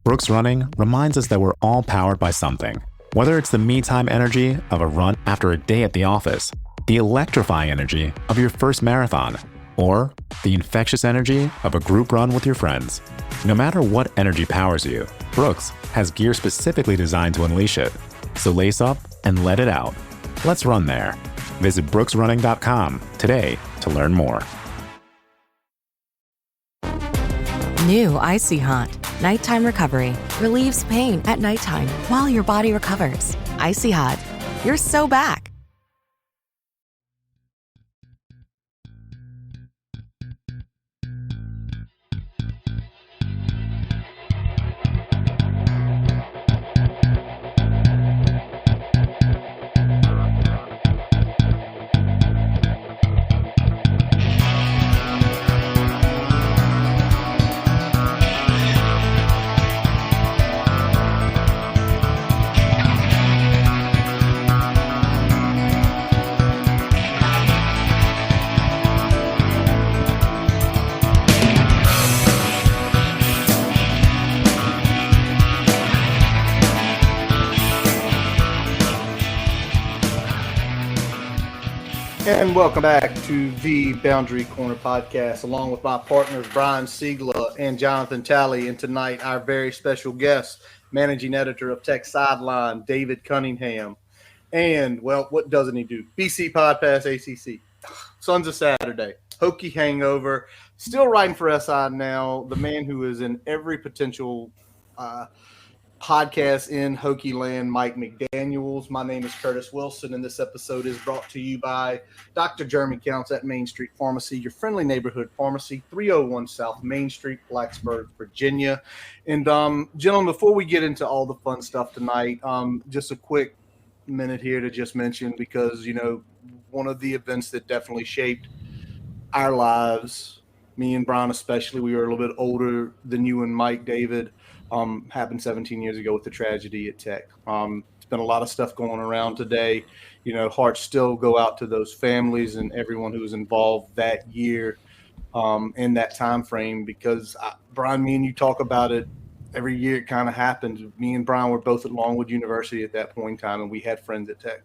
Brooks Running reminds us that we're all powered by something. Whether it's the me-time energy of a run after a day at the office, the electrifying energy of your first marathon, or the infectious energy of a group run with your friends. No matter what energy powers you, Brooks has gear specifically designed to unleash it. So lace up and let it out. Let's run there. Visit brooksrunning.com today to learn more. New Icy Hot. Nighttime recovery. Relieves pain at nighttime while your body recovers. Icy Hot. You're so back. And welcome back to the Boundary Corner podcast, along with my partners Brian Siegler and Jonathan Talley. And tonight, our very special guest, managing editor of Tech Sideline, David Cunningham. And, well, what doesn't he do? BC Podcast, ACC, Sons of Saturday, Hokie Hangover, still writing for SI now, the man who is in every potential podcast in Hokie land, Mike McDaniels. My name is Curtis Wilson, and this episode is brought to you by Dr. Jeremy Counts at Main Street Pharmacy, your friendly neighborhood pharmacy, 301 South Main Street, Blacksburg, Virginia. And, gentlemen, before we get into all the fun stuff tonight, just a quick minute here to just mention, because, you know, one of the events that definitely shaped our lives, me and Brian especially, we were a little bit older than you and Mike, David, happened 17 years ago with the tragedy at Tech. It's been a lot of stuff going around today. You know, hearts still go out to those families and everyone who was involved that year in that time frame, because Brian, me and you talk about it every year. It kind of happened. Me and Brian were both at Longwood University at that point in time, and we had friends at Tech.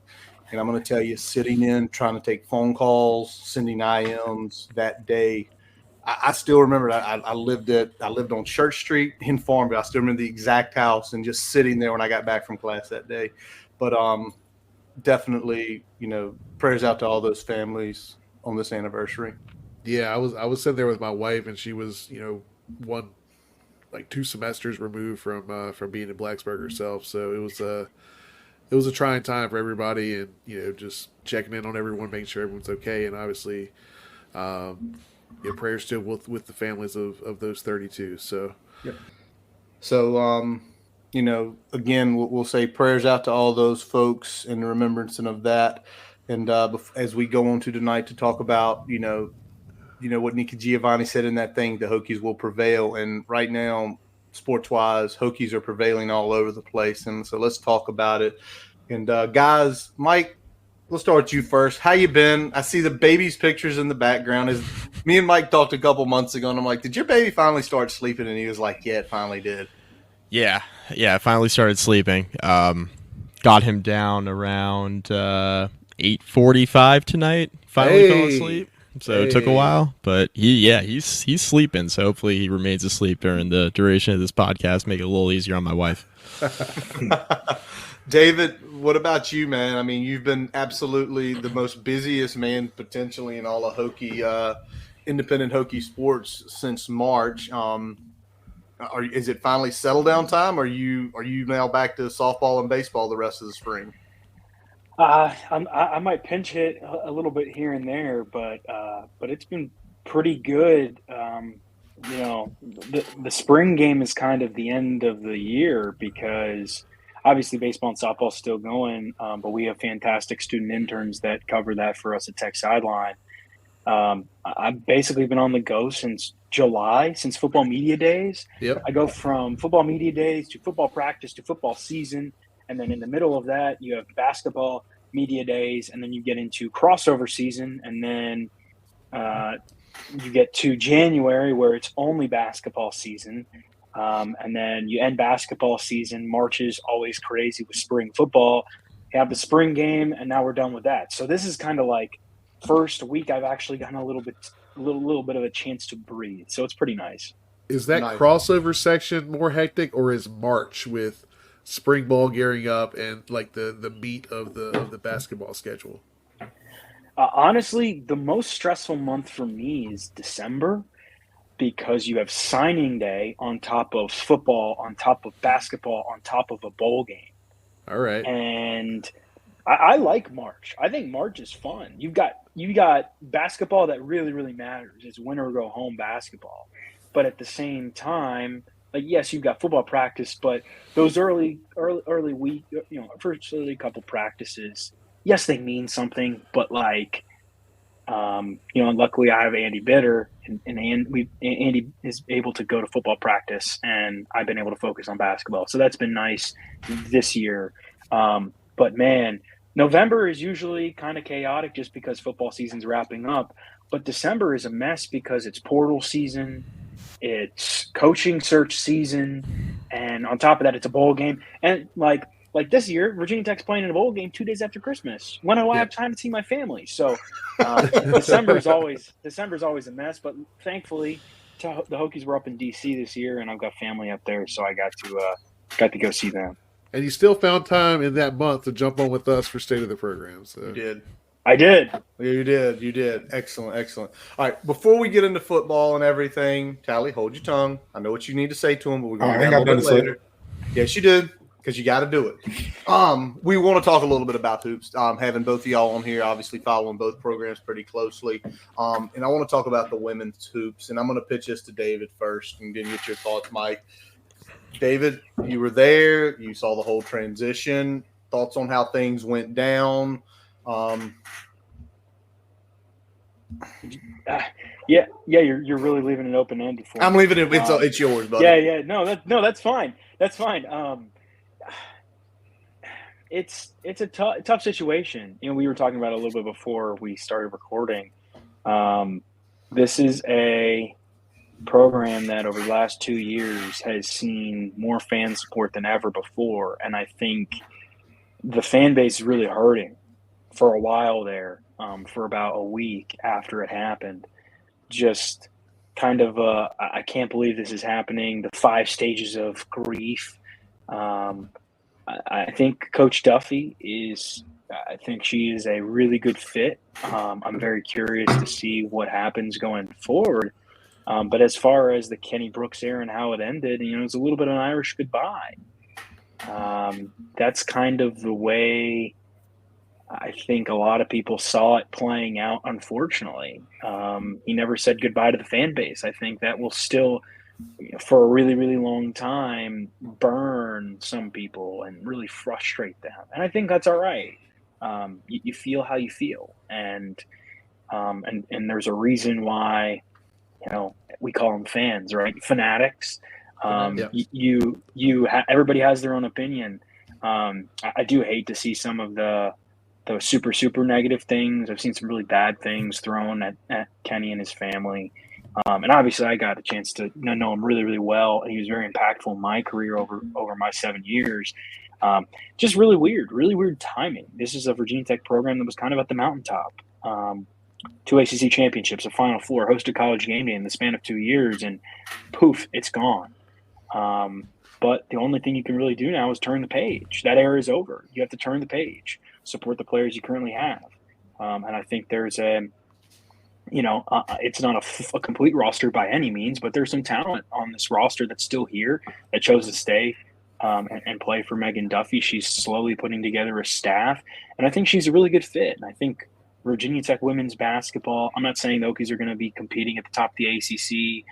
And I'm going to tell you, sitting in, trying to take phone calls, sending IMs that day, I still remember. I lived on Church Street in Farmville. I still remember the exact house and just sitting there when I got back from class that day. But definitely, you know, prayers out to all those families on this anniversary. Yeah, I was sitting there with my wife, and she was, you know, 2 semesters removed from being in Blacksburg herself. So it was a trying time for everybody, and, you know, just checking in on everyone, making sure everyone's okay, and obviously, yeah, prayers still with the families of those 32. So, yep. So, you know, again, we'll say prayers out to all those folks in remembrance of that. And as we go on to tonight to talk about, you know what Nicky Giovanni said in that thing, the Hokies will prevail. And right now, sports-wise, Hokies are prevailing all over the place. And so let's talk about it. And guys, Mike, we'll start with you first. How you been? I see the baby's pictures in the background. Me and Mike talked a couple months ago, and I'm like, did your baby finally start sleeping? And he was like, yeah, it finally did. Yeah, I finally started sleeping. Got him down around 8:45 tonight. Finally fell asleep. So it took a while, but he's sleeping. So hopefully he remains asleep during the duration of this podcast. Make it a little easier on my wife. David, what about you, man? I mean, you've been absolutely the most busiest man potentially in all of Hokie, independent Hokie sports since March. Is it finally settle down time? Or are you now back to softball and baseball the rest of the spring? I might pinch hit a little bit here and there, but it's been pretty good. You know, the spring game is kind of the end of the year because obviously baseball and softball is still going, but we have fantastic student interns that cover that for us at Tech Sideline. I've basically been on the go since July, since football media days. Yep. I go from football media days to football practice to football season. And then in the middle of that, you have basketball media days, and then you get into crossover season. And then you get to January where it's only basketball season. And then you end basketball season. March is always crazy with spring football. You have the spring game, and now we're done with that. So this is kind of like first week I've actually gotten a little bit of a chance to breathe. So it's pretty nice. Is that crossover section more hectic, or is March with spring ball gearing up and like the meat of the basketball schedule? Honestly, the most stressful month for me is December, because you have signing day on top of football, on top of basketball, on top of a bowl game. All right. And I like March. I think March is fun. You got basketball that really, really matters. It's win or go home basketball. But at the same time, like, yes, you've got football practice, but those early week, first early couple practices, yes, they mean something, but like, luckily I have Andy Bitter, and Andy is able to go to football practice, and I've been able to focus on basketball. So that's been nice this year. But man, November is usually kind of chaotic just because football season's wrapping up. But December is a mess because it's portal season, it's coaching search season, and on top of that, it's a bowl game. And like this year, Virginia Tech's playing in a bowl game 2 days after Christmas. When do I have time to see my family? So December is always a mess. But thankfully, the Hokies were up in D.C. this year, and I've got family up there, so I got to go see them. And you still found time in that month to jump on with us for State of the Program. So. You did. I did. You did. Excellent. All right, before we get into football and everything, Tally, hold your tongue. I know what you need to say to him, but we're going to do that a little bit later. Yes, you did, because you got to do it. We want to talk a little bit about hoops. Having both of y'all on here, obviously following both programs pretty closely. And I want to talk about the women's hoops, and I'm going to pitch this to David first and then get your thoughts, Mike. David, you were there. You saw the whole transition. Thoughts on how things went down? You're really leaving it open ended for me. I'm leaving it. It's yours, buddy. Yeah. No, that's fine. That's fine. It's a tough situation. We were talking about it a little bit before we started recording. This is a program that over the last 2 years has seen more fan support than ever before, and I think the fan base is really hurting for a while there, for about a week after it happened. Just kind of I can't believe this is happening, the 5 stages of grief. I think Coach Duffy I think she is a really good fit. I'm very curious to see what happens going forward. But as far as the Kenny Brooks era and how it ended, it was a little bit of an Irish goodbye. That's kind of the way I think a lot of people saw it playing out, unfortunately. He never said goodbye to the fan base. I think that will still, for a really, really long time, burn some people and really frustrate them. And I think that's all right. You feel how you feel. And there's a reason why, we call them fans, right? Fanatics. Everybody has their own opinion. I do hate to see some of the super, super negative things. I've seen some really bad things thrown at Kenny and his family. And obviously I got a chance to know him really, really well. And he was very impactful in my career over my 7 years. Just really weird timing. This is a Virginia Tech program that was kind of at the mountaintop. 2 ACC championships, a Final Four, hosted College game day in the span of 2 years, and poof, it's gone. But the only thing you can really do now is turn the page. That era is over. You have to turn the page, support the players you currently have. And I think there's it's not a complete roster by any means, but there's some talent on this roster that's still here that chose to stay and play for Megan Duffy. She's slowly putting together a staff, and I think she's a really good fit. And I think Virginia Tech women's basketball, I'm not saying the Hokies are going to be competing at the top of the ACC,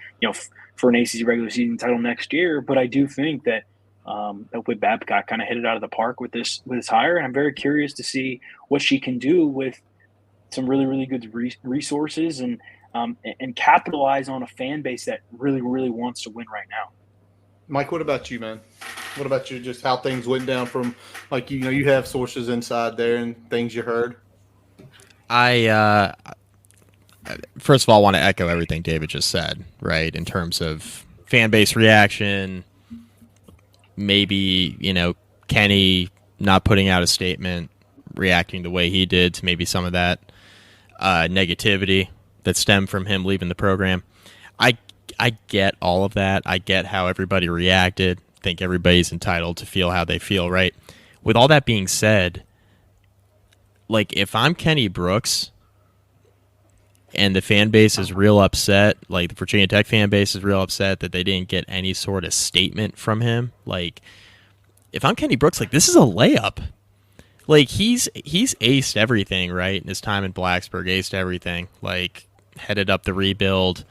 for an ACC regular season title next year, but I do think that Whit Babcock kind of hit it out of the park with this hire, and I'm very curious to see what she can do with some really, really good resources and capitalize on a fan base that really, really wants to win right now. Mike, what about you, man? What about you? Just how things went down from, like, you have sources inside there and things you heard. First of all, I want to echo everything David just said, right? In terms of fan base reaction, maybe, Kenny not putting out a statement, reacting the way he did to maybe some of that negativity that stemmed from him leaving the program. I get all of that. I get how everybody reacted. I think everybody's entitled to feel how they feel, right? With all that being said, like, if I'm Kenny Brooks and the fan base is real upset, like the Virginia Tech fan base is real upset that they didn't get any sort of statement from him, like, if I'm Kenny Brooks, like, this is a layup. Like, he's aced everything, right? In his time in Blacksburg, aced everything. Like, headed up the rebuild,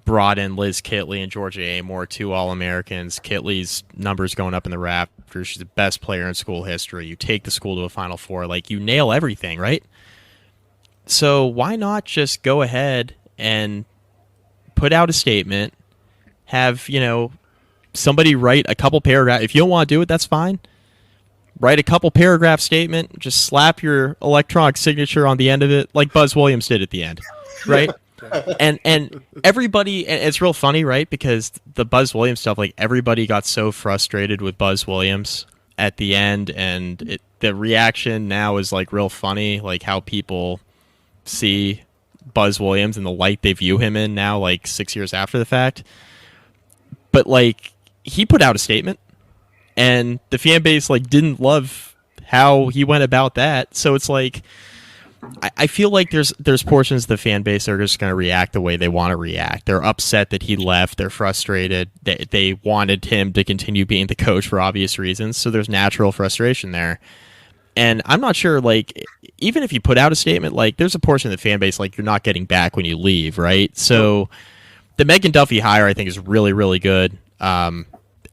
brought in Liz Kitley and Georgia Amore, 2 All-Americans. Kitley's numbers going up in the rafters. She's the best player in school history. You take the school to a Final Four. Like, you nail everything, right? So why not just go ahead and put out a statement, have, somebody write a couple paragraphs. If you don't want to do it, that's fine. Write a couple paragraph statement, just slap your electronic signature on the end of it, like Buzz Williams did at the end, right? and everybody, and it's real funny, right? Because the Buzz Williams stuff, like, everybody got so frustrated with Buzz Williams at the end, and the reaction now is, like, real funny, like how people see Buzz Williams and the light they view him in now, like 6 years after the fact. But, like, he put out a statement, and the fan base, like, didn't love how he went about that. So it's like, I feel like there's portions of the fan base that are just going to react the way they want to react. They're upset that he left. They're frustrated. They wanted him to continue being the coach for obvious reasons. So there's natural frustration there. And I'm not sure, like, even if you put out a statement, like, there's a portion of the fan base, like, you're not getting back when you leave, right? So the Megan Duffy hire, I think, is really, really good.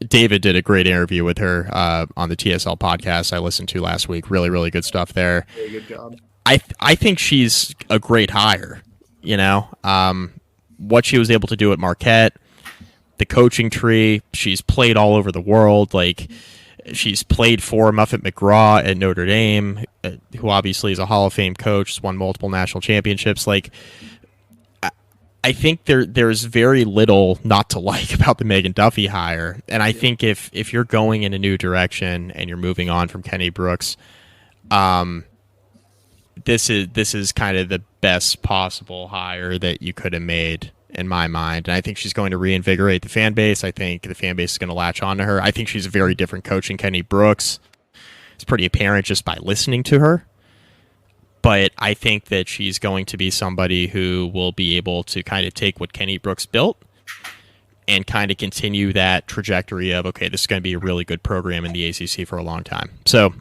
David did a great interview with her on the TSL podcast I listened to last week. Really, really good stuff there. Very good job. I think she's a great hire, what she was able to do at Marquette, the coaching tree. She's played all over the world. Like, she's played for Muffet McGraw at Notre Dame, who obviously is a Hall of Fame coach, has won multiple national championships. Like, I think there's very little not to like about the Megan Duffy hire. And I think if you're going in a new direction and you're moving on from Kenny Brooks, this is kind of the best possible hire that you could have made, in my mind. And I think she's going to reinvigorate the fan base. I think the fan base is going to latch on to her. I think she's a very different coach than Kenny Brooks. It's pretty apparent just by listening to her. But I think that she's going to be somebody who will be able to kind of take what Kenny Brooks built and kind of continue that trajectory of, okay, this is going to be a really good program in the ACC for a long time. So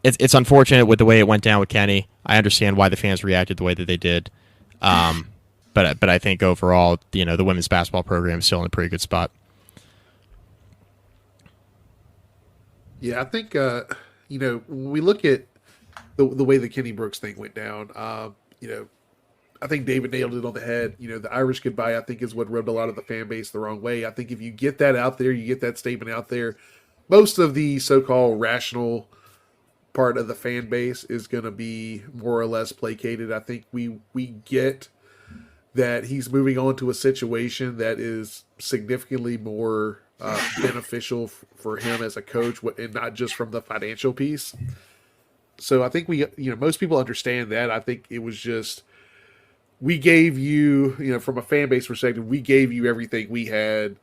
it's unfortunate with the way it went down with Kenny. I understand why the fans reacted the way that they did. But I think overall, the women's basketball program is still in a pretty good spot. Yeah, I think, when we look at the way the Kenny Brooks thing went down, I think David nailed it on the head. The Irish goodbye, I think, is what rubbed a lot of the fan base the wrong way. I think if you get that out there, you get that statement out there, most of the so-called rational part of the fan base is going to be more or less placated. I think we get that he's moving on to a situation that is significantly more beneficial for him as a coach, and not just from the financial piece. So I think most people understand that. I think it was just, we gave you, from a fan base perspective, we gave you everything we had,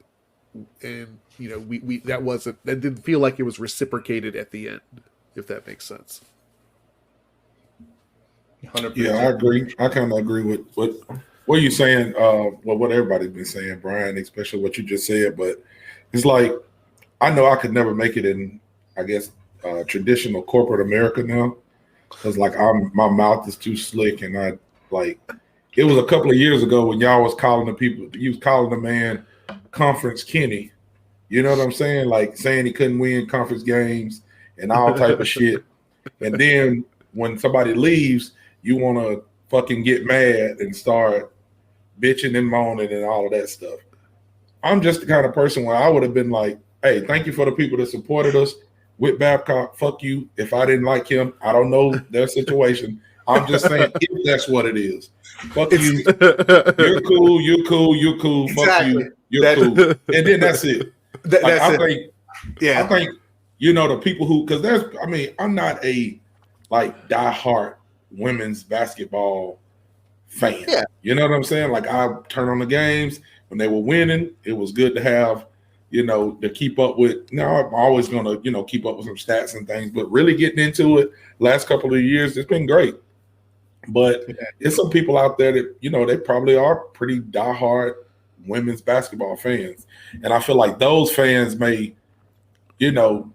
and we that didn't feel like it was reciprocated at the end, if that makes sense. 100%. Yeah, I agree. I kind of agree with what you're saying. What everybody's been saying, Brian, especially what you just said. But it's like, I know I could never make it in, I guess, traditional corporate America now, because like my mouth is too slick, and I like. It was a couple of years ago when y'all was calling the people. You was calling the man Conference Kenny. You know what I'm saying? Like saying he couldn't win conference games and all type of shit. And then when somebody leaves, you want to fucking get mad and start bitching and moaning and all of that stuff. I'm just the kind of person where I would have been like, hey, thank you for the people that supported us. Whit Babcock, fuck you. If I didn't like him, I don't know their situation. I'm just saying, if that's what it is. Fuck you. You're cool. You're cool. You're cool. Exactly. Fuck you. you're cool, and then that's it. I think the people who, because I'm not a like diehard women's basketball fan. Yeah. You know what I'm saying? Like, I turn on the games when they were winning. It was good to have, to keep up with. Now I'm always going to, keep up with some stats and things, but really getting into it last couple of years, it's been great. But there's some people out there that, they probably are pretty diehard women's basketball fans. And I feel like those fans may, I don't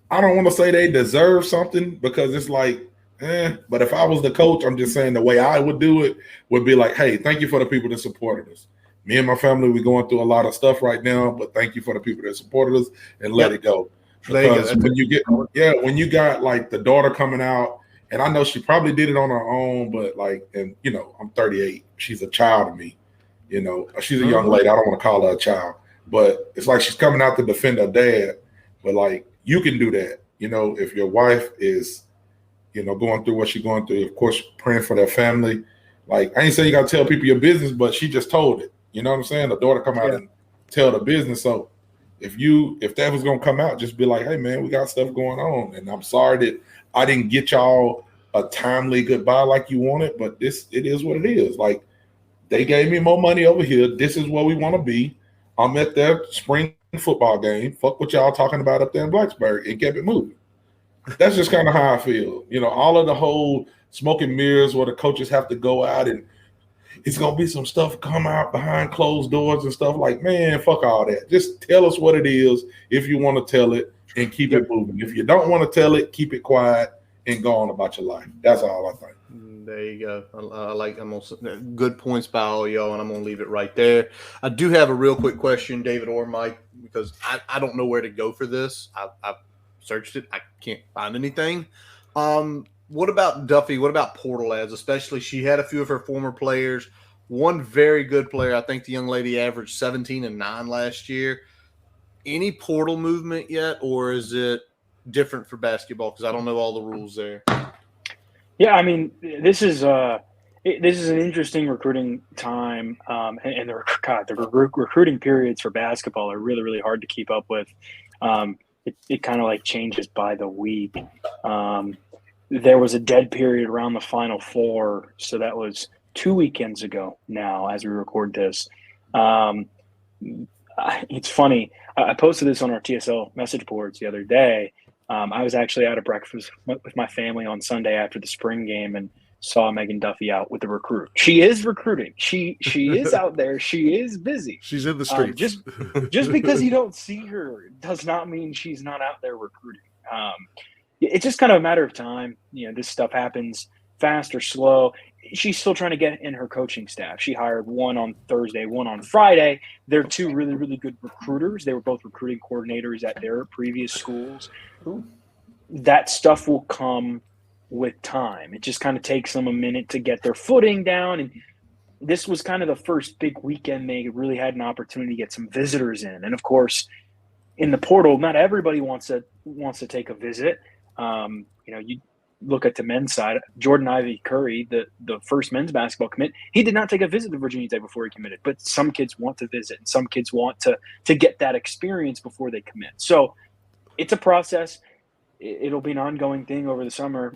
want to say they deserve something, because it's like, but if I was the coach, I'm just saying the way I would do it would be like, hey, thank you for the people that supported us. Me and my family, we're going through a lot of stuff right now, but thank you for the people that supported us, and let it go. Because when you got like the daughter coming out, and I know she probably did it on her own, but like, and I'm 38. She's a child to me. She's a young lady. I don't want to call her a child, but it's like she's coming out to defend her dad. But like, you can do that. If your wife is, going through what she's going through, of course, praying for their family. Like, I ain't saying you got to tell people your business, but she just told it. You know what I'm saying? The daughter come out and tell the business. So if that was going to come out, just be like, hey man, we got stuff going on. And I'm sorry that I didn't get y'all a timely goodbye like you wanted, but it is what it is. Like, they gave me more money over here. This is where we want to be. I'm at their spring football game. Fuck what y'all talking about up there in Blacksburg, and kept it moving. That's just kind of how I feel. All of the whole smoke and mirrors where the coaches have to go out and it's going to be some stuff come out behind closed doors and stuff, like, man, fuck all that. Just tell us what it is if you want to tell it, and keep it moving. If you don't want to tell it, keep it quiet and go on about your life. That's all I think. There you go. Good points by all y'all, and I'm going to leave it right there. I do have a real quick question, David or Mike, because I don't know where to go for this. I've searched it. I can't find anything. What about Duffy? What about portal ads? Especially, she had a few of her former players. One very good player. I think the young lady averaged 17 and 9 last year. Any portal movement yet, or is it different for basketball? Because I don't know all the rules there. Yeah, I mean, this is an interesting recruiting time, and the recruiting periods for basketball are really, really hard to keep up with. It kind of like changes by the week. There was a dead period around the Final Four, so that was 2 weekends ago now as we record this. It's funny. I posted this on our TSL message boards the other day. I was actually out at breakfast with my family on Sunday after the spring game and saw Megan Duffy out with the recruit. She is recruiting. She is out there. She is busy. She's in the streets. Just because you don't see her does not mean she's not out there recruiting. It's just kind of a matter of time. This stuff happens fast or slow. She's still trying to get in her coaching staff. She hired one on Thursday, one on Friday. They're two really, really good recruiters. They were both recruiting coordinators at their previous schools. That stuff will come with time. It just kind of takes them a minute to get their footing down. And this was kind of the first big weekend they really had an opportunity to get some visitors in. And of course, in the portal, not everybody wants to take a visit. You look at the men's side, Jordan Ivy Curry, the first men's basketball commit, he did not take a visit to Virginia Tech before he committed, but some kids want to visit and some kids want to get that experience before they commit. So it's a process. It'll be an ongoing thing over the summer.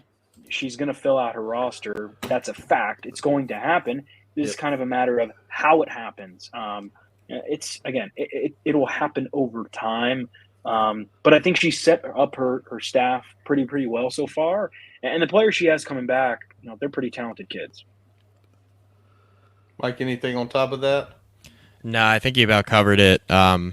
She's going to fill out her roster. That's a fact. It's going to happen. This is kind of a matter of how it happens. It'll happen over time. But I think she set up her staff pretty well so far. And the players she has coming back, they're pretty talented kids. Mike, anything on top of that? No, I think you about covered it. I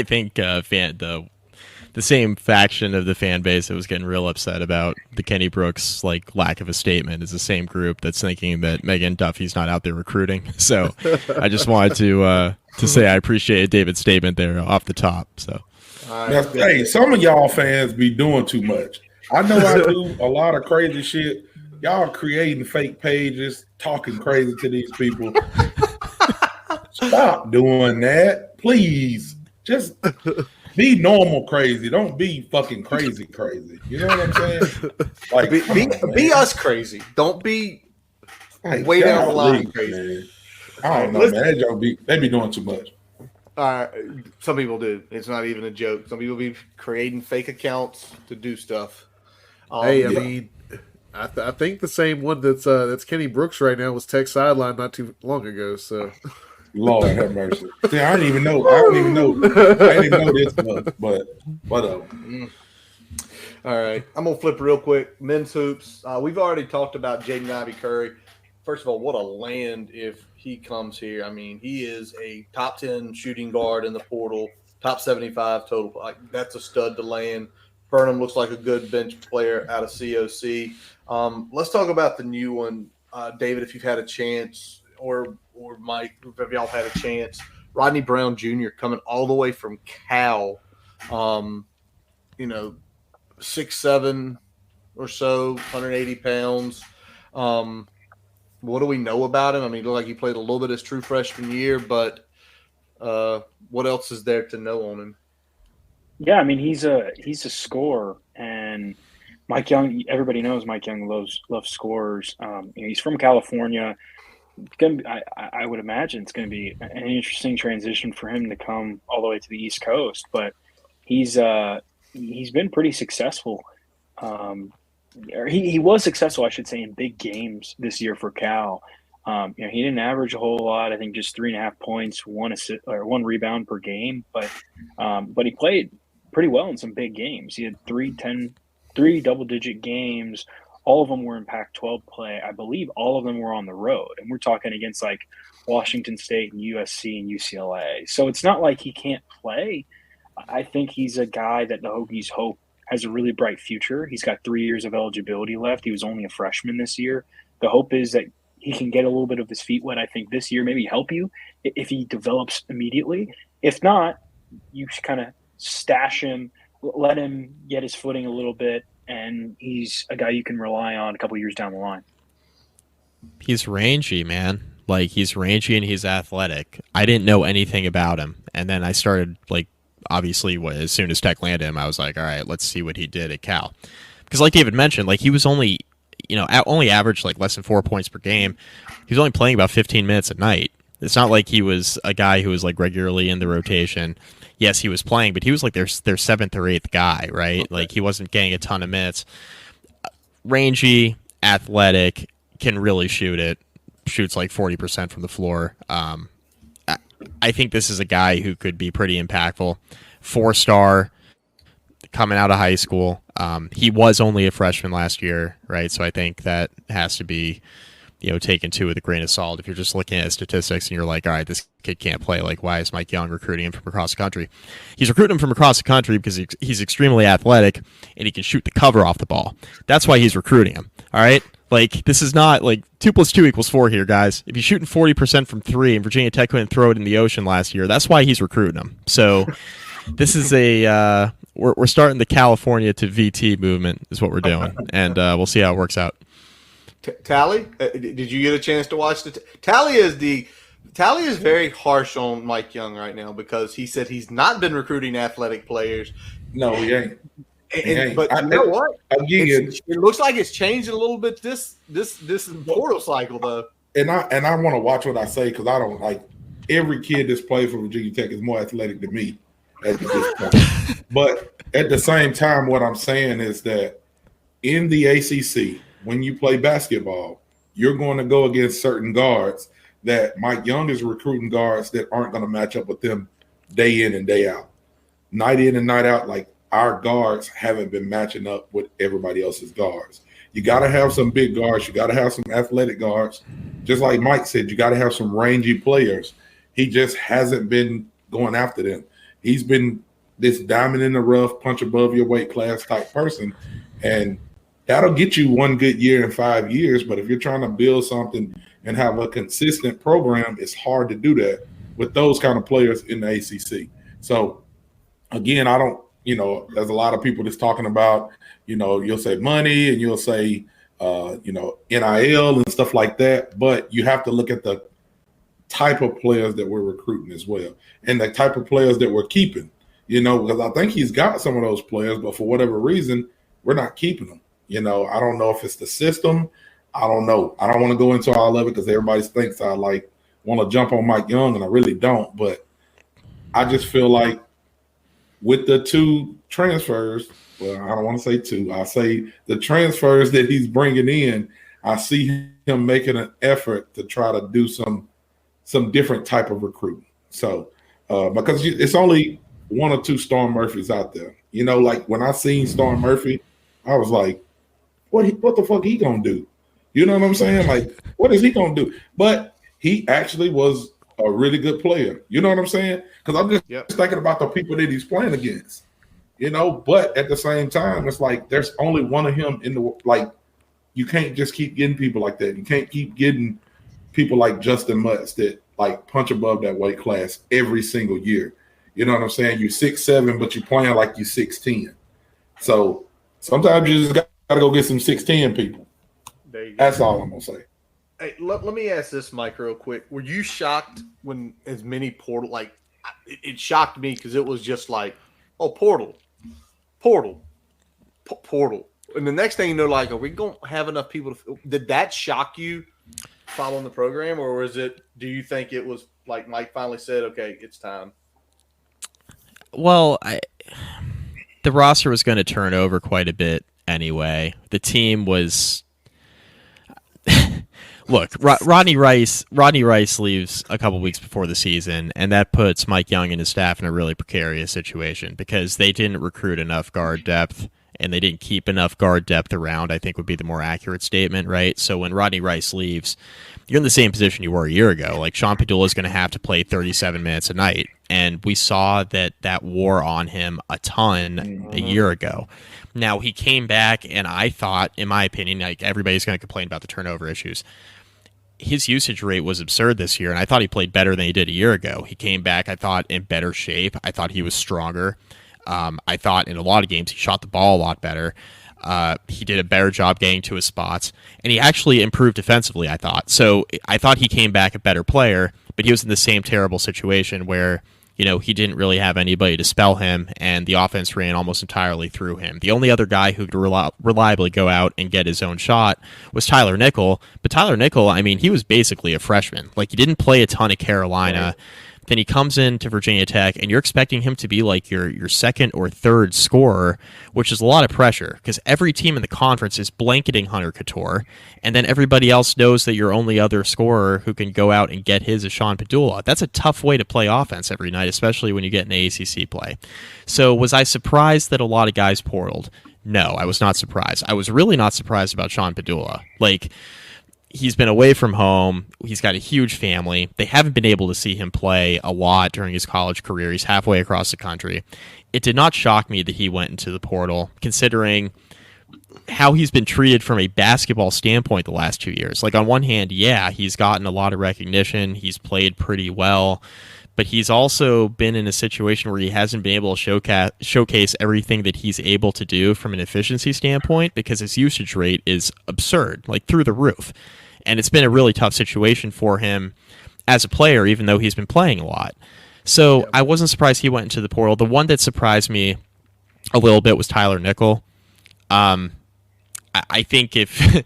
think the same faction of the fan base that was getting real upset about the Kenny Brooks lack of a statement is the same group that's thinking that Megan Duffy's not out there recruiting. So I just wanted to say I appreciate David's statement there off the top. So now, hey, some of y'all fans be doing too much. I know I do a lot of crazy shit. Y'all creating fake pages, talking crazy to these people. Stop doing that, please. Just be normal crazy. Don't be fucking crazy. You know what I'm saying? Like, be us crazy. Don't be way down the line crazy. I don't know, man. They be doing too much. Some people do. It's not even a joke. Some people be creating fake accounts to do stuff. Hey, I mean, I think the same one that's Kenny Brooks right now was Tech Sideline not too long ago. So, Lord have mercy. See, I didn't even know. I didn't even know this much, but whatever. All right, I'm gonna flip real quick. Men's hoops. We've already talked about Jaden Ivey Curry. First of all, what a land if he comes here. I mean, he is a top 10 shooting guard in the portal, top 75 total. Like, that's a stud to land. Burnham looks like a good bench player out of COC. Let's talk about the new one, David. If you've had a chance, or Mike, if y'all had a chance, Rodney Brown Jr. coming all the way from Cal. 6'7" or so, 180 pounds. What do we know about him? I mean, it looked like he played a little bit his true freshman year, but what else is there to know on him? Yeah, I mean, he's a scorer, and Mike Young. Everybody knows Mike Young loves scorers. He's from California. I would imagine it's going to be an interesting transition for him to come all the way to the East Coast, but he's been pretty successful. He was successful, I should say, in big games this year for Cal. He didn't average a whole lot. I think just 3.5 points, one rebound per game. But he played pretty well in some big games. He had three double-digit games. All of them were in Pac-12 play. I believe all of them were on the road, and we're talking against like Washington State and USC and UCLA. So it's not like he can't play. I think he's a guy that the Hokies hope has a really bright future. He's got 3 years of eligibility left. He was only a freshman this year. The hope is that he can get a little bit of his feet wet, I think, this year, maybe help you if he develops immediately. If not, you kind of stash him, let him get his footing a little bit, and he's a guy you can rely on a couple years down the line. He's rangy, man. Like, he's rangy and he's athletic. I didn't know anything about him. And then I started, obviously, as soon as Tech landed him, I was like, all right, let's see what he did at Cal. Because like David mentioned, he was only averaged less than 4 points per game. He was only playing about 15 minutes a night. It's not like he was a guy who was regularly in the rotation. Yes, he was playing, but he was their 7th or 8th guy, right? Okay. He wasn't getting a ton of minutes. Rangy, athletic, can really shoot it. Shoots 40% from the floor. I think this is a guy who could be pretty impactful. 4-star, coming out of high school. He was only a freshman last year, right? So I think that has to be, taken too with a grain of salt. If you're just looking at statistics and you're like, all right, this kid can't play. Why is Mike Young recruiting him from across the country? He's recruiting him from across the country because he's extremely athletic and he can shoot the cover off the ball. That's why he's recruiting him. All right. This is not 2 + 2 = 4 here, guys. If you're shooting 40% from 3 and Virginia Tech couldn't throw it in the ocean last year, that's why he's recruiting him. So this is we're starting the California to VT movement is what we're doing, and we'll see how it works out. Tally, did you get a chance to watch the Tally is very harsh on Mike Young right now because he said he's not been recruiting athletic players. No, he ain't. But you know what? It looks like it's changing a little bit this portal cycle though. And I want to watch what I say because I don't every kid that's played for Virginia Tech is more athletic than me at this point. But at the same time, what I'm saying is that in the ACC, when you play basketball, you're going to go against certain guards that Mike Young is recruiting guards that aren't going to match up with them day in and day out. Night in and night out, our guards haven't been matching up with everybody else's guards. You got to have some big guards. You got to have some athletic guards. Just like Mike said, you got to have some rangy players. He just hasn't been going after them. He's been this diamond in the rough, punch above your weight class type person. And that'll get you one good year in 5 years. But if you're trying to build something and have a consistent program, it's hard to do that with those kind of players in the ACC. So, again, I don't, there's a lot of people that's talking about, you'll say money and you'll say, NIL and stuff like that. But you have to look at the type of players that we're recruiting as well and the type of players that we're keeping, because I think he's got some of those players, but for whatever reason, we're not keeping them. I don't know if it's the system. I don't know. I don't want to go into all of it because everybody thinks I like want to jump on Mike Young, and I really don't. But I just feel like with the two transfers, well, I don't want to say two. I'll say the transfers that he's bringing in, I see him making an effort to try to do some different type of recruiting. So because it's only one or two Storm Murphys out there. You know, like when I seen Storm Murphy, I was like, what the fuck he gonna do? You know what I'm saying? Like, what is he gonna do? But he actually was a really good player. You know what I'm saying? Because I'm just thinking about the people that he's playing against. You know, but at the same time, it's like there's only one of him in the like. You can't just keep getting people like that. You can't keep getting people like Justin Mutz that like punch above that weight class every single year. You know what I'm saying? You're 6'7", but you're playing like you're 6'10". So sometimes you just got to go get some 6'10" people. There you go. That's all I'm gonna say. Hey, let me ask this, Mike, real quick. Were you shocked when as many portal like it shocked me because it was just like, oh, portal, and the next thing you know, like, are we gonna have enough people to? Did that shock you following the program, or was it? Do you think it was like Mike finally said, okay, it's time? Well, the roster was going to turn over quite a bit anyway. The team was. Look, Rodney Rice leaves a couple weeks before the season, and that puts Mike Young and his staff in a really precarious situation because they didn't recruit enough guard depth, and they didn't keep enough guard depth around, I think would be the more accurate statement, right? So when Rodney Rice leaves, you're in the same position you were a year ago. Like, Sean Padula is going to have to play 37 minutes a night, and we saw that wore on him a ton a year ago. Now, he came back, and I thought, in my opinion, like everybody's going to complain about the turnover issues. His usage rate was absurd this year, and I thought he played better than he did a year ago. He came back, I thought, in better shape. I thought he was stronger. I thought in a lot of games he shot the ball a lot better. He did a better job getting to his spots, and he actually improved defensively, I thought. So I thought he came back a better player, but he was in the same terrible situation where, you know, he didn't really have anybody to spell him, and the offense ran almost entirely through him. The only other guy who could reliably go out and get his own shot was Tyler Nickel. But Tyler Nickel, I mean, he was basically a freshman. Like, he didn't play a ton at Carolina. Right. Then he comes into Virginia Tech, and you're expecting him to be like your second or third scorer, which is a lot of pressure because every team in the conference is blanketing Hunter Couture, and then everybody else knows that your only other scorer who can go out and get his is Sean Padula. That's a tough way to play offense every night, especially when you get an ACC play. So was I surprised that a lot of guys portaled? No, I was not surprised. I was really not surprised about Sean Padula. Like, he's been away from home. He's got a huge family. They haven't been able to see him play a lot during his college career. He's halfway across the country. It did not shock me that he went into the portal, considering how he's been treated from a basketball standpoint the last 2 years. Like, on one hand, yeah, he's gotten a lot of recognition. He's played pretty well. But he's also been in a situation where he hasn't been able to showcase everything that he's able to do from an efficiency standpoint because his usage rate is absurd, like through the roof. And it's been a really tough situation for him as a player, even though he's been playing a lot. So I wasn't surprised he went into the portal. The one that surprised me a little bit was Tyler Nickel. I think if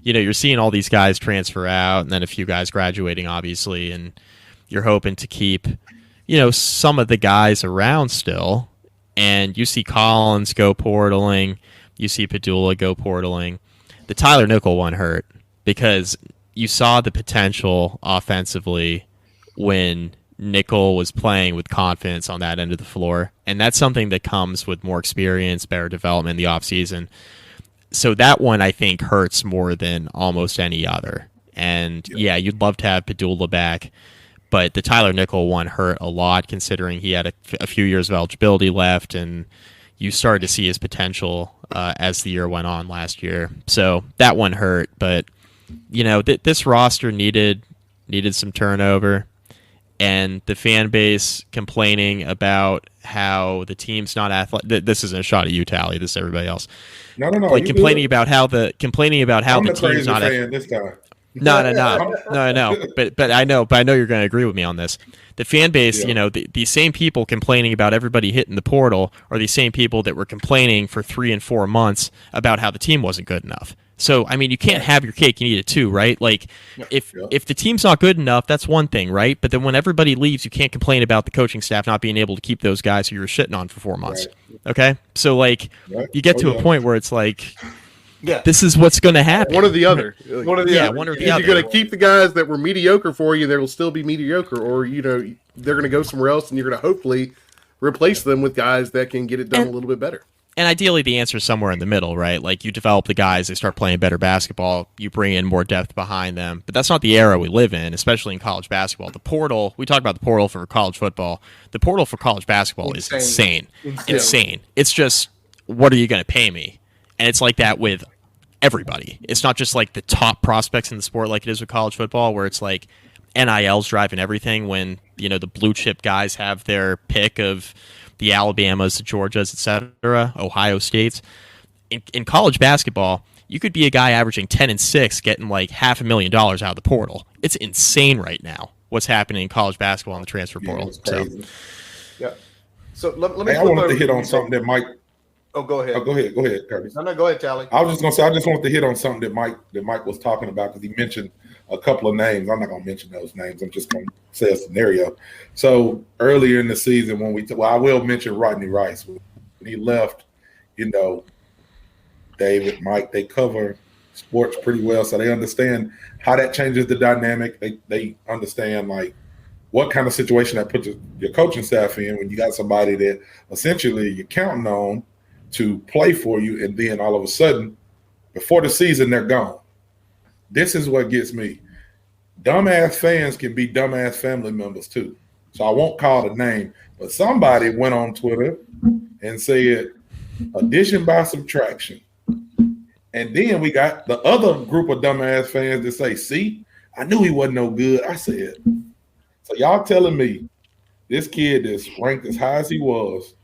you know, you're seeing all these guys transfer out and then a few guys graduating, obviously, and you're hoping to keep, you know, some of the guys around still, and you see Collins go portaling, you see Padula go portaling. The Tyler Nickel one hurt because you saw the potential offensively when Nickel was playing with confidence on that end of the floor, and that's something that comes with more experience, better development in the offseason. So that one, I think, hurts more than almost any other. And, yeah, you'd love to have Padula back, but the Tyler Nickel one hurt a lot considering he had a few years of eligibility left, and you started to see his potential as the year went on last year. So that one hurt, but you know, this roster needed some turnover, and the fan base complaining about how the team's not athletic. This isn't a shot at you, Tally. This is everybody else. No. Like complaining about how the team's not fan this time. No. But I know you're going to agree with me on this. The fan base, you know, the same people complaining about everybody hitting the portal are the same people that were complaining for 3 and 4 months about how the team wasn't good enough. So, I mean, you can't have your cake and eat it too, right? Like, Yep. if the team's not good enough, that's one thing, right? But then when everybody leaves, you can't complain about the coaching staff not being able to keep those guys who you were shitting on for 4 months. Right. Okay? So, like, Right. you get to a point where it's like, this is what's going to happen. One or the other. One or the other. One or the Either other. you're going to keep the guys that were mediocre for you, that'll still be mediocre, or they're going to go somewhere else, and you're going to hopefully replace them with guys that can get it done a little bit better. And ideally, the answer is somewhere in the middle, right? Like, you develop the guys, they start playing better basketball, you bring in more depth behind them. But that's not the era we live in, especially in college basketball. The portal, we talk about the portal for college football. The portal for college basketball is insane. It's just, what are you going to pay me? And it's like that with everybody. It's not just like the top prospects in the sport like it is with college football, where it's like NIL's driving everything when, the blue chip guys have their pick of the Alabamas, the Georgias, etc., Ohio States. In college basketball, you could be a guy averaging 10-6, getting like $500,000 out of the portal. It's insane right now what's happening in college basketball in the transfer portal. So let me. I wanted to hit on something that Mike. Oh, go ahead. Go ahead, Curtis. No, go ahead, Tally. I was just gonna say, I just wanted to hit on something that Mike was talking about, because he mentioned a couple of names. I'm not gonna mention those names. I'm just gonna say a scenario. So earlier in the season, when I will mention Rodney Rice. When he left, David, Mike, they cover sports pretty well, so they understand how that changes the dynamic. They understand like what kind of situation that puts your coaching staff in when you got somebody that essentially you're counting on to play for you, and then all of a sudden, before the season, they're gone. This is what gets me. Dumbass fans can be dumbass family members too. So I won't call the name, but somebody went on Twitter and said, addition by subtraction. And then we got the other group of dumbass fans that say, see, I knew he wasn't no good. I said, so y'all telling me this kid that's ranked as high as he was,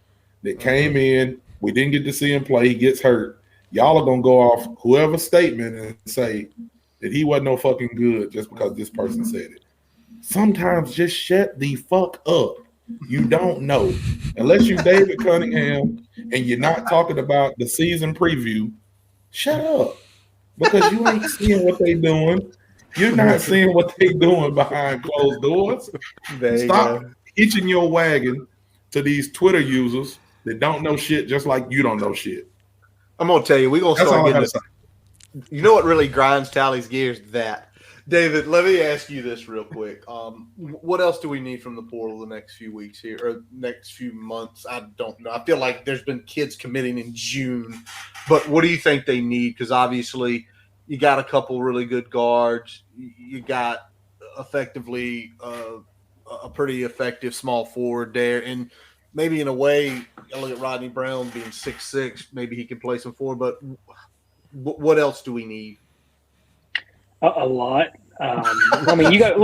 that came in, we didn't get to see him play, he gets hurt. Y'all are going to go off whoever's statement and say that he wasn't no fucking good just because this person said it. Sometimes just shut the fuck up. You don't know. Unless you're David Cunningham and you're not talking about the season preview, shut up. Because you ain't seeing what they doing. You're not seeing what they doing behind closed doors. Stop hitching your wagon to these Twitter users that don't know shit just like you don't know shit. I'm going to tell you, we're going to start getting this. You know what really grinds Tally's gears? That. David, let me ask you this real quick. What else do we need from the portal the next few weeks here, or next few months? I don't know. I feel like there's been kids committing in June, but what do you think they need? Because obviously you got a couple really good guards. You got effectively a pretty effective small forward there. And maybe in a way, I look at Rodney Brown being 6'6", maybe he can play some forward, but what else do we need? A lot. I mean, you got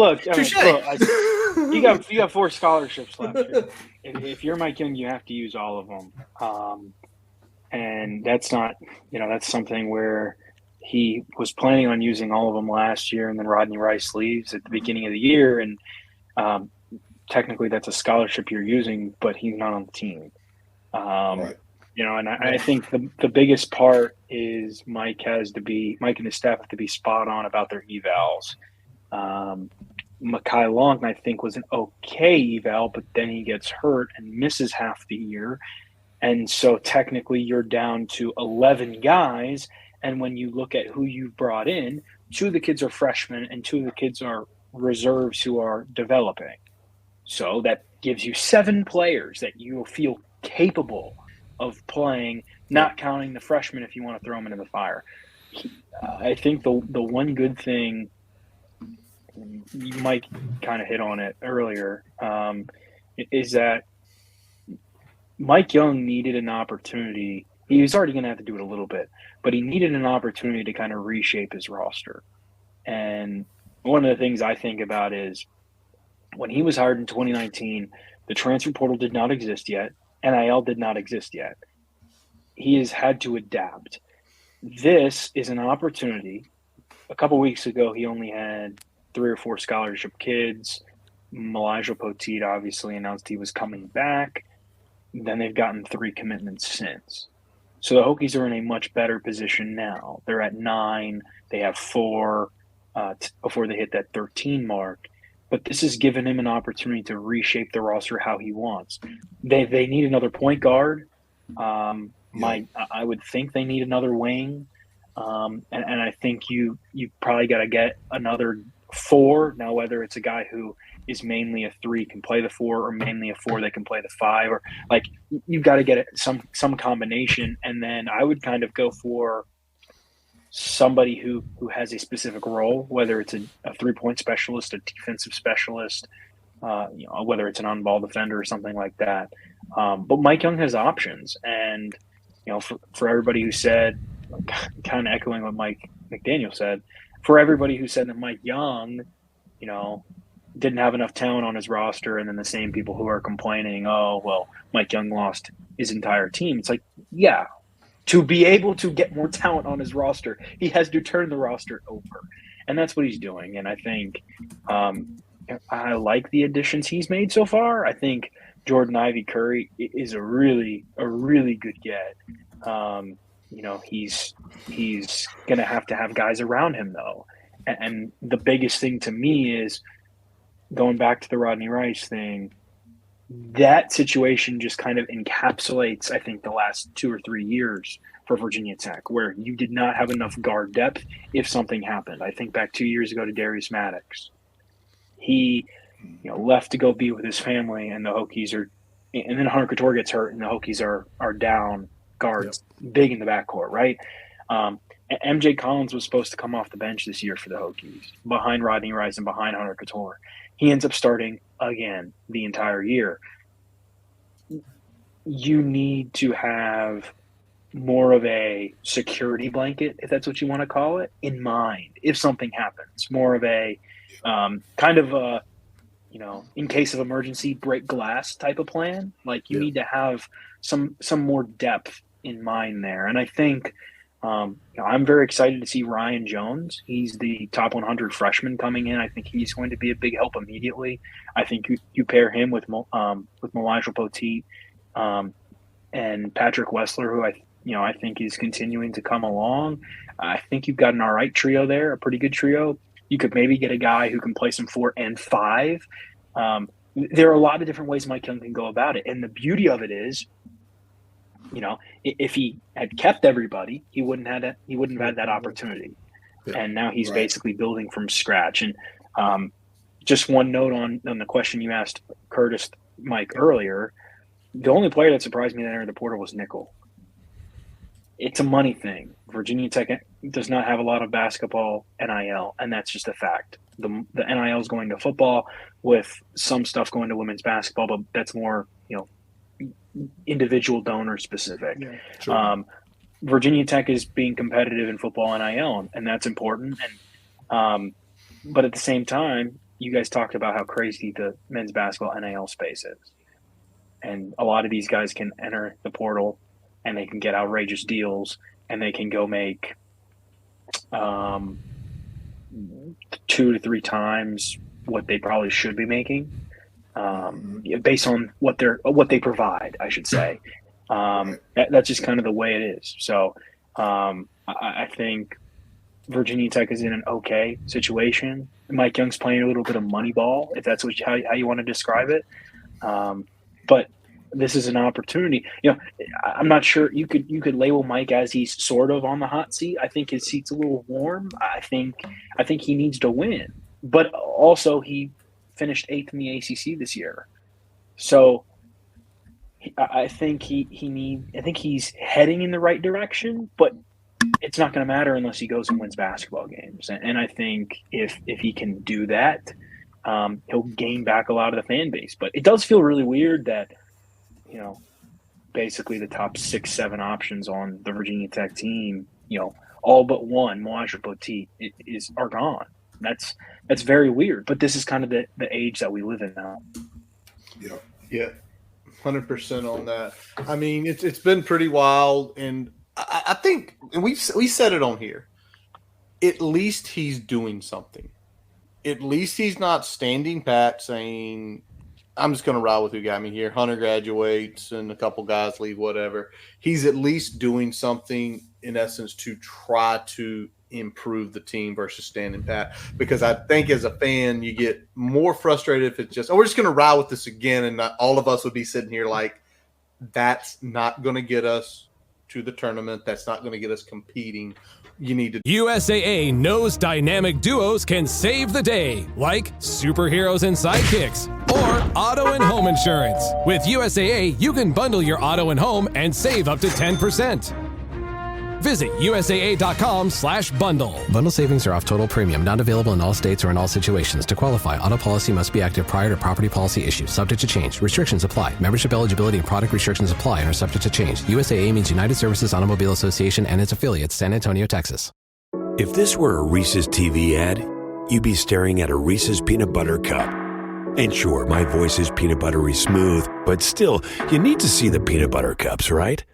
you got 4 scholarships left. If you're Mike Young, you have to use all of them, and that's not, that's something where he was planning on using all of them last year, and then Rodney Rice leaves at the beginning of the year, and technically that's a scholarship you're using, but he's not on the team. Right. And I think the biggest part is Mike and his staff have to be spot on about their evals. Mekhi Long, I think, was an okay eval, but then he gets hurt and misses half the year. And so technically you're down to 11 guys. And when you look at who you've brought in, 2 of the kids are freshmen and 2 of the kids are reserves who are developing. So that gives you 7 players that you feel capable of playing, not counting the freshmen if you want to throw them into the fire. I think the one good thing, Mike kind of hit on it earlier, is that Mike Young needed an opportunity. He was already going to have to do it a little bit, but he needed an opportunity to kind of reshape his roster. And one of the things I think about is when he was hired in 2019, the transfer portal did not exist yet. NIL did not exist yet. He has had to adapt. This is an opportunity. A couple weeks ago, he only had 3 or 4 scholarship kids. Elijah Poteet obviously announced he was coming back. Then they've gotten 3 commitments since. So the Hokies are in a much better position now. They're at 9. They have 4 before they hit that 13 mark. But this has given him an opportunity to reshape the roster how he wants. They need another point guard. I would think they need another wing. And I think you probably got to get another 4. Now, whether it's a guy who is mainly a 3 can play the 4, or mainly a 4 that can play the 5, or like you've got to get some combination. And then I would kind of go for somebody who has a specific role, whether it's a 3-point specialist, a defensive specialist, whether it's an on-ball defender or something like that. But Mike Young has options, and for everybody who said, kind of echoing what Mike McDaniel said, for everybody who said that Mike Young, didn't have enough talent on his roster, and then the same people who are complaining, oh, well, Mike Young lost his entire team. It's like, yeah, to be able to get more talent on his roster, he has to turn the roster over. And that's what he's doing. And I think I like the additions he's made so far. I think Jordan Ivy Curry is a really good get. He's going to have guys around him, though. And the biggest thing to me is, going back to the Rodney Rice thing, that situation just kind of encapsulates, I think, the last 2 or 3 years for Virginia Tech, where you did not have enough guard depth if something happened. I think back 2 years ago to Darius Maddox. He left to go be with his family, and the Hokies are – and then Hunter Couture gets hurt, and the Hokies are down guards big in the backcourt, right? MJ Collins was supposed to come off the bench this year for the Hokies, behind Rodney Rice and behind Hunter Couture. He ends up starting again the entire year. You need to have more of a security blanket, if that's what you want to call it, in mind if something happens. More of a kind of a, in case of emergency, break glass type of plan. Like you need to have some more depth in mind there. And I think I'm very excited to see Ryan Jones. He's the top 100 freshman coming in. I think he's going to be a big help immediately. I think you pair him with Elijah Poteet and Patrick Wessler, who I think is continuing to come along. I think you've got an all right trio there, a pretty good trio. You could maybe get a guy who can play some 4 and 5. There are a lot of different ways Mike Young can go about it. And the beauty of it is, if he had kept everybody, he wouldn't have had that opportunity. Yeah. And now he's basically building from scratch. And just one note on the question you asked Curtis, Mike, earlier, the only player that surprised me that entered the portal was Nickel. It's a money thing. Virginia Tech does not have a lot of basketball NIL, and that's just a fact. The NIL is going to football, with some stuff going to women's basketball, but that's more, individual donor specific. Yeah, sure. Virginia Tech is being competitive in football NIL, and that's important. And but at the same time, you guys talked about how crazy the men's basketball NIL space is, and a lot of these guys can enter the portal, and they can get outrageous deals, and they can go make 2 to 3 times what they probably should be making. Based on what they provide, I should say. That's just kind of the way it is. So I think Virginia Tech is in an okay situation. Mike Young's playing a little bit of money ball, if that's how you want to describe it. But this is an opportunity. I'm not sure you could label Mike as he's sort of on the hot seat. I think his seat's a little warm. I think he needs to win, but also he finished 8th in the ACC this year. So I think he's heading in the right direction, but it's not going to matter unless he goes and wins basketball games. And I think if he can do that, he'll gain back a lot of the fan base. But it does feel really weird that, basically the top 6-7 options on the Virginia Tech team, all but one, Moaja Poteet, are gone. That's very weird, but this is kind of the age that we live in now. Yeah, 100% on that. I mean, it's been pretty wild, and I think, and we said it on here, at least he's doing something. At least he's not standing pat saying, I'm just going to ride with who got me here. Hunter graduates and a couple guys leave, whatever. He's at least doing something, in essence, to try to improve the team versus standing pat. Because I think as a fan, you get more frustrated if it's just, we're just going to ride with this again. And not, all of us would be sitting here like, that's not going to get us to the tournament. That's not going to get us competing. You need to. USAA knows dynamic duos can save the day, like superheroes and sidekicks, or auto and home insurance. With USAA, you can bundle your auto and home and save up to 10%. Visit USAA.com/bundle. Bundle savings are off total premium, not available in all states or in all situations. To qualify, auto policy must be active prior to property policy issue, subject to change. Restrictions apply. Membership eligibility and product restrictions apply and are subject to change. USAA means United Services Automobile Association and its affiliates, San Antonio, Texas. If this were a Reese's TV ad, you'd be staring at a Reese's peanut butter cup. And sure, my voice is peanut buttery smooth, but still, you need to see the peanut butter cups, right?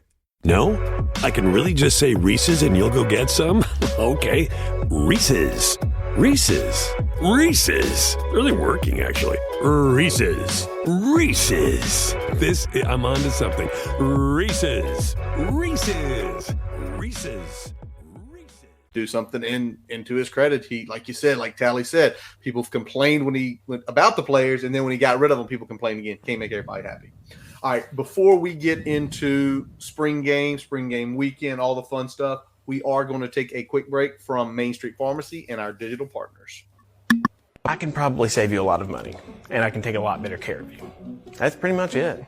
No? I can really just say Reese's and you'll go get some? Okay, Reese's. Reese's. Reese's. Really working, actually. Reese's. Reese's. I'm on to something. Reese's. Reese's. Reese's. Do something. And to his credit, he, like you said, like Tally said, people complained when he went about the players, and then when he got rid of them, people complained again. Can't make everybody happy. All right, before we get into spring game weekend, all the fun stuff, we are going to take a quick break from Main Street Pharmacy and our digital partners. I can probably save you a lot of money, and I can take a lot better care of you. That's pretty much it.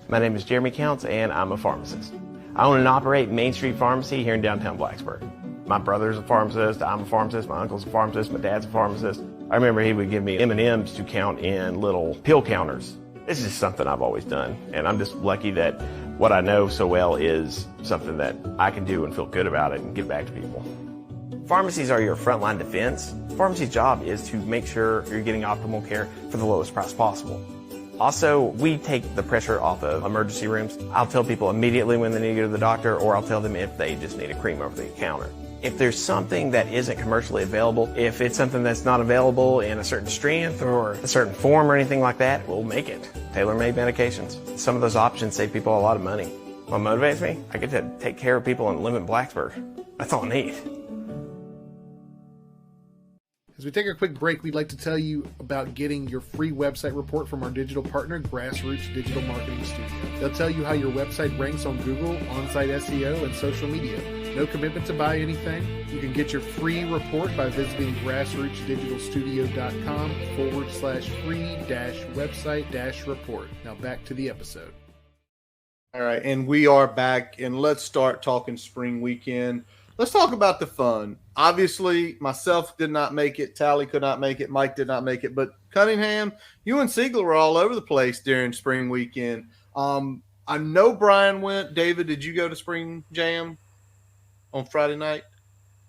My name is Jeremy Counts, and I'm a pharmacist. I own and operate Main Street Pharmacy here in downtown Blacksburg. My brother's a pharmacist, I'm a pharmacist, my uncle's a pharmacist, my dad's a pharmacist. I remember he would give me M&Ms to count in little pill counters. This is something I've always done, and I'm just lucky that what I know so well is something that I can do and feel good about it and give back to people. Pharmacies are your frontline defense. Pharmacy's job is to make sure you're getting optimal care for the lowest price possible. Also, we take the pressure off of emergency rooms. I'll tell people immediately when they need to go to the doctor, or I'll tell them if they just need a cream over the counter. If there's something that isn't commercially available, if it's something that's not available in a certain strength or a certain form or anything like that, we'll make it. Tailor-made medications. Some of those options save people a lot of money. What motivates me? I get to take care of people and live in Blacksburg. That's all I need. As we take a quick break, we'd like to tell you about getting your free website report from our digital partner, Grassroots Digital Marketing Studio. They'll tell you how your website ranks on Google, on-site SEO, and social media. No commitment to buy anything. You can get your free report by visiting grassrootsdigitalstudio.com/free-website-report. Now back to the episode. All right, and we are back, and let's start talking spring weekend. Let's talk about the fun. Obviously, myself did not make it. Tally could not make it. Mike did not make it. But Cunningham, you and Siegler were all over the place during spring weekend. I know Brian went. David, did you go to Spring Jam on Friday night?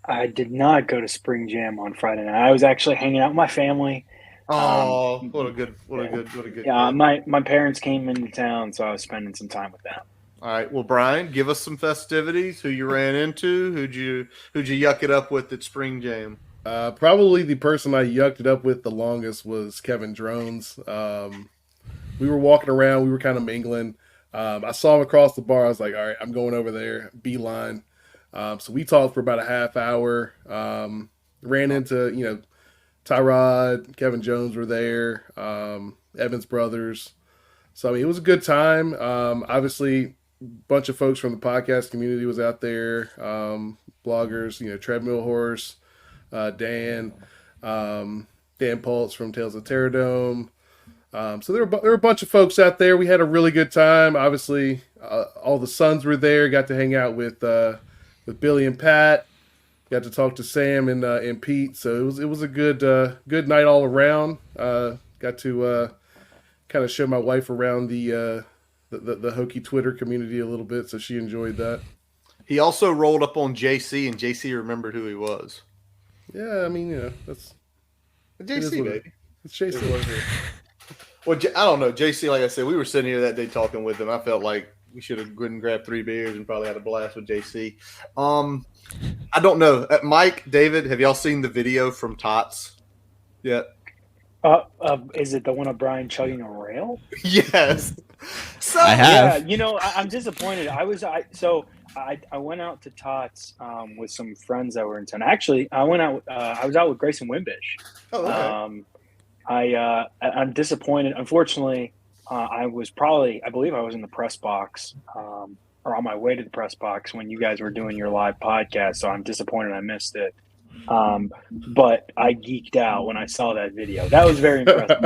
I did not go to Spring Jam on Friday night. I was actually hanging out with my family. Oh, what a good. Yeah, my parents came into town, so I was spending some time with them. All right. Well, Brian, give us some festivities. Who you ran into? Who'd you yuck it up with at Spring Jam? Probably the person I yucked it up with the longest was Kevin Drones. We were walking around. We were kind of mingling. I saw him across the bar. I was like, all right, I'm going over there. Beeline. So we talked for about a half hour. Ran into, Tyrod, Kevin Jones were there, Evans Brothers. So, I mean, it was a good time. Obviously, a bunch of folks from the podcast community was out there, bloggers, Treadmill Horse, Dan Pultz from Tales of Terradome. So there were a bunch of folks out there. We had a really good time. Obviously, all the sons were there. Got to hang out with Billy and Pat. Got to talk to Sam and Pete. So it was a good night all around. Got to kind of show my wife around the Hokie Twitter community a little bit, so she enjoyed that. He also rolled up on JC, and JC remembered who he was. Yeah, I mean, that's JC, baby. It's JC. Well, I don't know. JC, like I said, we were sitting here that day talking with him. I felt like we should have gone and grabbed 3 beers and probably had a blast with JC. I don't know. Mike, David, have y'all seen the video from Tots yet? Is it the one of Brian chugging a rail? Yes. So I have. Yeah, I'm disappointed. I went out to Tots with some friends that were in town. Actually, I went out. I was out with Grayson Wimbish. Oh, okay. I'm disappointed. Unfortunately, I believe I was in the press box or on my way to the press box when you guys were doing your live podcast. So I'm disappointed I missed it. But I geeked out when I saw that video. That was very impressive.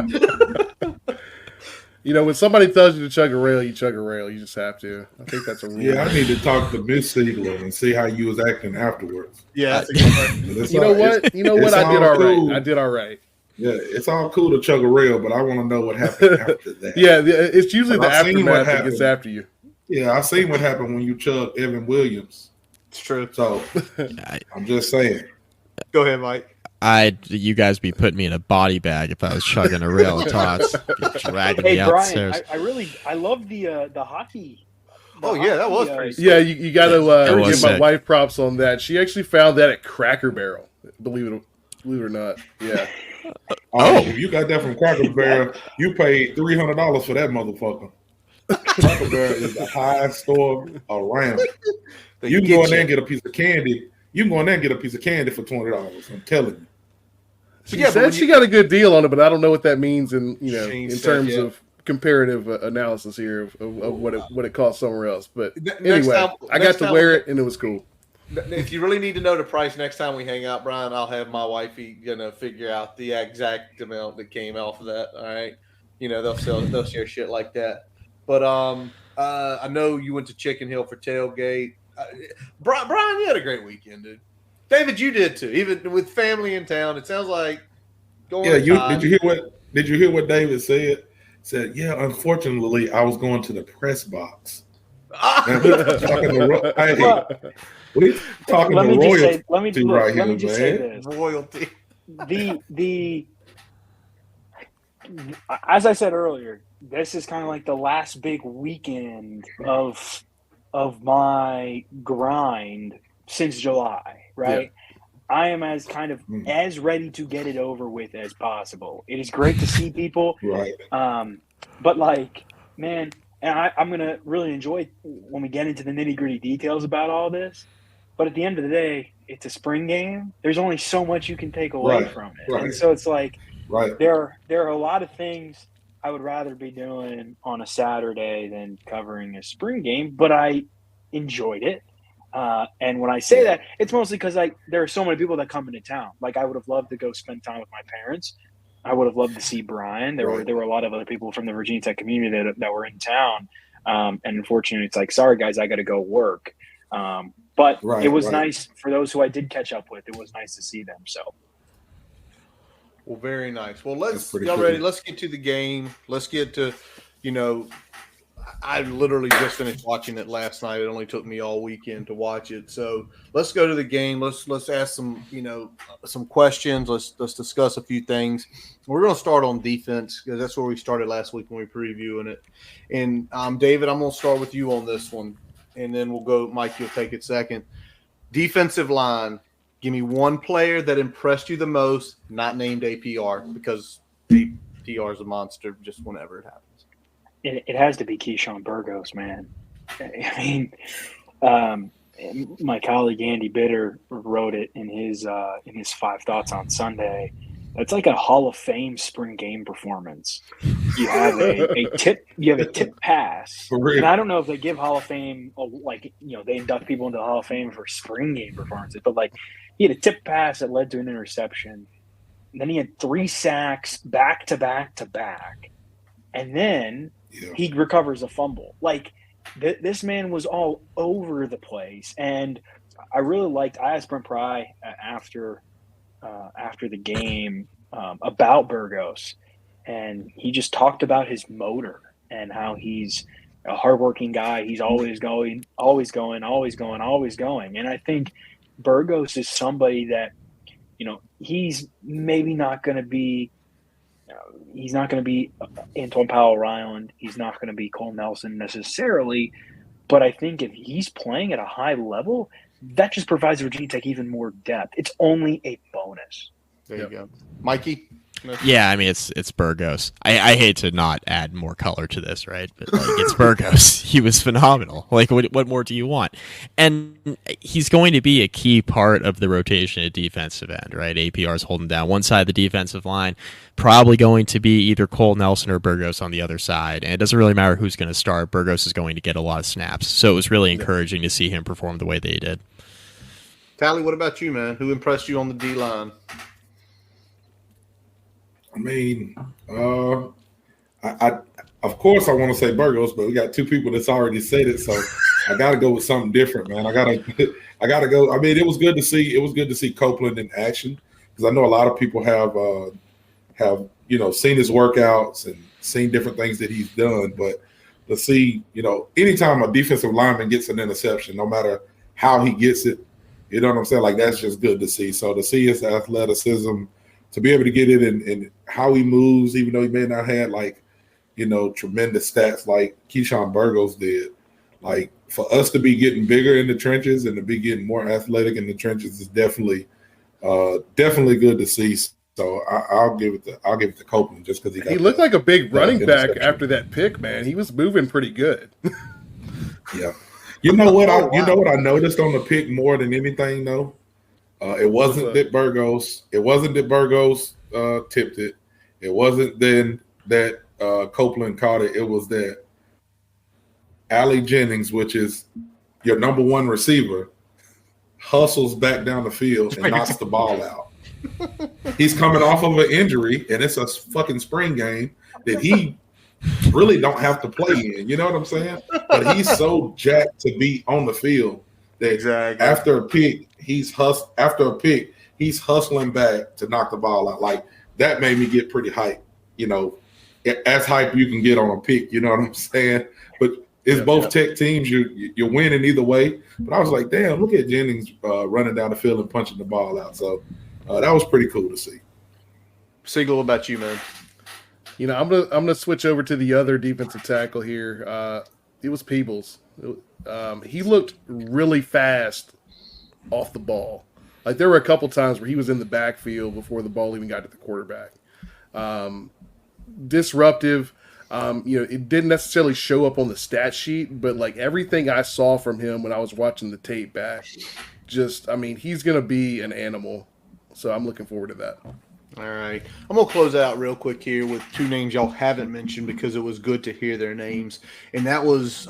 When somebody tells you to chug a rail, you chug a rail. You just have to. I think that's a rule. Yeah, I need to talk to Miss Siegler and see how you was acting afterwards. Yeah. You know what? I did all right. I did all right. Yeah, it's all cool to chug a rail, but I want to know what happened after that. Yeah, it's usually the aftermath that gets after you. Yeah, I seen what happened when you chug Evan Williams. It's true. So I'm just saying. Go ahead, Mike. You guys be putting me in a body bag if I was chugging a rail of Tots, dragging me Brian, outstairs. I love the hockey. Oh yeah, that was pretty. Yeah, you got to give my sick. wife props on that. She actually found that at Cracker Barrel. Believe it or not. Yeah. If you got that from Cracker Barrel, you paid $300 for that motherfucker. Cracker Barrel is the highest store around. You can go in there and get a piece of candy. You can go in there and get a piece of candy for $20. I'm telling you. She said she got a good deal on it, but I don't know what that means in terms of comparative analysis here of what it costs somewhere else. But anyway, I got to wear it and it was cool. If you really need to know the price next time we hang out, Brian, I'll have my wifey figure out the exact amount that came off of that. All right, they'll share shit like that. But I know you went to Chicken Hill for tailgate. Brian, you had a great weekend, dude. David, you did too, even with family in town. It sounds like going. Yeah, did you hear what David said? Said, yeah, unfortunately, I was going to the press box. And we're talking to royalty. Let me just say this. Royalty. As I said earlier, this is kind of like the last big weekend of my grind since July, right? Yeah. I am as ready to get it over with as possible. It is great to see people, right? But man, and I'm gonna really enjoy when we get into the nitty-gritty details about all this. But at the end of the day, it's a spring game. There's only so much you can take away from it, and so it's like there are a lot of things I would rather be doing on a Saturday than covering a spring game, but I enjoyed it. And when I say that, it's mostly because there are so many people that come into town. Like, I would have loved to go spend time with my parents. I would have loved to see Brian. There were a lot of other people from the Virginia Tech community that were in town. And unfortunately, it's like, sorry guys, I got to go work. But it was nice for those who I did catch up with. It was nice to see them. So. Well, very nice. Well, ready? Let's get to the game. Let's get to, I literally just finished watching it last night. It only took me all weekend to watch it. So let's go to the game. Let's ask some, some questions. Let's discuss a few things. We're going to start on defense because that's where we started last week when we were previewing it. And David, I'm going to start with you on this one, and then we'll go. Mike, you'll take it second. Defensive line. Give me one player that impressed you the most, not named APR, because APR is a monster just whenever it happens. It has to be Keyshawn Burgos, man. I mean, my colleague Andy Bitter wrote it in his 5 thoughts on Sunday. That's like a Hall of Fame spring game performance. You have a tip pass, and I don't know if they give Hall of Fame they induct people into the Hall of Fame for spring game performances, but he had a tip pass that led to an interception. And then he had 3 sacks back to back to back, and then he recovers a fumble. This man was all over the place, and I really liked. I asked Brent Pry after the game about Burgos, and he just talked about his motor and how he's a hardworking guy. He's always going. And I think Burgos is somebody that, he's maybe not going to be. He's not going to be Antoine Powell-Ryland. He's not going to be Cole Nelson necessarily. But I think if he's playing at a high level, that just provides Virginia Tech even more depth. It's only a bonus. There you go. Mikey? Yeah, I mean it's Burgos. I hate to not add more color to this, right? But like, it's Burgos. He was phenomenal. Like, what more do you want? And he's going to be a key part of the rotation at defensive end, right? APR's holding down one side of the defensive line, probably going to be either Cole Nelson or Burgos on the other side. And it doesn't really matter who's going to start. Burgos is going to get a lot of snaps. So it was really encouraging to see him perform the way they did. Tally, what about you, man? Who impressed you on the D-line? I mean, I of course I want to say Burgos, but we got two people that's already said it, so I got to go with something different, man. I gotta go. I mean, it was good to see Copeland in action, because I know a lot of people have seen his workouts and seen different things that he's done, but to see, anytime a defensive lineman gets an interception, no matter how he gets it, you know what I'm saying? Like, that's just good to see. So to see his athleticism, to be able to get it and how he moves, even though he may not have tremendous stats like Keyshawn Burgos did, like, for us to be getting bigger in the trenches and to be getting more athletic in the trenches is definitely good to see. So I'll give it to Copeland, just because he looked like a big running back after that pick, man. He was moving pretty good. Yeah. You know what I noticed on the pick more than anything, though? It wasn't that Burgos tipped it. It wasn't then that Copeland caught it. It was that Allie Jennings, which is your number one receiver, hustles back down the field and knocks the ball out. He's coming off of an injury, and it's a fucking spring game that he really don't have to play in. You know what I'm saying? But he's so jacked to be on the field that after a pick, he's hustling back to knock the ball out. Like, that made me get pretty hyped. As hype you can get on a pick. You know what I'm saying? But it's both Tech teams. You're winning either way. But I was like, damn, look at Jennings running down the field and punching the ball out. So that was pretty cool to see. Siegel, what about you, man? I'm gonna switch over to the other defensive tackle here. It was Peebles. He looked really fast off the ball. Like, there were a couple times where he was in the backfield before the ball even got to the quarterback. Disruptive. It didn't necessarily show up on the stat sheet, but like, everything I saw from him when I was watching the tape back, he's going to be an animal. So I'm looking forward to that. All right. I'm going to close out real quick here with two names y'all haven't mentioned, because it was good to hear their names. And that was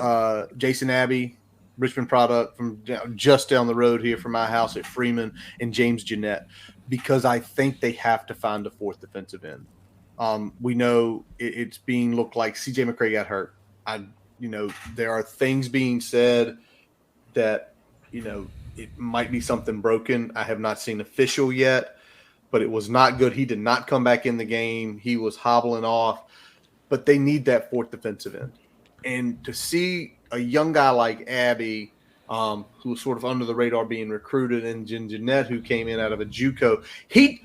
Jason Abbey, Richmond product from just down the road here from my house at Freeman, and James Jeanette, because I think they have to find a fourth defensive end. We know it's being looked like CJ McCray got hurt. There are things being said that, it might be something broken. I have not seen official yet, but it was not good. He did not come back in the game. He was hobbling off, but they need that fourth defensive end. And to see a young guy like Abby, who was sort of under the radar being recruited, and Jeanette, who came in out of a JUCO.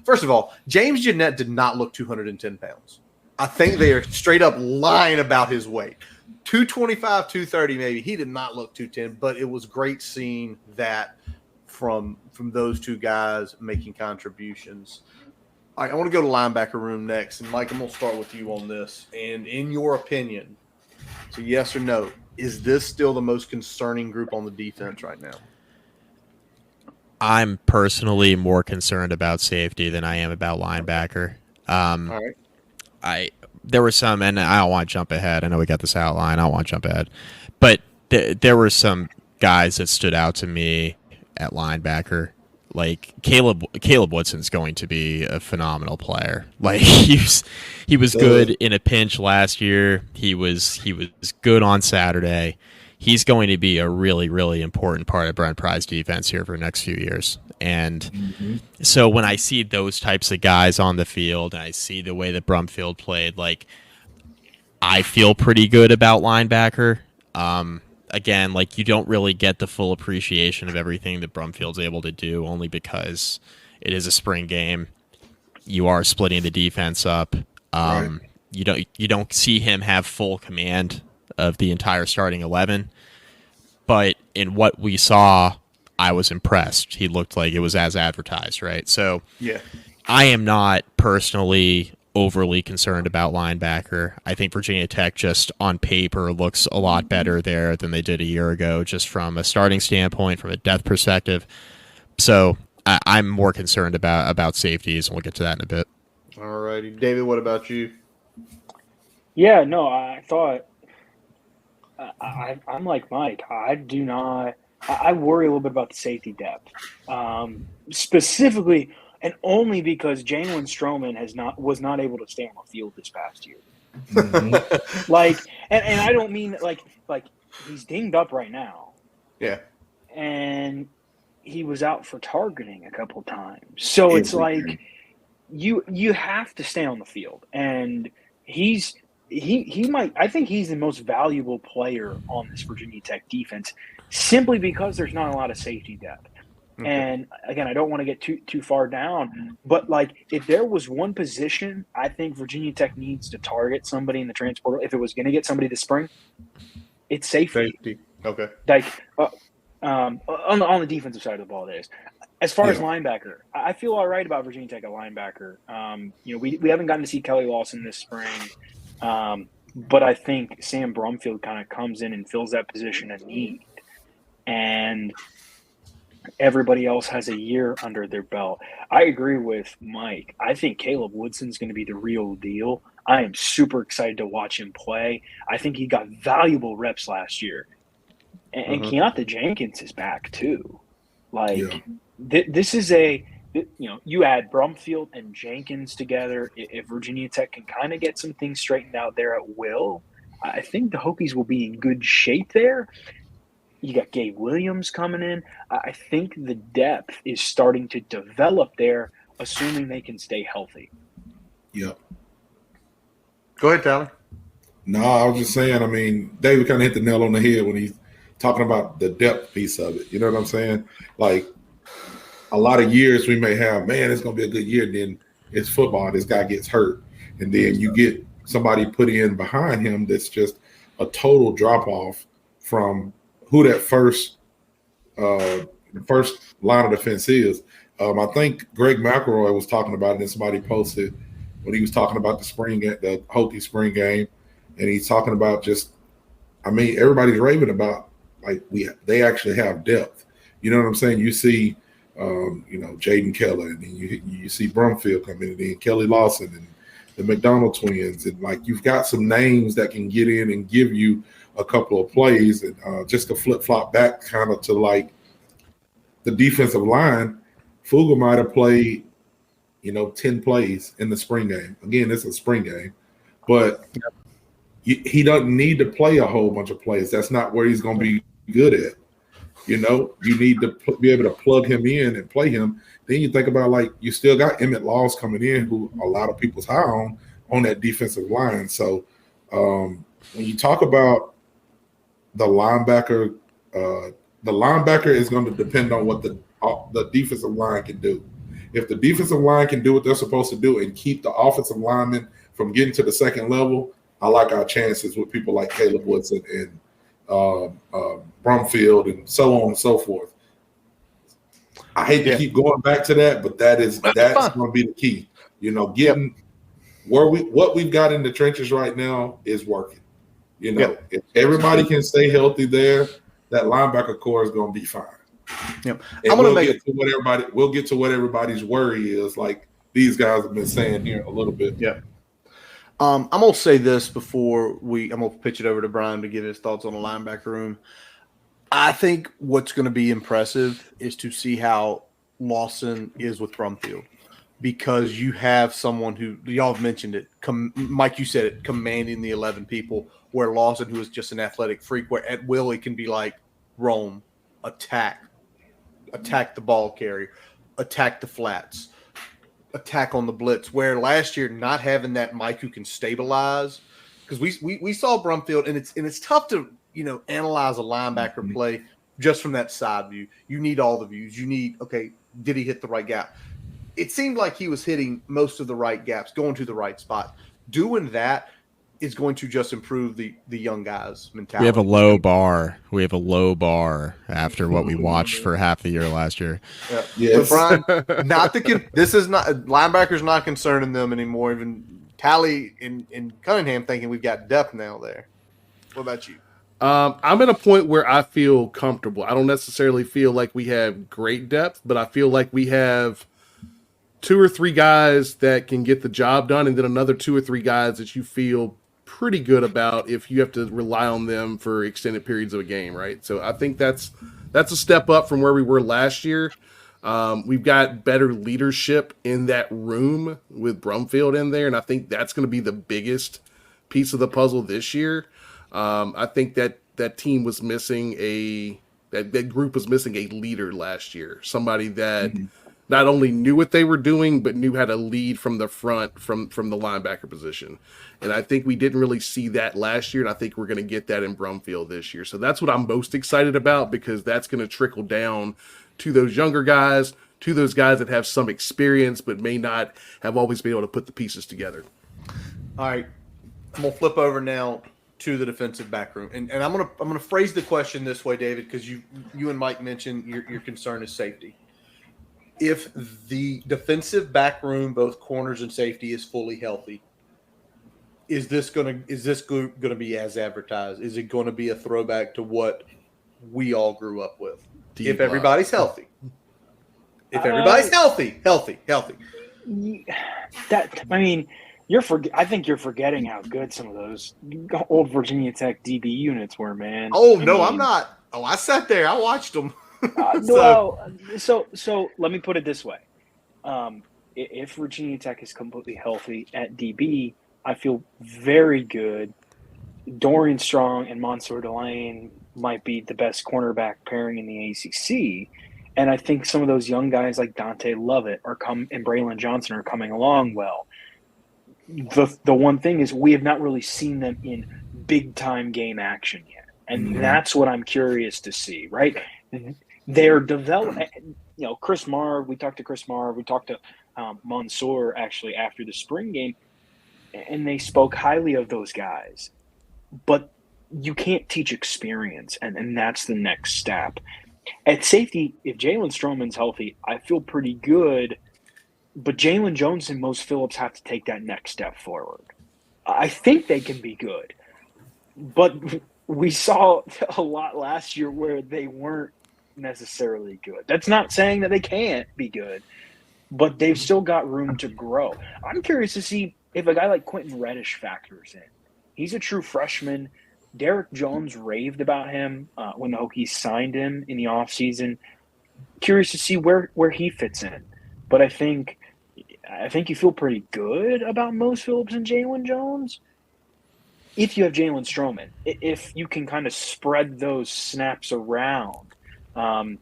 First of all, James Jeanette did not look 210 pounds. I think they are straight up lying about his weight. 225, 230 maybe. He did not look 210, but it was great seeing that from those two guys making contributions. All right, I want to go to linebacker room next. And, Mike, I'm going to start with you on this. And in your opinion, so yes or no, is this still the most concerning group on the defense right now? I'm personally more concerned about safety than I am about linebacker. All right. There were some, and I don't want to jump ahead. I know we got this outline. I don't want to jump ahead. But there were some guys that stood out to me at linebacker. Like, Caleb Woodson's going to be a phenomenal player. Like, he was good in a pinch last year. He was good on Saturday. He's going to be a really, really important part of Brent Pry's defense here for the next few years. And so when I see those types of guys on the field, and I see the way that Brumfield played, like, I feel pretty good about linebacker. Again, like, you don't really get the full appreciation of everything that Brumfield's able to do, only because it is a spring game. You are splitting the defense up. Right. You don't see him have full command of the entire starting 11. But in what we saw, I was impressed. He looked like it was as advertised, right? So yeah, I am not personally overly concerned about linebacker. I think Virginia Tech just on paper looks a lot better there than they did a year ago, just from a starting standpoint, from a depth perspective. So I'm more concerned about safeties, and we'll get to that in a bit. All righty. David, what about you? Yeah, no, I thought I'm like Mike. I worry a little bit about the safety depth, specifically, and only because Jalen Stroman was not able to stay on the field this past year. Mm-hmm. And I don't mean like he's dinged up right now. Yeah, and he was out for targeting a couple times. So it's like you have to stay on the field, and he might. I think he's the most valuable player on this Virginia Tech defense, simply because there's not a lot of safety depth. Okay. And again, I don't want to get too far down, but like if there was one position I think Virginia Tech needs to target somebody in the transfer portal, if it was going to get somebody this spring, it's safety. Okay. Like on the defensive side of the ball, that is. As far as linebacker, I feel all right about Virginia Tech at linebacker. We haven't gotten to see Kelly Lawson this spring, but I think Sam Brumfield kind of comes in and fills that position of need, and everybody else has a year under their belt. I agree with Mike. I think Caleb Woodson's going to be the real deal. I am super excited to watch him play. I think he got valuable reps last year. And Keontae Jenkins is back too. This is you add Brumfield and Jenkins together. If Virginia Tech can kind of get some things straightened out there at will, I think the Hokies will be in good shape there. You got Gabe Williams coming in. I think the depth is starting to develop there, assuming they can stay healthy. Yep. Go ahead, Tyler. No, I was just saying, I mean, David kind of hit the nail on the head when he's talking about the depth piece of it. You know what I'm saying? Like, a lot of years we may have, man, it's going to be a good year. Then it's football. This guy gets hurt. And then you get somebody put in behind him that's just a total drop-off from who that first line of defense is. I think Greg McElroy was talking about it, and somebody posted when he was talking about the Hokie spring game, and he's talking about everybody's raving about they actually have depth. You know what I'm saying? You see, Jaden Keller, and then you see Brumfield come in, and then Kelly Lawson and the McDonald twins, and you've got some names that can get in and give you a couple of plays, and just to flip-flop back kind of to the defensive line. Fugal might have played 10 plays in the spring game. Again, it's a spring game, but he doesn't need to play a whole bunch of plays. That's not where he's going to be good at. You need to be able to plug him in and play him. Then you think about you still got Emmett Laws coming in, who a lot of people's high on that defensive line. So when you talk about the linebacker is going to depend on what the defensive line can do. If the defensive line can do what they're supposed to do and keep the offensive linemen from getting to the second level, I like our chances with people like Caleb Woodson and Brumfield and so on and so forth. I hate to keep going back to that, but that's going to be the key. Getting what we've got in the trenches right now is working. If everybody can stay healthy there, that linebacker core is going to be fine. Yep. We'll get to what everybody's worry is, like these guys have been saying here a little bit. Yeah. I'm going to say this before I'm going to pitch it over to Brian to get his thoughts on the linebacker room. I think what's going to be impressive is to see how Lawson is with Brumfield, because you have someone who, y'all have mentioned it, Mike, you said it, commanding the 11 people, where Lawson, who is just an athletic freak, where at will he can be like roam, attack the ball carrier, attack the flats, attack on the blitz, where last year not having that Mike who can stabilize, because we saw Brumfield, and it's tough to analyze a linebacker play just from that side view. You need all the views. You need, okay, did he hit the right gap? It seemed like he was hitting most of the right gaps, going to the right spot. Doing that is going to just improve the young guys' mentality. We have a low bar after what we watched for half the year last year. Yeah. Yes. So Brian, this is not linebackers not concerning them anymore. Even Tally and Cunningham thinking we've got depth now there. What about you? I'm at a point where I feel comfortable. I don't necessarily feel like we have great depth, but I feel like we have 2 or 3 guys that can get the job done, and then another 2 or 3 guys that you feel pretty good about if you have to rely on them for extended periods of a game, right? So I think that's a step up from where we were last year. We've got better leadership in that room with Brumfield in there, and I think that's going to be the biggest piece of the puzzle this year. I think that team was missing that group was missing a leader last year, somebody that not only knew what they were doing, but knew how to lead from the front, from the linebacker position. And I think we didn't really see that last year, and I think we're going to get that in Brumfield this year. So that's what I'm most excited about, because that's going to trickle down to those younger guys, to those guys that have some experience but may not have always been able to put the pieces together. All right, I'm gonna flip over now to the defensive back room, and I'm gonna phrase the question this way, David, because you and Mike mentioned your concern is safety. If the defensive back room, both corners and safety, is fully healthy, is this gonna be as advertised? Is it going to be a throwback to what we all grew up with? If everybody's healthy. If everybody's healthy. I think you're forgetting how good some of those old Virginia Tech DB units were, man. I'm not. Oh, I sat there. I watched them. So let me put it this way. If Virginia Tech is completely healthy at DB, I feel very good. Dorian Strong and Mansour Delane might be the best cornerback pairing in the ACC. And I think some of those young guys like Dante Lovett and Braylon Johnson are coming along well. The one thing is we have not really seen them in big-time game action yet. And that's what I'm curious to see, right? They're developing, Chris Marv, we talked to Chris Marv, we talked to Mansour actually after the spring game, and they spoke highly of those guys. But you can't teach experience, and that's the next step. At safety, if Jalen Stroman's healthy, I feel pretty good. But Jalen Jones and Mose Phillips have to take that next step forward. I think they can be good. But we saw a lot last year where they weren't necessarily good. That's not saying that they can't be good, but they've still got room to grow. I'm curious to see if a guy like Quentin Reddish factors in. He's a true freshman. Derek Jones raved about him when the Hokies signed him in the offseason. Curious to see where he fits in. But I think you feel pretty good about Mose Phillips and Jalen Jones if you have Jalen Stroman. If you can kind of spread those snaps around. I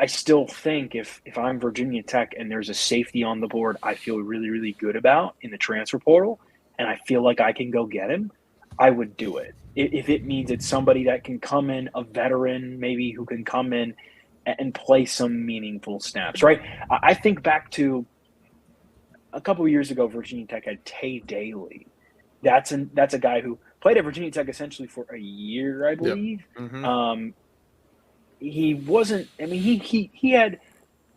still think if I'm Virginia Tech and there's a safety on the board I feel really, really good about in the transfer portal, and I feel like I can go get him, I would do it. If it means it's somebody that can come in, a veteran maybe who can come in and play some meaningful snaps, right? I think back to a couple of years ago, Virginia Tech had Tay Daly. That's a guy who played at Virginia Tech essentially for a year, I believe. Yep. Mm-hmm. He wasn't – I mean, he had,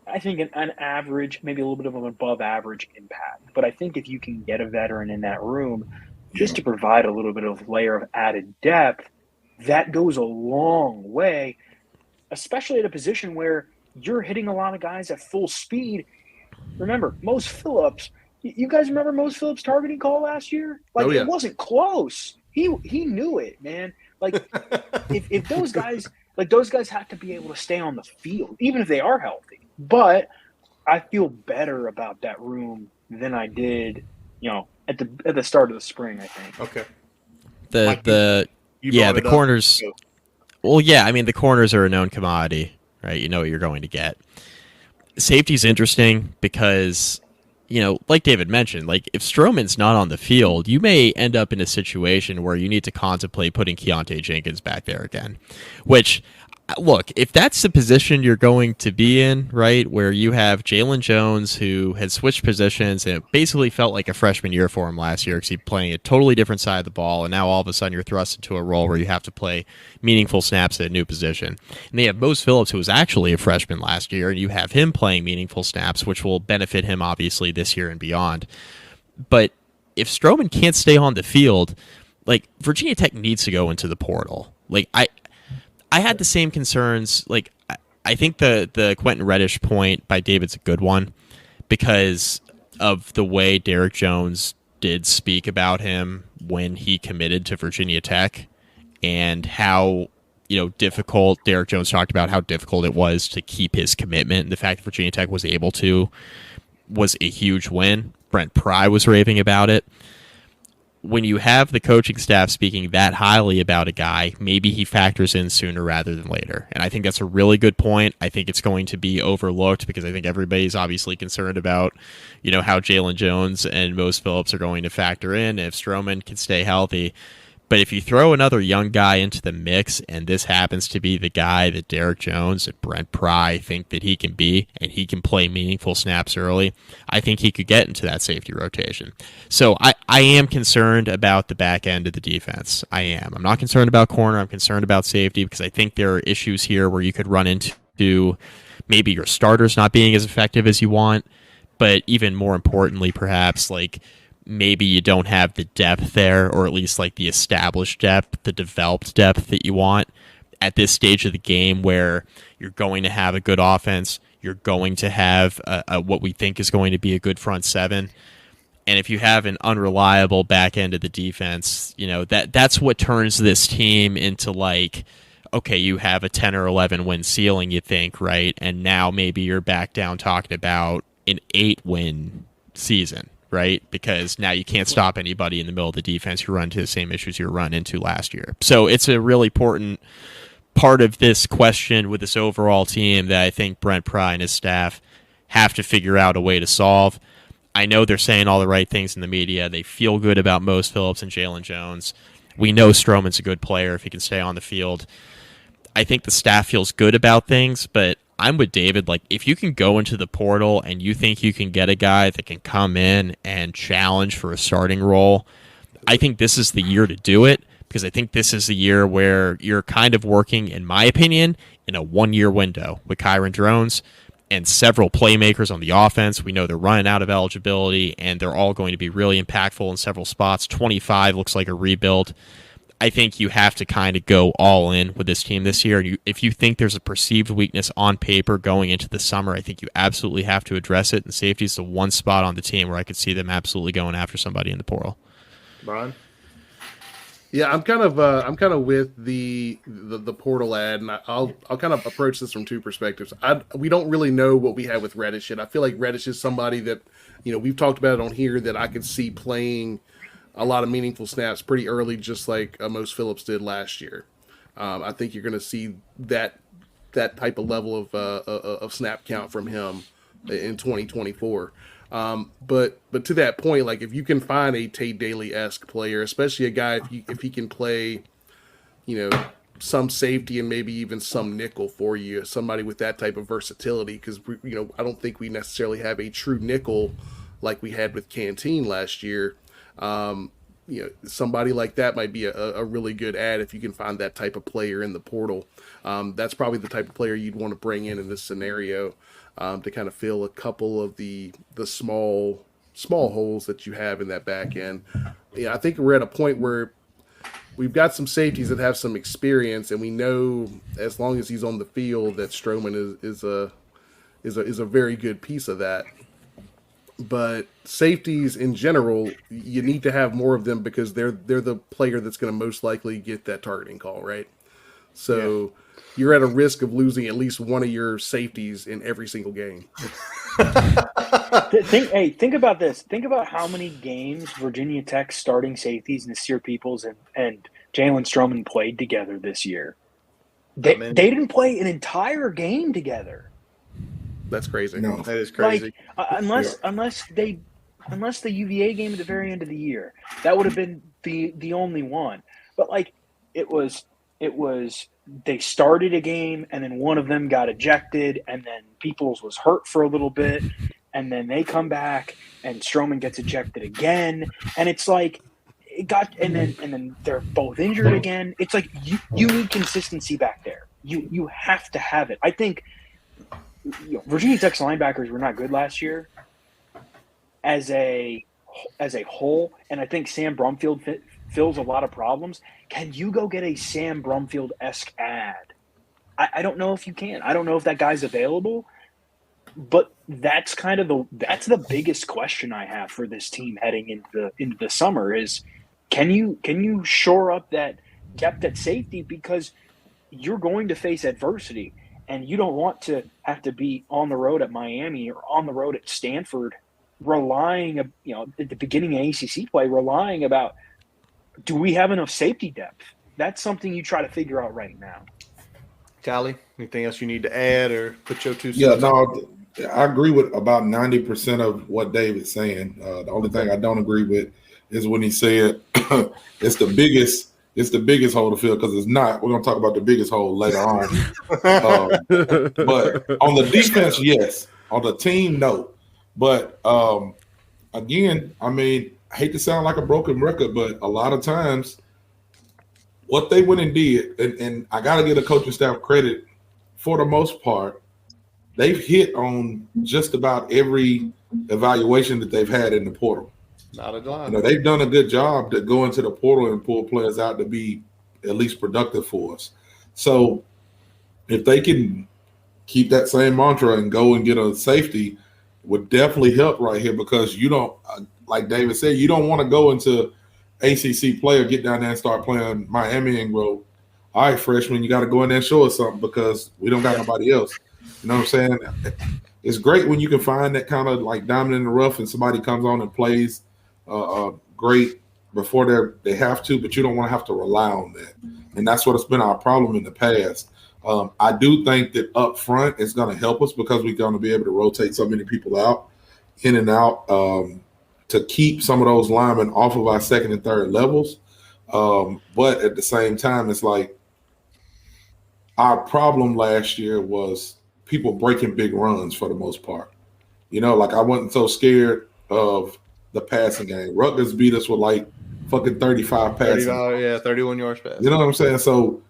I think, an average, maybe a little bit of an above-average impact. But I think if you can get a veteran in that room just to provide a little bit of layer of added depth, that goes a long way, especially at a position where you're hitting a lot of guys at full speed. Remember, Mose Phillips – you guys remember Mose Phillips' targeting call last year? Like, It wasn't close. He knew it, man. Like, if those guys – like, those guys have to be able to stay on the field, even if they are healthy. But I feel better about that room than I did, at the start of the spring, I think. Okay. The corners. Well, yeah, I mean, the corners are a known commodity, right? You know what you're going to get. Safety's interesting because, like David mentioned, like if Stroman's not on the field, you may end up in a situation where you need to contemplate putting Keontae Jenkins back there again. Which, look, if that's the position you're going to be in, right, where you have Jalen Jones who had switched positions and it basically felt like a freshman year for him last year because he's playing a totally different side of the ball, and now all of a sudden you're thrust into a role where you have to play meaningful snaps at a new position. And they have Mose Phillips, who was actually a freshman last year, and you have him playing meaningful snaps, which will benefit him obviously this year and beyond. But if Stroman can't stay on the field, like, Virginia Tech needs to go into the portal. Like, I had the same concerns. Like, I think the Quentin Reddish point by David's a good one because of the way Derek Jones did speak about him when he committed to Virginia Tech and how, difficult Derek Jones talked about how difficult it was to keep his commitment. And the fact that Virginia Tech was able to was a huge win. Brent Pry was raving about it. When you have the coaching staff speaking that highly about a guy, maybe he factors in sooner rather than later. And I think that's a really good point. I think it's going to be overlooked because I think everybody's obviously concerned about, how Jalen Jones and Mose Phillips are going to factor in if Stroman can stay healthy. But if you throw another young guy into the mix, and this happens to be the guy that Derek Jones and Brent Pry think that he can be, and he can play meaningful snaps early, I think he could get into that safety rotation. So I am concerned about the back end of the defense. I am. I'm not concerned about corner. I'm concerned about safety because I think there are issues here where you could run into maybe your starters not being as effective as you want, but even more importantly, perhaps, like, maybe you don't have the depth there, or at least like the established depth, the developed depth that you want at this stage of the game where you're going to have a good offense, you're going to have what we think is going to be a good front seven. And if you have an unreliable back end of the defense, that's what turns this team into like, okay, you have a 10 or 11 win ceiling, you think, right? And now maybe you're back down talking about an 8-win season. Right? Because now you can't stop anybody in the middle of the defense. You run into the same issues you run into last year. So it's a really important part of this question with this overall team that I think Brent Pry and his staff have to figure out a way to solve. I know they're saying all the right things in the media. They feel good about Mose Phillips and Jalen Jones. We know Stroman's a good player if he can stay on the field. I think the staff feels good about things, but I'm with David. Like, if you can go into the portal and you think you can get a guy that can come in and challenge for a starting role, I think this is the year to do it because I think this is the year where you're kind of working, in my opinion, in a 1-year window with Kyron Drones and several playmakers on the offense. We know they're running out of eligibility and they're all going to be really impactful in several spots. 25 looks like a rebuild. I think you have to kind of go all in with this team this year. If you think there's a perceived weakness on paper going into the summer, I think you absolutely have to address it. And safety is the one spot on the team where I could see them absolutely going after somebody in the portal. Brian? Yeah, I'm kind of with the portal ad, and I'll kind of approach this from two perspectives. We don't really know what we have with Reddish yet. I feel like Reddish is somebody that, we've talked about it on here that I could see playing a lot of meaningful snaps pretty early, just like Mose Phillips did last year. I think you're going to see that type of level of snap count from him in 2024. But to that point, like if you can find a Tate Daly-esque player, especially a guy if he can play, some safety and maybe even some nickel for you, somebody with that type of versatility, because I don't think we necessarily have a true nickel like we had with Canteen last year. Somebody like that might be a really good ad if you can find that type of player in the portal. That's probably the type of player you'd want to bring in this scenario to kind of fill a couple of the small holes that you have in that back end. I think we're at a point where we've got some safeties that have some experience, and we know as long as he's on the field that Stroman is a very good piece of that. But safeties in general, you need to have more of them because they're the player that's going to most likely get that targeting call, right? So you're at a risk of losing at least one of your safeties in every single game. Think about this. Think about how many games Virginia Tech starting safeties, Nasir Peoples and Jalen Stroman played together this year. They didn't play an entire game together. That's crazy. No, that is crazy. Like, unless the UVA game at the very end of the year, that would have been the only one. But like it was they started a game and then one of them got ejected and then Peoples was hurt for a little bit and then they come back and Stroman gets ejected again and it's like it got and then they're both injured again. It's like you need consistency back there. You have to have it. I think Virginia Tech's linebackers were not good last year. As a as a whole, and I think Sam Brumfield fills a lot of problems. Can you go get a Sam Brumfield-esque ad? I don't know if you can. I don't know if that guy's available, but that's kind of the biggest question I have for this team heading into the summer is can you shore up that depth at safety, because you're going to face adversity and you don't want to have to be on the road at Miami or on the road at Stanford relying, at the beginning of ACC play, relying about, do we have enough safety depth? That's something you try to figure out right now. Callie, anything else you need to add or put your 2 cents? Yeah, no, I agree with about 90% of what David's saying. The only thing I don't agree with is when he said it's the biggest hole to fill, because it's not. We're going to talk about the biggest hole later on. But on the defense, yes. On the team, no. But again, I mean, I hate to sound like a broken record, but a lot of times what they went and did, and I got to give the coaching staff credit, for the most part, they've hit on just about every evaluation that they've had in the portal. Not a lie. They've done a good job to go into the portal and pull players out to be at least productive for us. So if they can keep that same mantra and go and get a safety, would definitely help right here, because you don't, like David said, you don't want to go into ACC play or get down there and start playing Miami and go, all right, freshman, you got to go in there and show us something because we don't got nobody else. You know what I'm saying? It's great when you can find that kind of like diamond in the rough and somebody comes on and plays great before they have to, but you don't want to have to rely on that. And that's what has been our problem in the past. I do think that up front it's going to help us, because we're going to be able to rotate so many people out, in and out, to keep some of those linemen off of our second and third levels. But at the same time, it's like our problem last year was people breaking big runs for the most part. Like I wasn't so scared of the passing game. Rutgers beat us with like fucking 35 passing. 31 yards pass. You know what I'm saying? So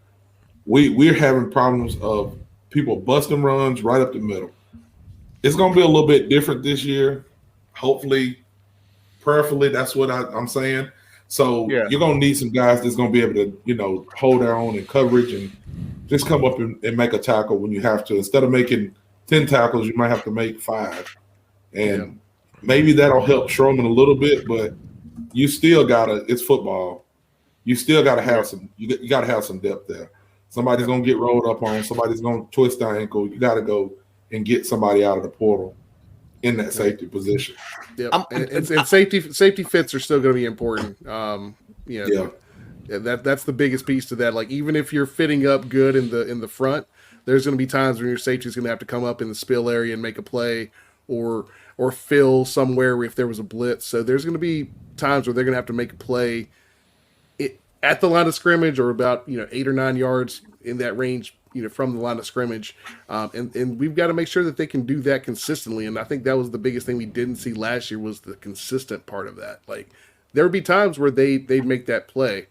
we're having problems of people busting runs right up the middle. It's going to be a little bit different this year. Hopefully, prayerfully, that's what I'm saying. So you're going to need some guys that's going to be able to, hold their own in coverage and just come up and make a tackle when you have to. Instead of making 10 tackles, you might have to make 5. And maybe that'll help Stroman a little bit, but you still got to – it's football. You still got to have some – you got to have some depth there. Somebody's going to get rolled up on. Somebody's going to twist their ankle. You got to go and get somebody out of the portal in that safety position. Yeah, and safety fits are still going to be important. That's the biggest piece to that. Like, even if you're fitting up good in the front, there's going to be times when your safety is going to have to come up in the spill area and make a play, or fill somewhere if there was a blitz. So there's going to be times where they're going to have to make a play at the line of scrimmage, or about 8 or 9 yards in that range, from the line of scrimmage, and we've got to make sure that they can do that consistently. And I think that was the biggest thing we didn't see last year, was the consistent part of that. Like, there would be times where they'd make that play,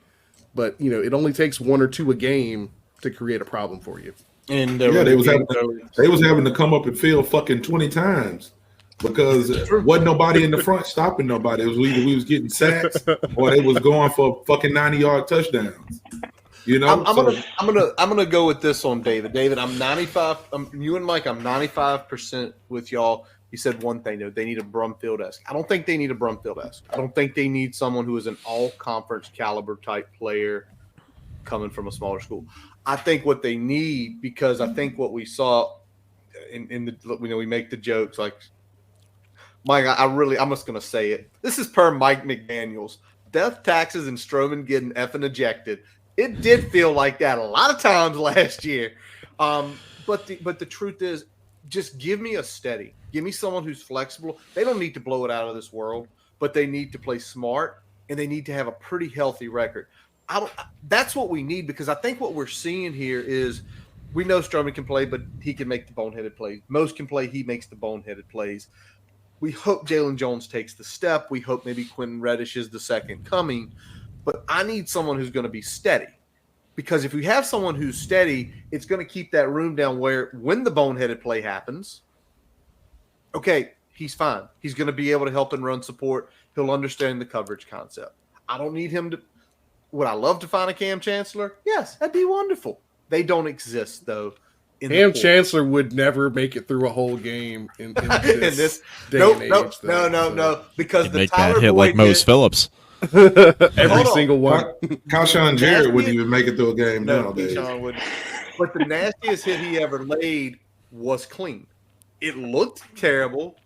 but it only takes 1 or 2 a game to create a problem for you. And they was having to come up and field fucking 20 times. Because wasn't nobody in the front stopping nobody. It was either we was getting sacks or they was going for fucking 90-yard touchdowns. I'm gonna go with this on David. David, I'm 95. You and Mike, I'm 95% with y'all. You said one thing though. They need a Brumfield-esque. I don't think they need a Brumfield-esque. I don't think they need someone who is an all-conference caliber type player coming from a smaller school. I think what they need, because I think what we saw in the we make the jokes like. Mike, I'm just going to say it. This is per Mike McDaniels. Death, taxes, and Stroman getting effing ejected. It did feel like that a lot of times last year. But the truth is, just give me a steady. Give me someone who's flexible. They don't need to blow it out of this world, but they need to play smart, and they need to have a pretty healthy record. That's what we need, because I think what we're seeing here is we know Stroman can play, but he can make the boneheaded plays. Most can play. He makes the boneheaded plays. We hope Jalen Jones takes the step. We hope maybe Quentin Reddish is the second coming. But I need someone who's going to be steady. Because if we have someone who's steady, it's going to keep that room down where when the boneheaded play happens, okay, he's fine. He's going to be able to help and run support. He'll understand the coverage concept. I don't need him to. Would I love to find a Cam Chancellor? Yes, that'd be wonderful. They don't exist, though. Cam Chancellor would never make it through a whole game in this day and age. No. Because the Tyler Boyd like Mose Phillips. Every single one. Kyle Jarrett wouldn't even make it through a game nowadays. But the nastiest hit he ever laid was clean. It looked terrible.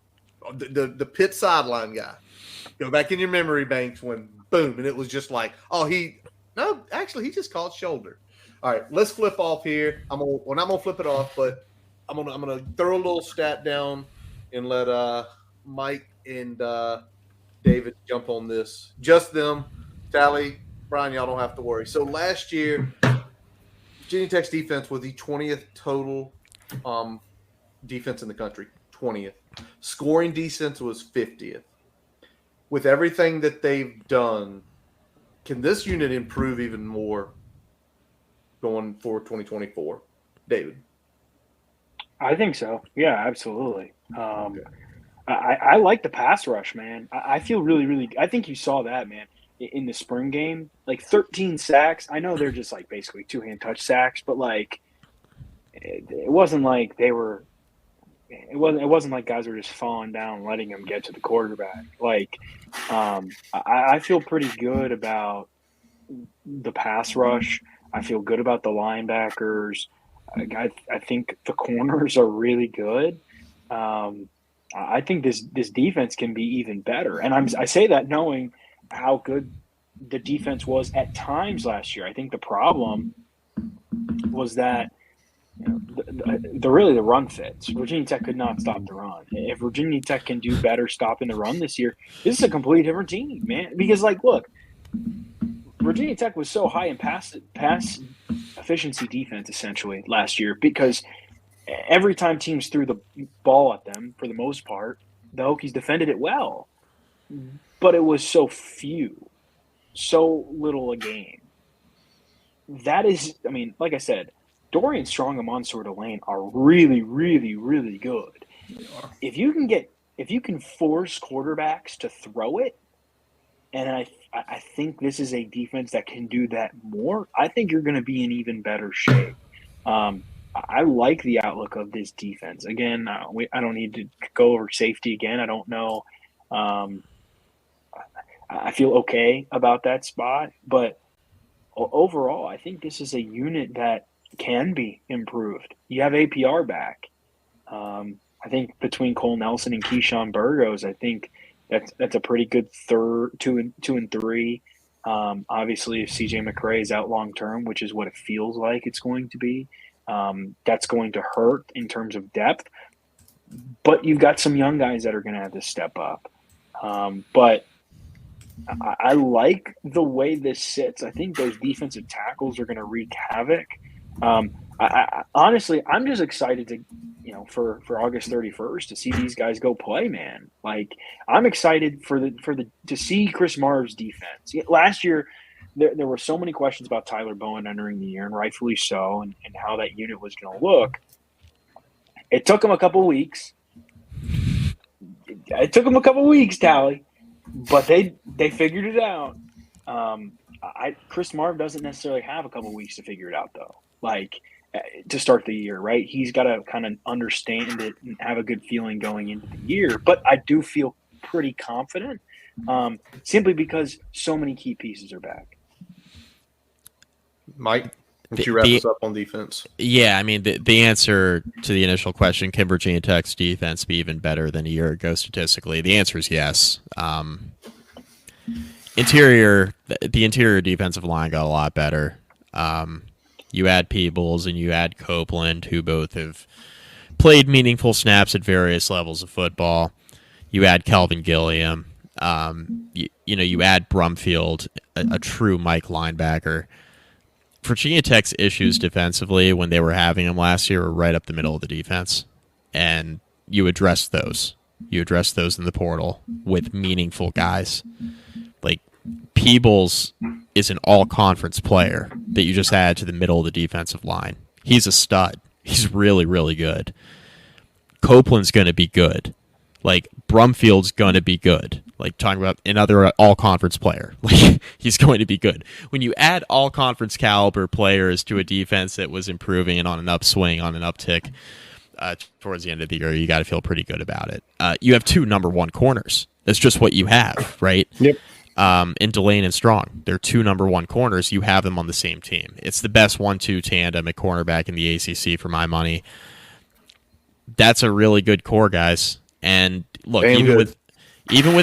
The pit sideline guy. Go back in your memory banks when boom, and it was just like, he just caught shoulder. All right, let's flip off here. I'm gonna flip it off, but I'm gonna throw a little stat down and let Mike and David jump on this. Just them. Tally, Brian, y'all don't have to worry. So last year, Virginia Tech's defense was the 20th total defense in the country. 20th. Scoring defense was 50th. With everything that they've done, can this unit improve even more going for 2024? David? I think so. Yeah, absolutely. I like the pass rush, man. I feel really – I think you saw that, man, in the spring game. Like 13 sacks. I know they're just like basically two-hand touch sacks, but like it wasn't like they were – it wasn't like guys were just falling down and letting them get to the quarterback. Like I feel pretty good about the pass rush. I feel good about the linebackers. I think the corners are really good. I think this defense can be even better. And I say that knowing how good the defense was at times last year. I think the problem was that the run fits. Virginia Tech could not stop the run. If Virginia Tech can do better stopping the run this year, this is a completely different team, man. Because, like, look, Virginia Tech was so high in pass efficiency defense essentially last year because every time teams threw the ball at them, for the most part, the Hokies defended it well. But it was so few, so little a game. That is, I mean, like I said, Dorian Strong and Mansour Delane are really, really, really good. If you can force quarterbacks to throw it, and I think this is a defense that can do that more, I think you're going to be in even better shape. I like the outlook of this defense. Again, I don't need to go over safety again. I don't know. I feel okay about that spot, but overall, I think this is a unit that can be improved. You have APR back. I think between Cole Nelson and Keyshawn Burgos, I think that's a pretty good third, 2 and 3. Obviously, if CJ McCray is out long term, which is what it feels like it's going to be, that's going to hurt in terms of depth. But you've got some young guys that are going to have to step up. But I like the way this sits. I think those defensive tackles are going to wreak havoc. I honestly, I'm just excited to, for August 31st to see these guys go play, man. Like, I'm excited to see Chris Marv's defense. Last year, there were so many questions about Tyler Bowen entering the year, and rightfully so, and how that unit was going to look. It took him a couple weeks. Tally, but they figured it out. Chris Marv doesn't necessarily have a couple weeks to figure it out, though. Like, to start the year, right? He's got to kind of understand it and have a good feeling going into the year. But I do feel pretty confident, simply because so many key pieces are back. Mike, would you wrap us up on defense? Yeah, I mean, the answer to the initial question, can Virginia Tech's defense be even better than a year ago statistically? The answer is yes. The interior defensive line got a lot better. You add Peebles and you add Copeland, who both have played meaningful snaps at various levels of football. You add Kelvin Gilliam. You add Brumfield, a true Mike linebacker. Virginia Tech's issues defensively when they were having them last year were right up the middle of the defense, and you address those. You address those in the portal with meaningful guys. Like, Peebles is an all-conference player that you just add to the middle of the defensive line. He's a stud. He's really, really good. Copeland's going to be good. like Brumfield's going to be good. Like talking about another all-conference player, like he's going to be good. When you add all-conference caliber players to a defense that was improving and on an upswing, on an uptick towards the end of the year, you got to feel pretty good about it. You have 2 number 1 corners. That's just what you have, right? Yep. In Delane and Strong, they're 2 number 1 corners. You have them on the same team. It's the best 1-2 tandem at cornerback in the ACC for my money. That's a really good core, guys. And look, even with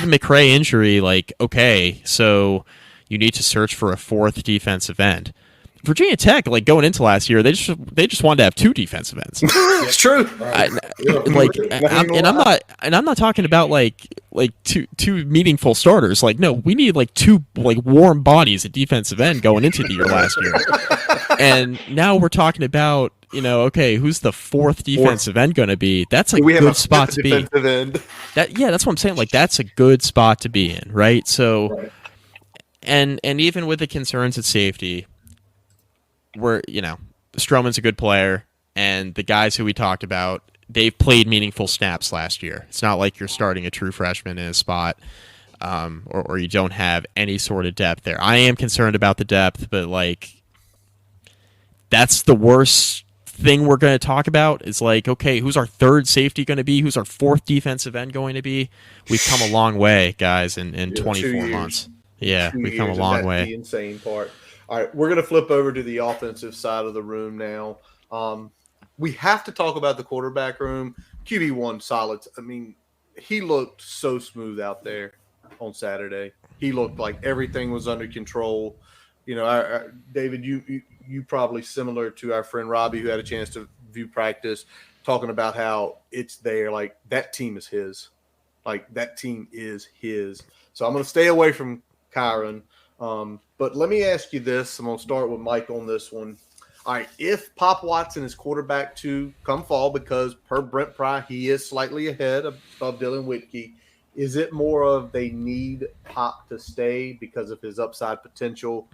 McCray injury, like, okay, so you need to search for a 4th defensive end. Virginia Tech, like going into last year, they just wanted to have 2 defensive ends. It's true. I'm not talking about like two meaningful starters. Like, no, we need like 2 like warm bodies at defensive end going into the year last year. And now we're talking about, okay, who's the 4th defensive end going to be? That's a good spot to be. End. That's what I'm saying. Like, that's a good spot to be in, right? So, and even with the concerns at safety, Stroman's a good player, and the guys who we talked about, they've played meaningful snaps last year. It's not like you're starting a true freshman in a spot, or you don't have any sort of depth there. I am concerned about the depth, but like, that's the worst thing we're going to talk about. Is like, okay, who's our 3rd safety going to be? Who's our 4th defensive end going to be? We've come a long way, guys, in 24 months. Yeah, we've come a long way. The insane part. All right, we're going to flip over to the offensive side of the room now. We have to talk about the quarterback room. QB1 solid. I mean, he looked so smooth out there on Saturday. He looked like everything was under control. David, you probably similar to our friend Robbie, who had a chance to view practice, talking about how it's there. Like, that team is his. So I'm going to stay away from Kyron. But let me ask you this. I'm going to start with Mike on this one. All right, if Pop Watson is quarterback 2 come fall, because per Brent Pry, he is slightly ahead of Dylan Whitkey, is it more of they need Pop to stay because of his upside potential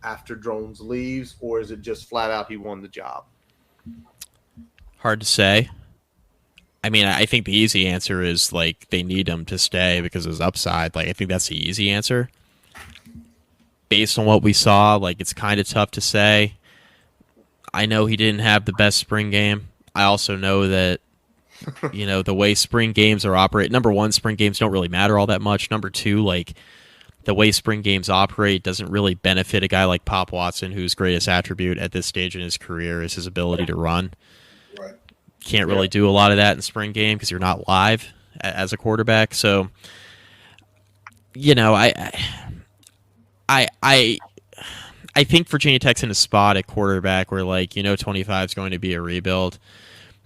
after Drones leaves, or is it just flat out he won the job? Hard to say. I mean, I think the easy answer is, like, they need him to stay because of his upside. Like, I think that's the easy answer. Based on what we saw, like, it's kind of tough to say. I know he didn't have the best spring game. I also know that, the way spring games are operated, number 1, spring games don't really matter all that much. Number 2, like, the way spring games operate doesn't really benefit a guy like Pop Watson, whose greatest attribute at this stage in his career is his ability to run. Right. Can't really do a lot of that in spring game because you're not live as a quarterback. So, I think Virginia Tech's in a spot at quarterback where, like, 25 is going to be a rebuild.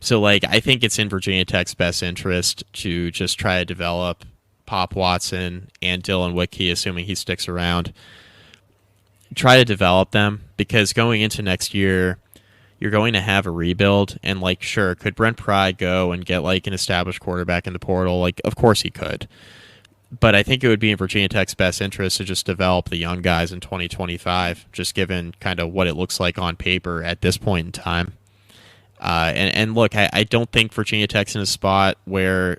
So, like, I think it's in Virginia Tech's best interest to just try to develop Pop Watson and Dylan Whitkey, assuming he sticks around. Try to develop them, because going into next year, you're going to have a rebuild. And, like, sure, could Brent Pry go and get, like, an established quarterback in the portal? Like, of course he could. But I think it would be in Virginia Tech's best interest to just develop the young guys in 2025, just given kind of what it looks like on paper at this point in time. And look, I don't think Virginia Tech's in a spot where,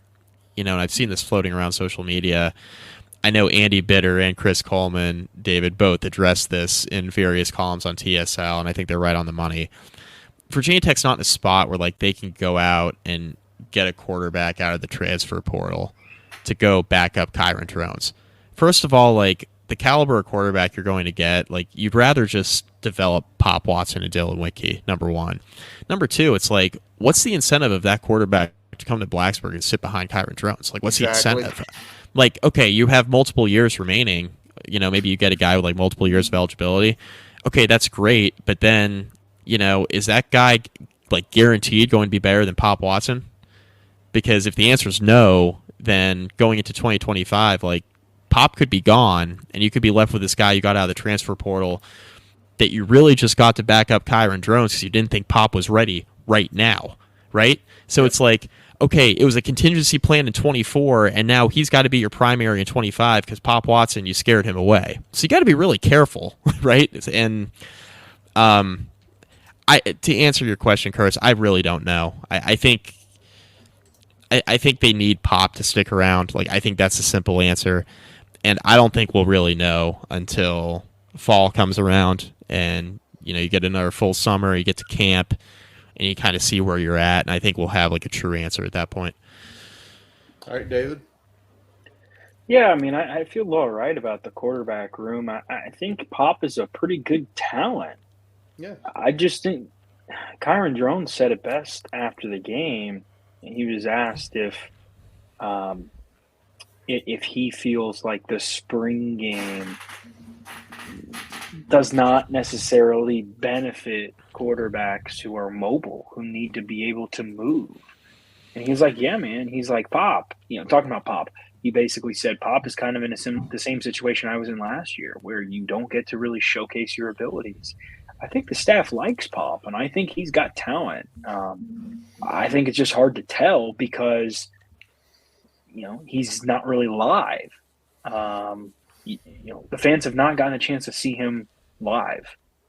and I've seen this floating around social media. I know Andy Bitter and Chris Coleman, David, both addressed this in various columns on TSL, and I think they're right on the money. Virginia Tech's not in a spot where, like, they can go out and get a quarterback out of the transfer portal to go back up Kyron Drones. First of all, like, the caliber of quarterback you're going to get, like, you'd rather just develop Pop Watson and Dylan Whitkey, number 1. Number 2, it's like, what's the incentive of that quarterback to come to Blacksburg and sit behind Kyron Drones? Like, what's the incentive? Like, okay, you have multiple years remaining. Maybe you get a guy with, like, multiple years of eligibility. Okay, that's great, but then, is that guy, like, guaranteed going to be better than Pop Watson? Because if the answer is no, then going into 2025, like, Pop could be gone, and you could be left with this guy you got out of the transfer portal that you really just got to back up Kyron Drones because you didn't think Pop was ready right now, right? So it's like, okay, it was a contingency plan in 24, and now he's got to be your primary in 25 because Pop Watson, you scared him away. So you got to be really careful, right? And to answer your question, Curtis, I really don't know. I think I think they need Pop to stick around. Like, I think that's a simple answer. And I don't think we'll really know until fall comes around and, you get another full summer, you get to camp, and you kind of see where you're at. And I think we'll have like a true answer at that point. All right, David. Yeah, I mean, I feel all right about the quarterback room. I think Pop is a pretty good talent. Yeah. I just think Kyron Drones said it best after the game. He was asked if he feels like the spring game does not necessarily benefit quarterbacks who are mobile, who need to be able to move. And he's like, yeah, man. He's like, Pop, talking about Pop. He basically said Pop is kind of in the same situation I was in last year, where you don't get to really showcase your abilities. I think the staff likes Pop, and I think he's got talent. I think it's just hard to tell because, he's not really live. The fans have not gotten a chance to see him live.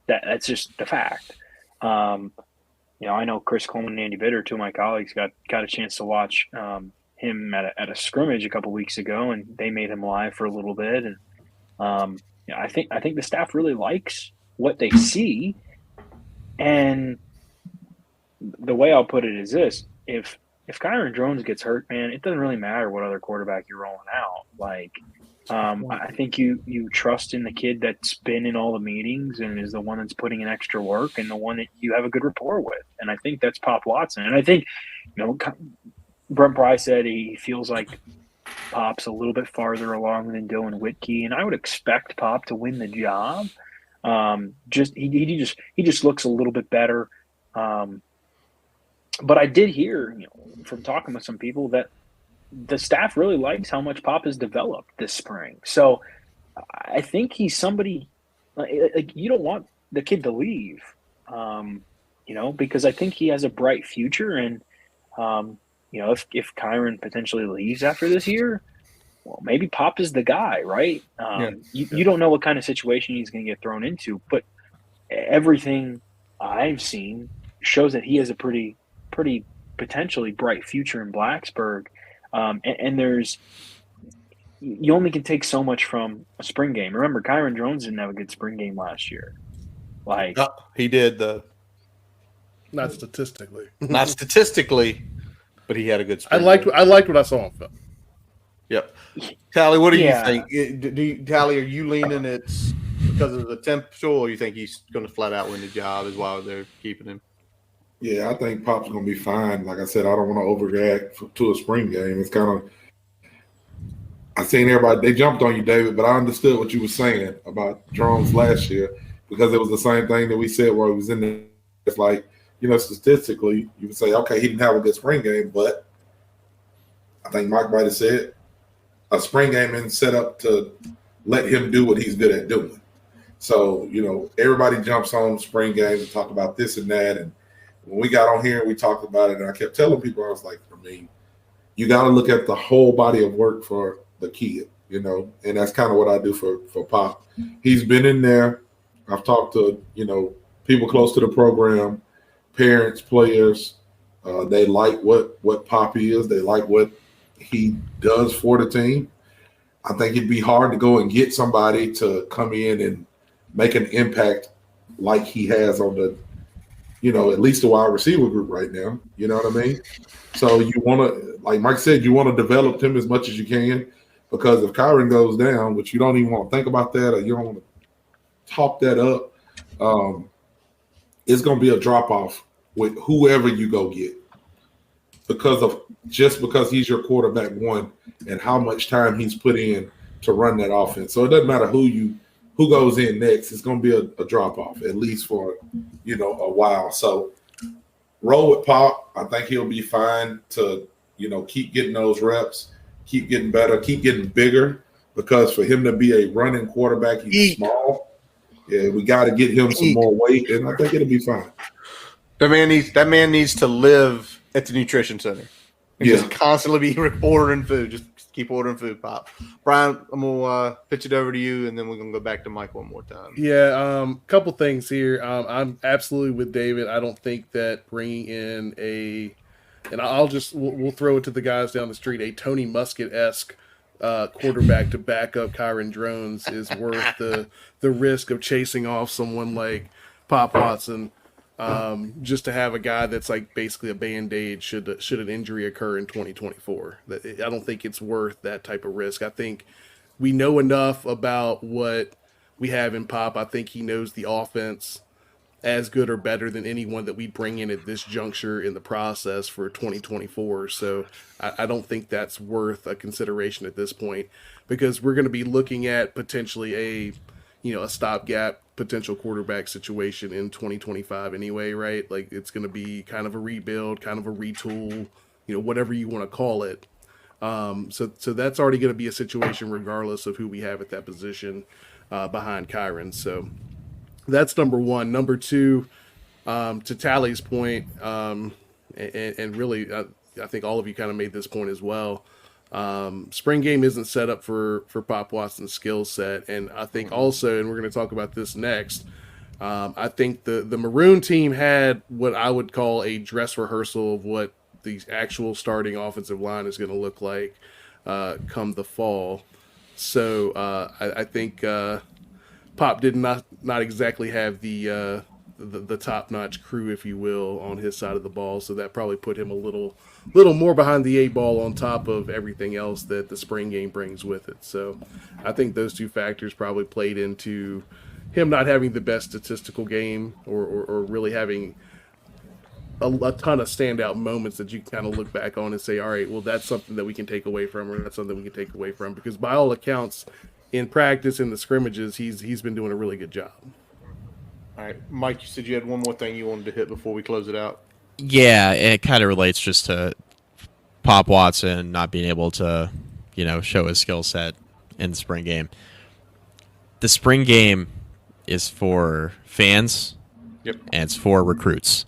That's just the fact. I know Chris Coleman and Andy Bitter, two of my colleagues, got a chance to watch him at a scrimmage a couple weeks ago, and they made him live for a little bit. And I think the staff really likes what they see. And the way I'll put it is this: if Kyron Drones gets hurt, man, it doesn't really matter what other quarterback you're rolling out. Like, I think you trust in the kid that's been in all the meetings and is the one that's putting in extra work and the one that you have a good rapport with. And I think that's Pop Watson. And I think, Brent Pry said he feels like Pop's a little bit farther along than Dylan Whitkey, and I would expect Pop to win the job. He just looks a little bit better. But I did hear, from talking with some people, that the staff really likes how much Pop has developed this spring. So I think he's somebody like you don't want the kid to leave, because I think he has a bright future. And, if Kyron potentially leaves after this year, well, maybe Pop is the guy, right? You don't know what kind of situation he's going to get thrown into, but everything I've seen shows that he has a pretty potentially bright future in Blacksburg. And you only can take so much from a spring game. Remember, Kyron Drones didn't have a good spring game last year. Like, he did not statistically, but he had a good spring. I liked what I saw on film. Yep. Tally, what do you think? Tally, are you leaning it's because of the temperature, or you think he's going to flat out win the job is why they're keeping him? Yeah, I think Pop's going to be fine. Like I said, I don't want to overreact to a spring game. It's kind of – I seen everybody – they jumped on you, David, but I understood what you were saying about Drones last year because it was the same thing that we said while he was in there. It's like, statistically, you would say, okay, he didn't have a good spring game, but I think Mike might have said a spring game isn't set up to let him do what he's good at doing. So, everybody jumps on spring games and talk about this and that, and when we got on here and we talked about it, and I kept telling people, I was like, you got to look at the whole body of work for the kid, and that's kind of what I do for Pop. He's been in there. I've talked to, people close to the program, parents, players. They like what Pop is. They like what he does for the team. I think it'd be hard to go and get somebody to come in and make an impact like he has on the, at least the wide receiver group right now. You know what I mean? So you want to, like Mike said, you want to develop him as much as you can, because if Kyron goes down, which you don't even want to think about that, or you don't want to talk that up, it's going to be a drop-off with whoever you go get because he's your quarterback one and how much time he's put in to run that offense. So it doesn't matter who goes in next. It's going to be a drop-off, at least for, a while. So roll with Pop. I think he'll be fine to, keep getting those reps, keep getting better, keep getting bigger, because for him to be a running quarterback, he's small. Yeah, we got to get him some more weight, and I think it'll be fine. That man needs to live at the nutrition center. And just constantly be ordering food. Just keep ordering food, Pop. Brian, I'm gonna pitch it over to you, and then we're gonna go back to Mike one more time. Yeah, couple things here. I'm absolutely with David. I don't think that bringing in and we'll throw it to the guys down the street. A Tony Muskett-esque quarterback to back up Kyron Drones is worth the risk of chasing off someone like Pop Watson, just to have a guy that's like basically a Band-Aid should an injury occur in 2024. I don't think it's worth that type of risk. I think we know enough about what we have in Pop. I think he knows the offense as good or better than anyone that we bring in at this juncture in the process for 2024. So I don't think that's worth a consideration at this point, because we're going to be looking at potentially a stopgap potential quarterback situation in 2025 anyway, right? Like it's going to be kind of a rebuild, kind of a retool, whatever you want to call it. So that's already going to be a situation regardless of who we have at that position behind Kyron. So that's number one. Number two, to Tally's point, and really, I think all of you kind of made this point as well. Spring game isn't set up for Pop Watson's skill set, and I think also, and we're going to talk about this next. I think the Maroon team had what I would call a dress rehearsal of what the actual starting offensive line is going to look like come the fall. So I think Pop did not exactly have the top-notch crew, if you will, on his side of the ball. So that probably put him a little more behind the eight ball on top of everything else that the spring game brings with it. So I think those two factors probably played into him not having the best statistical game or really having a ton of standout moments that you can kind of look back on and say, all right, well, that's something that we can take away from, or that's something we can take away from. Because by all accounts, in practice, in the scrimmages, he's been doing a really good job. All right, Mike, you said you had one more thing you wanted to hit before we close it out. Yeah, it kind of relates just to Pop Watson not being able to, show his skill set in the spring game. The spring game is for fans, yep, and it's for recruits.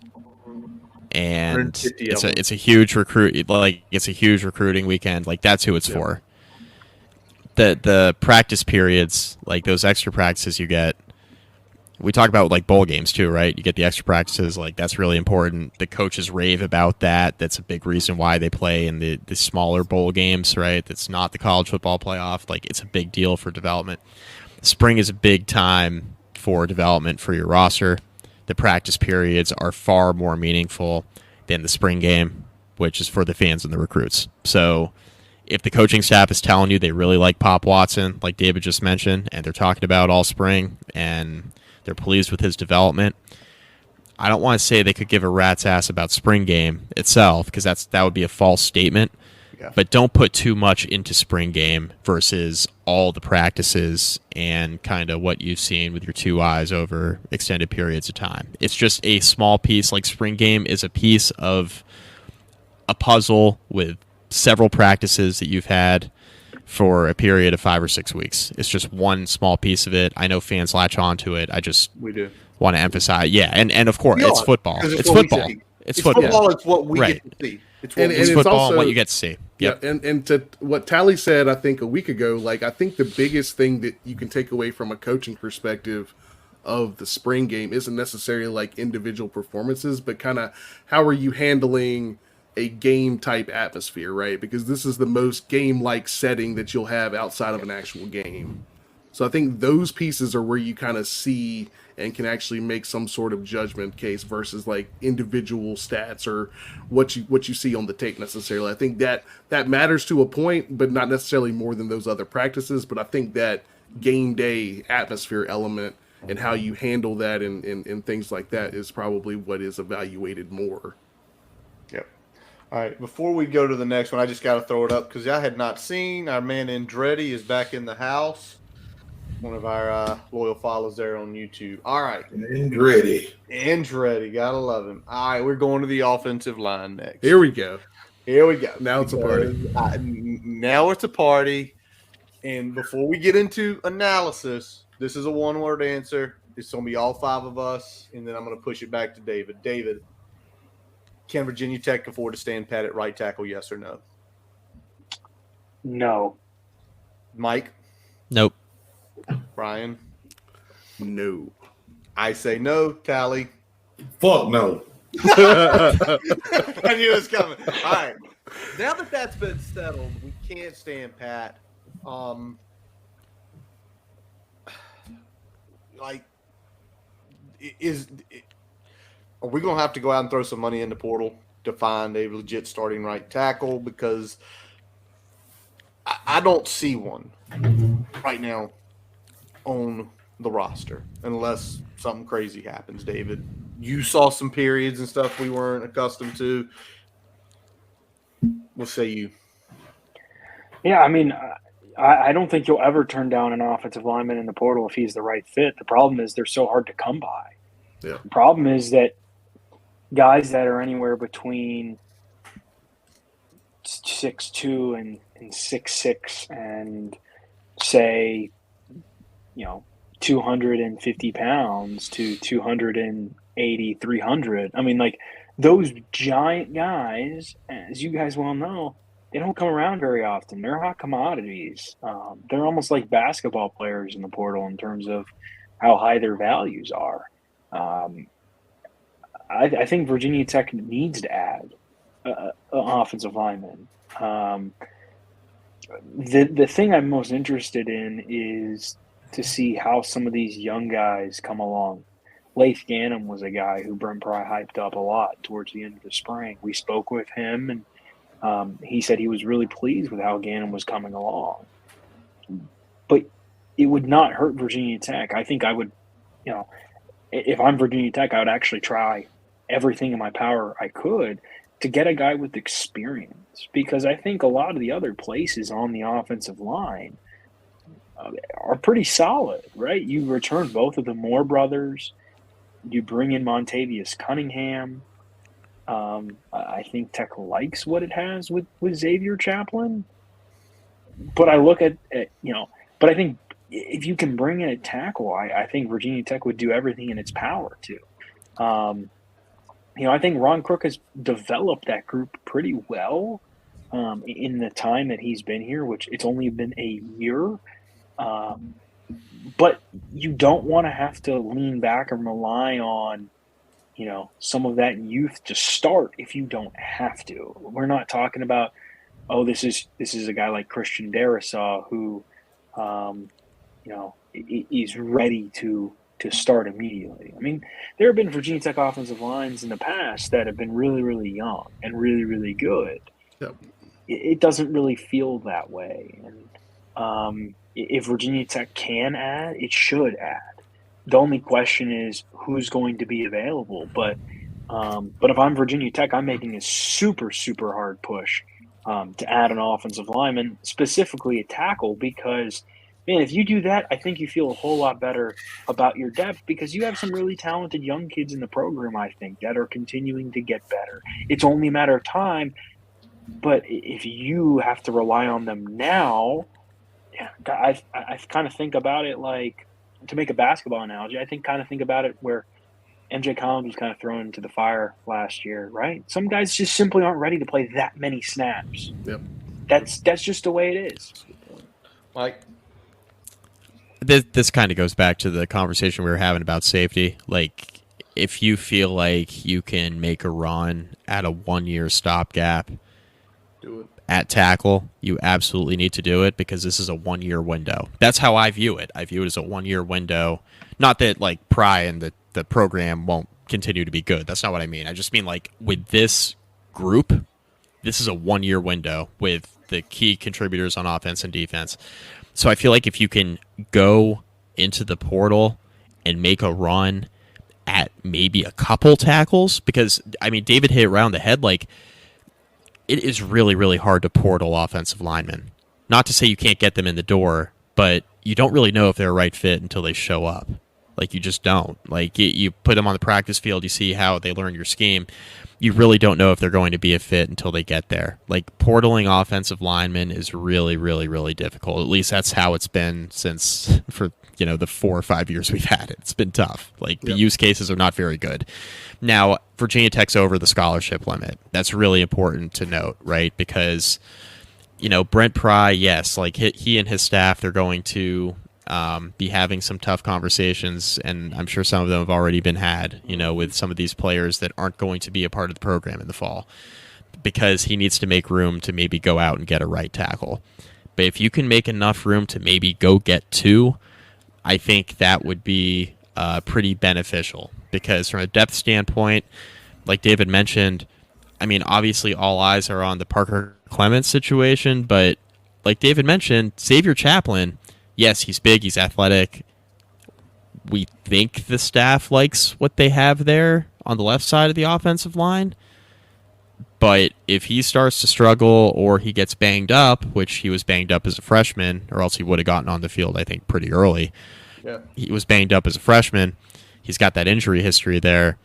And it's a huge it's a huge recruiting weekend. Like that's who it's for. The practice periods, like those extra practices you get, we talk about like bowl games too, right? You get the extra practices, like that's really important. The coaches rave about that. That's a big reason why they play in the smaller bowl games, right? That's not the college football playoff. Like it's a big deal for development. Spring is a big time for development for your roster. The practice periods are far more meaningful than the spring game, which is for the fans and the recruits. So if the coaching staff is telling you they really like Pop Watson, like David just mentioned, and they're talking about all spring, and they're pleased with his development, I don't want to say they could give a rat's ass about spring game itself, because that would be a false statement. Yeah. But don't put too much into spring game versus all the practices and kind of what you've seen with your two eyes over extended periods of time. It's just a small piece. Like spring game is a piece of a puzzle with several practices that you've had for a period of 5 or 6 weeks. It's just one small piece of it. I know fans latch on to it. We do want to emphasize. Yeah, and of course, it's football. It's football. It's football. It's what we get to see. It's football also, and what you get to see. Yep. Yeah, and to what Tally said, I think a week ago, like I think the biggest thing that you can take away from a coaching perspective of the spring game isn't necessarily like individual performances, but kind of how are you handling a game type atmosphere, right? Because this is the most game like setting that you'll have outside of an actual game. So I think those pieces are where you kind of see and can actually make some sort of judgment case versus like individual stats or what you see on the tape necessarily. I think that matters to a point, but not necessarily more than those other practices. But I think that game day atmosphere element and how you handle that and things like that is probably what is evaluated more. Yep. All right, before we go to the next one, I just got to throw it up because I had not seen our man Andretti is back in the house. One of our loyal followers there on YouTube. All right. Andretti. Gotta love him. All right, we're going to the offensive line next. Here we go. Now it's a party. Now it's a party. And before we get into analysis, this is a one-word answer. It's going to be all 5 of us, and then I'm going to push it back to David. David, can Virginia Tech afford to stand pat at right tackle, yes or no? No. Mike? Nope. Brian? No. I say no. Tally? Fuck no. I knew it was coming. All right. Now that that's been settled, we can't stand pat. Are we going to have to go out and throw some money in the portal to find a legit starting right tackle? Because I don't see one right now on the roster unless something crazy happens, David. You saw some periods and stuff we weren't accustomed to. We'll say you. Yeah, I mean, I don't think you'll ever turn down an offensive lineman in the portal if he's the right fit. The problem is they're so hard to come by. Yeah. The problem is that guys that are anywhere between 6'2" and 6'6" and say, 250 pounds to 280, 300. I mean, like those giant guys, as you guys well know, they don't come around very often. They're hot commodities. They're almost like basketball players in the portal in terms of how high their values are. I think Virginia Tech needs to add an offensive lineman. The thing I'm most interested in is to see how some of these young guys come along. Laith Ganem was a guy who Brent Pry hyped up a lot towards the end of the spring. We spoke with him, and he said he was really pleased with how Ganem was coming along. But it would not hurt Virginia Tech. I think I would, if I'm Virginia Tech, I would actually try everything in my power I could to get a guy with experience, because I think a lot of the other places on the offensive line are pretty solid, right? You return both of the Moore brothers. You bring in Montavious Cunningham. I think Tech likes what it has with Xavier Chaplin. But I look at but I think if you can bring in a tackle, I think Virginia Tech would do everything in its power to. I think Ron Crook has developed that group pretty well in the time that he's been here, which it's only been a year. But you don't want to have to lean back and rely on, some of that youth to start if you don't have to. We're not talking about, this is a guy like Christian Darasaw who, is ready to start immediately. I mean, there have been Virginia Tech offensive lines in the past that have been really, really young and really, really good. Yep. It doesn't really feel that way. And if Virginia Tech can add, it should add. The only question is who's going to be available. But if I'm Virginia Tech, I'm making a super, super hard push to add an offensive lineman, specifically a tackle, because, man, if you do that, I think you feel a whole lot better about your depth, because you have some really talented young kids in the program, I think, that are continuing to get better. It's only a matter of time. But if you have to rely on them now, I kind of think about it like, to make a basketball analogy, I think about it where MJ Collins was kind of thrown into the fire last year, right? Some guys just simply aren't ready to play that many snaps. Yep. That's just the way it is. Mike? This kind of goes back to the conversation we were having about safety. Like, if you feel like you can make a run at a 1-year stopgap, do it. At tackle, you absolutely need to do it, because this is a 1-year window. That's how I view it. I view it as a 1-year window. Not that like Pry and the program won't continue to be good. That's not what I mean. I just mean like with this group, this is a 1-year window with the key contributors on offense and defense. So I feel like if you can go into the portal and make a run at maybe a couple tackles, because I mean David hit it around the head, like, it is really, really hard to portal offensive linemen. Not to say you can't get them in the door, but you don't really know if they're a right fit until they show up. Like, you just don't. Like, you put them on the practice field, you see how they learn your scheme. You really don't know if they're going to be a fit until they get there. Like, portaling offensive linemen is really, really, really difficult. At least that's how it's been since, for the 4 or 5 years we've had it. It's been tough. Like, the use cases are not very good. Now, Virginia Tech's over the scholarship limit. That's really important to note, right? Because, Brent Pry, yes, like he and his staff, they're going to be having some tough conversations, and I'm sure some of them have already been had, with some of these players that aren't going to be a part of the program in the fall, because he needs to make room to maybe go out and get a right tackle. But if you can make enough room to maybe go get two, I think that would be pretty beneficial, because from a depth standpoint, like David mentioned, I mean, obviously all eyes are on the Parker Clements situation, but like David mentioned, Xavier Chaplin, yes, he's big, he's athletic. We think the staff likes what they have there on the left side of the offensive line. But if he starts to struggle or he gets banged up, which he was banged up as a freshman, or else he would have gotten on the field, I think, pretty early. Yeah. He was banged up as a freshman. He's got that injury history there.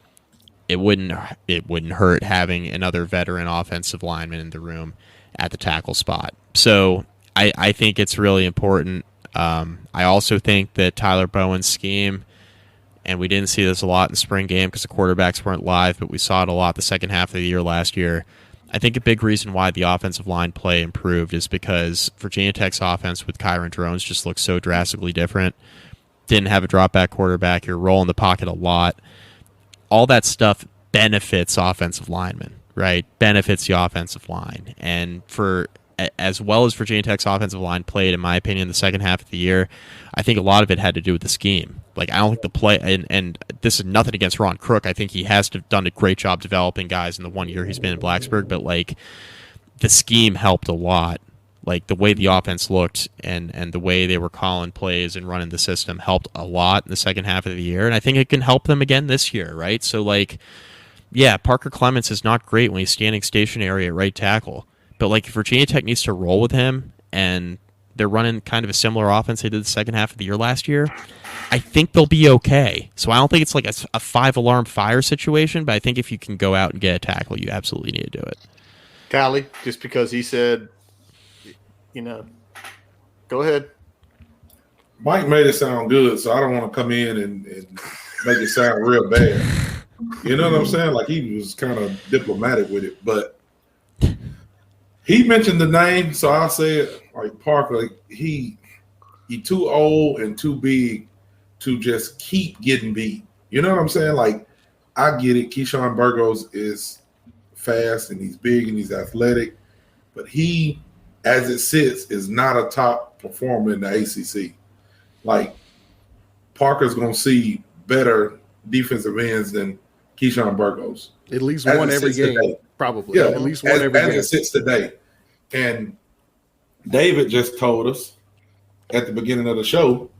It wouldn't hurt having another veteran offensive lineman in the room at the tackle spot. So I think it's really important. I also think that Tyler Bowen's scheme, and we didn't see this a lot in the spring game because the quarterbacks weren't live, but we saw it a lot the second half of the year last year. I think a big reason why the offensive line play improved is because Virginia Tech's offense with Kyron Drones just looks so drastically different. Didn't have a drop-back quarterback. You're rolling the pocket a lot. All that stuff benefits offensive linemen, right? Benefits the offensive line. And for as well as Virginia Tech's offensive line played, in my opinion, the second half of the year, I think a lot of it had to do with the scheme. Like, I don't think the play, and this is nothing against Ron Crook. I think he has done a great job developing guys in the 1 year he's been in Blacksburg, but, like, the scheme helped a lot. Like, the way the offense looked and the way they were calling plays and running the system helped a lot in the second half of the year, and I think it can help them again this year, right? So, like, yeah, Parker Clements is not great when he's standing stationary at right tackle, but, like, Virginia Tech needs to roll with him, and they're running kind of a similar offense they did the second half of the year last year, I think they'll be okay. So I don't think it's like a 5-alarm fire situation, but I think if you can go out and get a tackle, you absolutely need to do it. Callie, just because he said, go ahead. Mike made it sound good, so I don't want to come in and make it sound real bad. You know what I'm saying? Like, he was kind of diplomatic with it, but he mentioned the name, so I'll say it like Parker. Like, he too old and too big to just keep getting beat. You know what I'm saying? Like, I get it. Keyshawn Burgos is fast and he's big and he's athletic, but he, as it sits, is not a top performer in the ACC. Like, Parker's going to see better defensive ends than Keyshawn Burgos. At least one every game, today. Probably. Yeah, at least one every game. As it sits today. And David just told us at the beginning of the show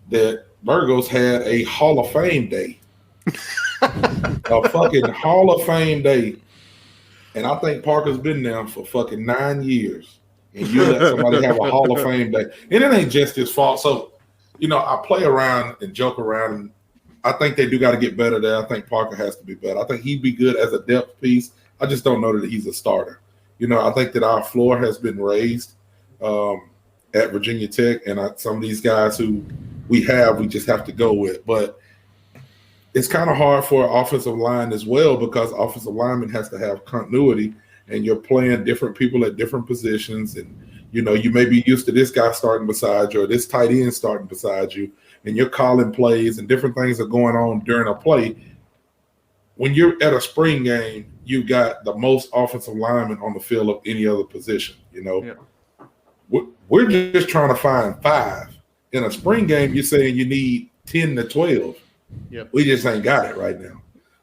that Burgos had a Hall of Fame day. A fucking Hall of Fame day. And I think Parker's been there for fucking 9 years. And you let somebody have a Hall of Fame day. And it ain't just his fault. So, I play around and joke around. And I think they do got to get better there. I think Parker has to be better. I think he'd be good as a depth piece. I just don't know that he's a starter. I think that our floor has been raised at Virginia Tech. And some of these guys who we just have to go with. But it's kind of hard for an offensive line as well, because offensive lineman has to have continuity, and you're playing different people at different positions. And, you may be used to this guy starting beside you or this tight end starting beside you, and you're calling plays and different things are going on during a play. When you're at a spring game, you got the most offensive linemen on the field of any other position, Yeah. We're just trying to find 5. In a spring game, you're saying you need 10 to 12. Yep. We just ain't got it right now.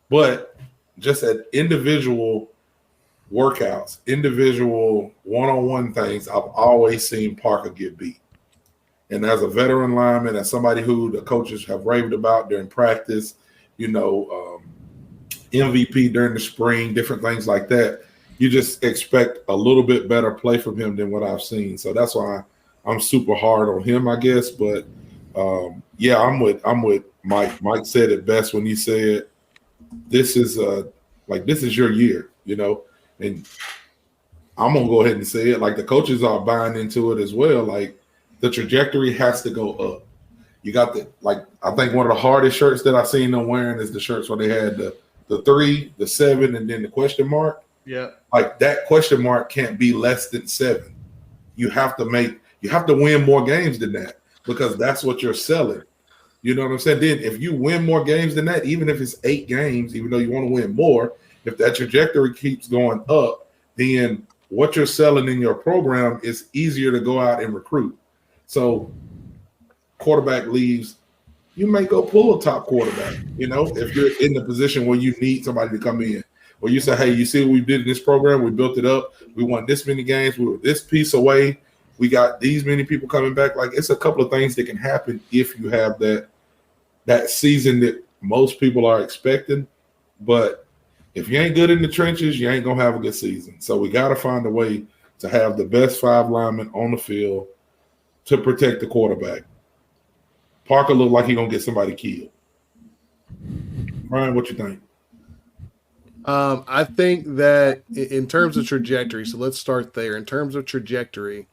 But just at individual workouts, individual one-on-one things, I've always seen Parker get beat. And as a veteran lineman, as somebody who the coaches have raved about during practice, MVP during the spring, different things like that, you just expect a little bit better play from him than what I've seen. So that's why I'm super hard on him, I guess. But yeah, I'm with Mike. Mike said it best when he said, "This is your year," And I'm gonna go ahead and say it. Like, the coaches are buying into it as well. Like, the trajectory has to go up. You got I think one of the hardest shirts that I've seen them wearing is the shirts where they had the 3, the 7, and then the question mark. Yeah. Like, that question mark can't be less than 7. You have to win more games than that. because that's what you're selling. You know what I'm saying? Then if you win more games than that, even if it's 8 games, even though you want to win more, if that trajectory keeps going up, then what you're selling in your program is easier to go out and recruit. So quarterback leaves, you may go pull a top quarterback, if you're in the position where you need somebody to come in. Where you say, hey, you see what we did in this program? We built it up. We won this many games. We were this piece away. We got these many people coming back. Like, it's a couple of things that can happen if you have that season that most people are expecting. But if you ain't good in the trenches, you ain't going to have a good season. So we got to find a way to have the best 5 linemen on the field to protect the quarterback. Parker looked like he's going to get somebody killed. Ryan, what you think? I think that in terms of trajectory, so let's start there. In terms of trajectory,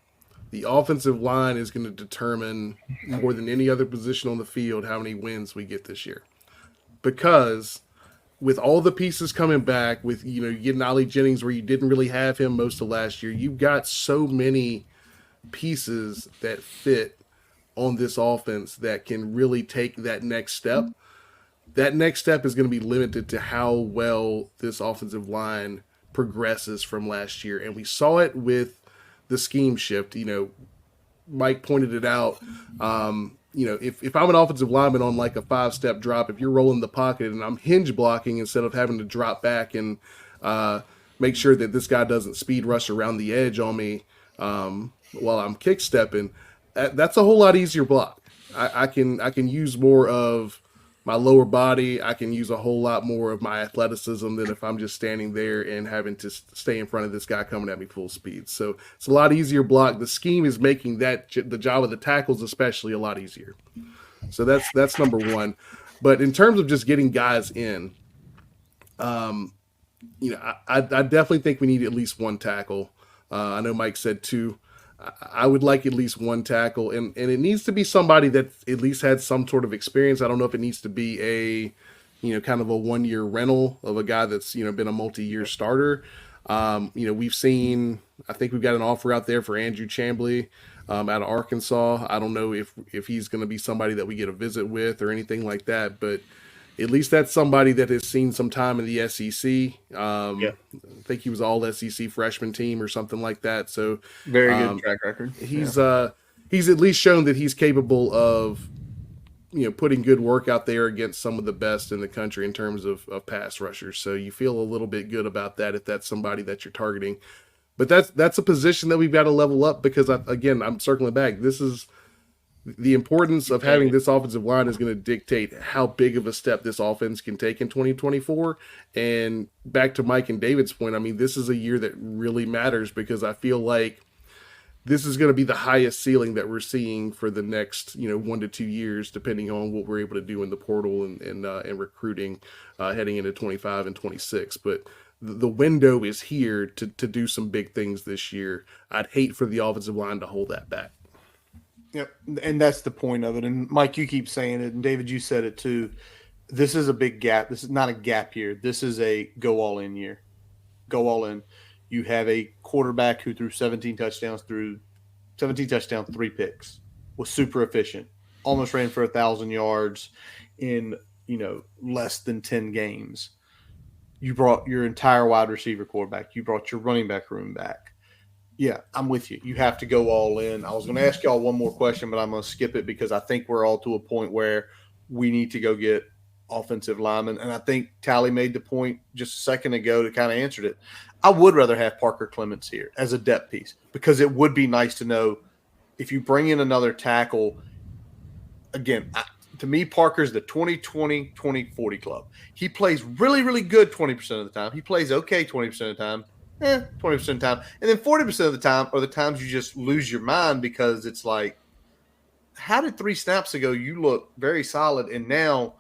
the offensive line is going to determine more than any other position on the field how many wins we get this year. Because with all the pieces coming back, with you getting Ollie Jennings where you didn't really have him most of last year, you've got so many pieces that fit on this offense that can really take that next step. That next step is going to be limited to how well this offensive line progresses from last year. And we saw it with the scheme shift. Mike pointed it out. If I'm an offensive lineman on like a 5-step drop, if you're rolling the pocket and I'm hinge blocking instead of having to drop back and make sure that this guy doesn't speed rush around the edge on me while I'm kick stepping, that's a whole lot easier block. I can use more of my lower body. I can use a whole lot more of my athleticism than if I'm just standing there and having to stay in front of this guy coming at me full speed. So it's a lot easier block. The scheme is making the job of the tackles especially a lot easier. So that's number one. But in terms of just getting guys in, I definitely think we need at least 1 tackle. I know Mike said 2. I would like at least 1 tackle, and it needs to be somebody that at least had some sort of experience. I don't know if it needs to be a, kind of a 1-year rental of a guy that's, been a multi-year starter. We've seen, I think we've got an offer out there for Andrew Chambly out of Arkansas. I don't know if he's going to be somebody that we get a visit with or anything like that, but at least that's somebody that has seen some time in the SEC. I think he was all SEC freshman team or something like that. So very good track record. He's at least shown that he's capable of, putting good work out there against some of the best in the country in terms of pass rushers. So you feel a little bit good about that if that's somebody that you're targeting. But that's a position that we've got to level up because, I'm circling back. This is the importance of having this offensive line is going to dictate how big of a step this offense can take in 2024. And back to Mike and David's point, I mean, this is a year that really matters because I feel like this is going to be the highest ceiling that we're seeing for the next, 1 to 2 years, depending on what we're able to do in the portal and recruiting heading into 25 and 26. But the window is here to do some big things this year. I'd hate for the offensive line to hold that back. Yep, and that's the point of it. And Mike, you keep saying it, and David, you said it too. This is a big gap. This is not a gap year. This is a go all in year. Go all in. You have a quarterback who threw 17 touchdowns, 3 picks, was super efficient, almost ran for 1,000 yards in less than 10 games. You brought your entire wide receiver quarterback. You brought your running back room back. Yeah, I'm with you. You have to go all in. I was going to ask y'all one more question, but I'm going to skip it because I think we're all to a point where we need to go get offensive linemen. And I think Tally made the point just a second ago to kind of answer it. I would rather have Parker Clements here as a depth piece because it would be nice to know if you bring in another tackle. Again, to me, Parker's the 20-20-20-40 club. He plays really, really good 20% of the time. He plays okay 20% of the time. 20% of the time. And then 40% of the time are the times you just lose your mind because it's like, how did 3 snaps ago you look very solid and now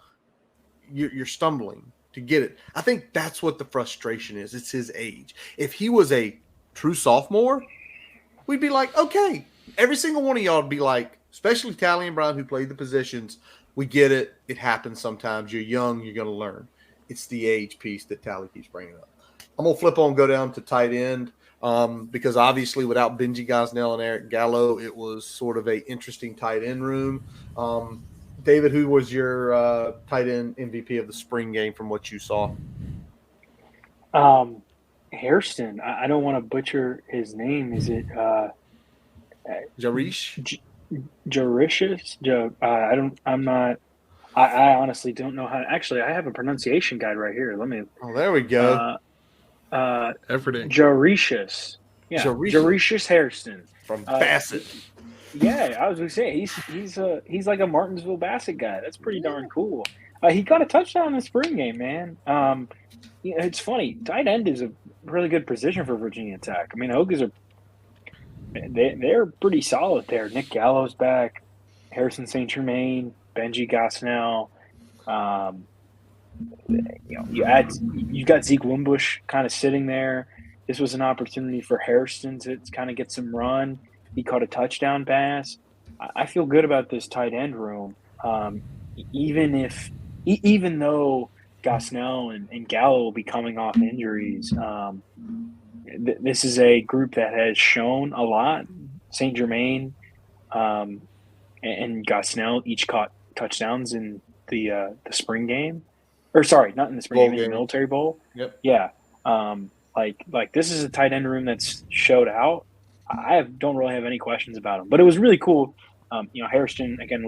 you're stumbling to get it? I think that's what the frustration is. It's his age. If he was a true sophomore, we'd be like, okay. Every single one of y'all would be like, especially Tally and Brown who played the positions, we get it. It happens sometimes. You're young. You're going to learn. It's the age piece that Tally keeps bringing up. I'm going to flip on, go down to tight end. because obviously without Benji Gosnell and Eric Gallo, it was sort of a interesting tight end room. David, who was your tight end MVP of the spring game from what you saw? Hairston. I don't want to butcher his name. Is it Jarish? Jaricious? I honestly don't know how. Actually, I have a pronunciation guide right here. Let me. Oh, there we go. Efforting. Jaricious. Yeah, Jaricious Hairston from Bassett. Yeah, I was gonna say he's like a Martinsville Bassett guy. That's pretty darn cool. He got a touchdown in the spring game, man. It's funny. Tight end is a really good position for Virginia Tech. I mean, Hokies they're pretty solid there. Nick Gallo's back, Harrison St. Germain, Benji Gosnell. You've got Zeke Wimbush kind of sitting there. This was an opportunity for Hairston to kind of get some run. He caught a touchdown pass. I feel good about this tight end room, even though Gosnell and Gallo will be coming off injuries. This is a group that has shown a lot. St. Germain and Gosnell each caught touchdowns in the spring game. Or sorry, not in the spring game, in the Military Bowl. Yep. Yeah. Like this is a tight end room that's showed out. I don't really have any questions about him, but it was really cool. Hairston, again,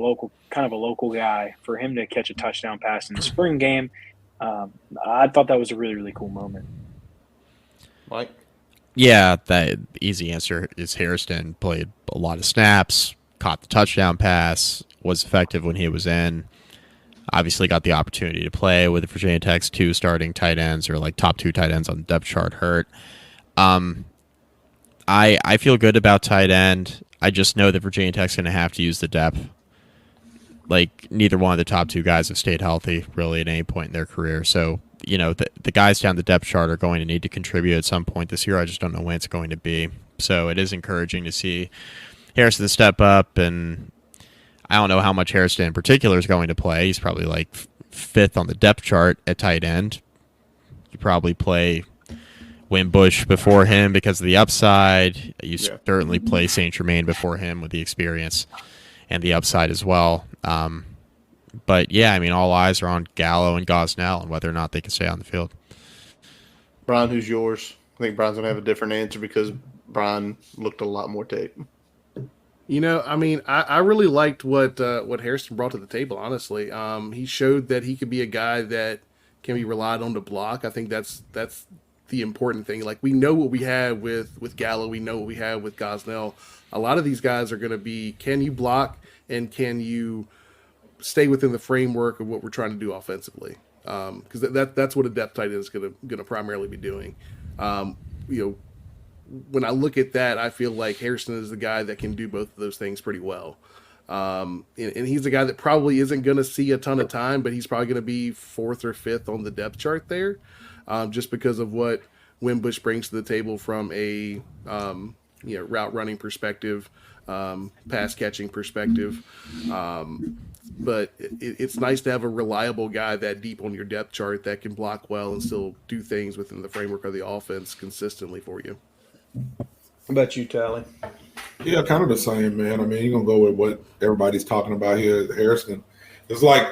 kind of a local guy, for him to catch a touchdown pass in the spring game. I thought that was a really, really cool moment. Mike? Yeah, the easy answer is Hairston played a lot of snaps, caught the touchdown pass, was effective when he was in. Obviously got the opportunity to play with Virginia Tech's two starting tight ends, or like top two tight ends on the depth chart hurt. I feel good about tight end. I just know that Virginia Tech's going to have to use the depth. Like, neither one of the top two guys have stayed healthy really at any point in their career. So, the guys down the depth chart are going to need to contribute at some point this year. I just don't know when it's going to be. So it is encouraging to see Harrison step up, and I don't know how much Harrison in particular is going to play. He's probably like fifth on the depth chart at tight end. You probably play Wimbush before him because of the upside. You certainly play St. Germain before him with the experience and the upside as well. But yeah, I mean, all eyes are on Gallo and Gosnell and whether or not they can stay on the field. Brian, who's yours? I think Brian's going to have a different answer because Brian looked a lot more tape. I really liked what Hairston brought to the table, honestly. He showed that he could be a guy that can be relied on to block. I think that's the important thing. Like, we know what we have with Gallo. We know what we have with Gosnell. A lot of these guys are going to be, can you block and can you stay within the framework of what we're trying to do offensively? Because that's what a depth tight end is going to primarily be doing. When I look at that, I feel like Hairston is the guy that can do both of those things pretty well. And he's the guy that probably isn't going to see a ton of time, but he's probably going to be fourth or fifth on the depth chart there, just because of what Wimbush brings to the table from a route running perspective, pass catching perspective. But it's nice to have a reliable guy that deep on your depth chart that can block well and still do things within the framework of the offense consistently for you. How about you, Tally? Yeah, kind of the same, man. I mean, you're going to go with what everybody's talking about here at Harrison. It's like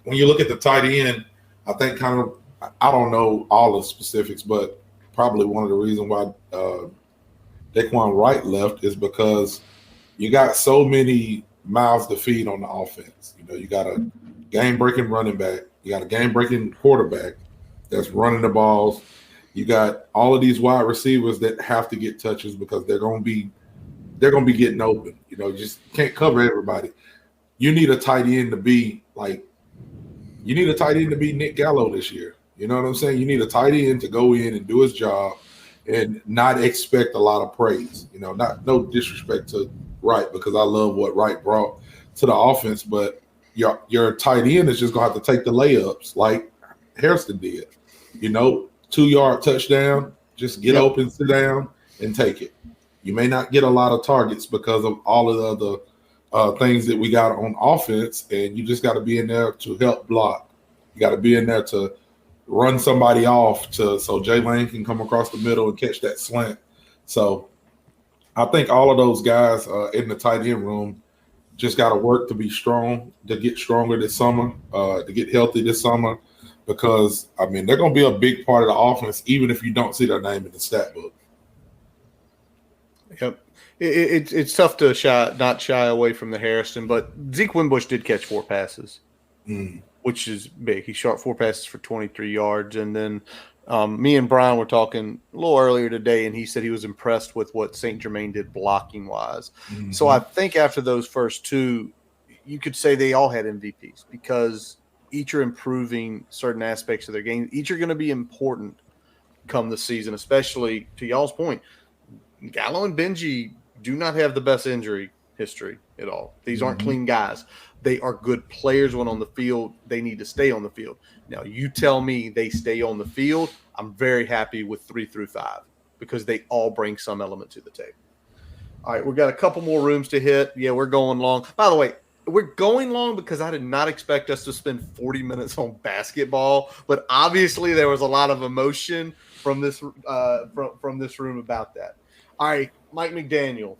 when you look at the tight end, I think I don't know all the specifics, but probably one of the reasons why Daquan Wright left is because you got so many mouths to feed on the offense. You got a game-breaking running back. You got a game-breaking quarterback that's running the balls. You got all of these wide receivers that have to get touches because they're going to be getting open. You just can't cover everybody. You need a tight end to be Nick Gallo this year. You know what I'm saying? You need a tight end to go in and do his job and not expect a lot of praise. No disrespect to Wright, because I love what Wright brought to the offense, but your tight end is just going to have to take the layups like Hairston did. 2-yard touchdown, just get open, sit down, and take it. You may not get a lot of targets because of all of the other things that we got on offense, and you just got to be in there to help block. You got to be in there to run somebody off so Jay Lane can come across the middle and catch that slant So I think all of those guys in the tight end room just got to work to be strong, to get stronger this summer, to get healthy this summer, because, I mean, they're going to be a big part of the offense, even if you don't see their name in the stat book. Yep. It's tough to not shy away from the Harrison, but Zeke Wimbush did catch 4 passes, which is big. He shot 4 passes for 23 yards. And then me and Brian were talking a little earlier today, and he said he was impressed with what St. Germain did blocking-wise. So I think after those first 2, you could say they all had MVPs because each are improving certain aspects of their game. Each are going to be important come the season, especially to y'all's point. Gallo and Benji do not have the best injury history at all. These aren't clean guys. They are good players when on the field. They need to stay on the field. Now, you tell me they stay on the field, I'm very happy with 3 through 5 because they all bring some element to the table. All right, we've got a couple more rooms to hit. Yeah, we're going long. By the way, we're going long because I did not expect us to spend 40 minutes on basketball, but obviously there was a lot of emotion from this from this room about that. All right, Mike McDaniel.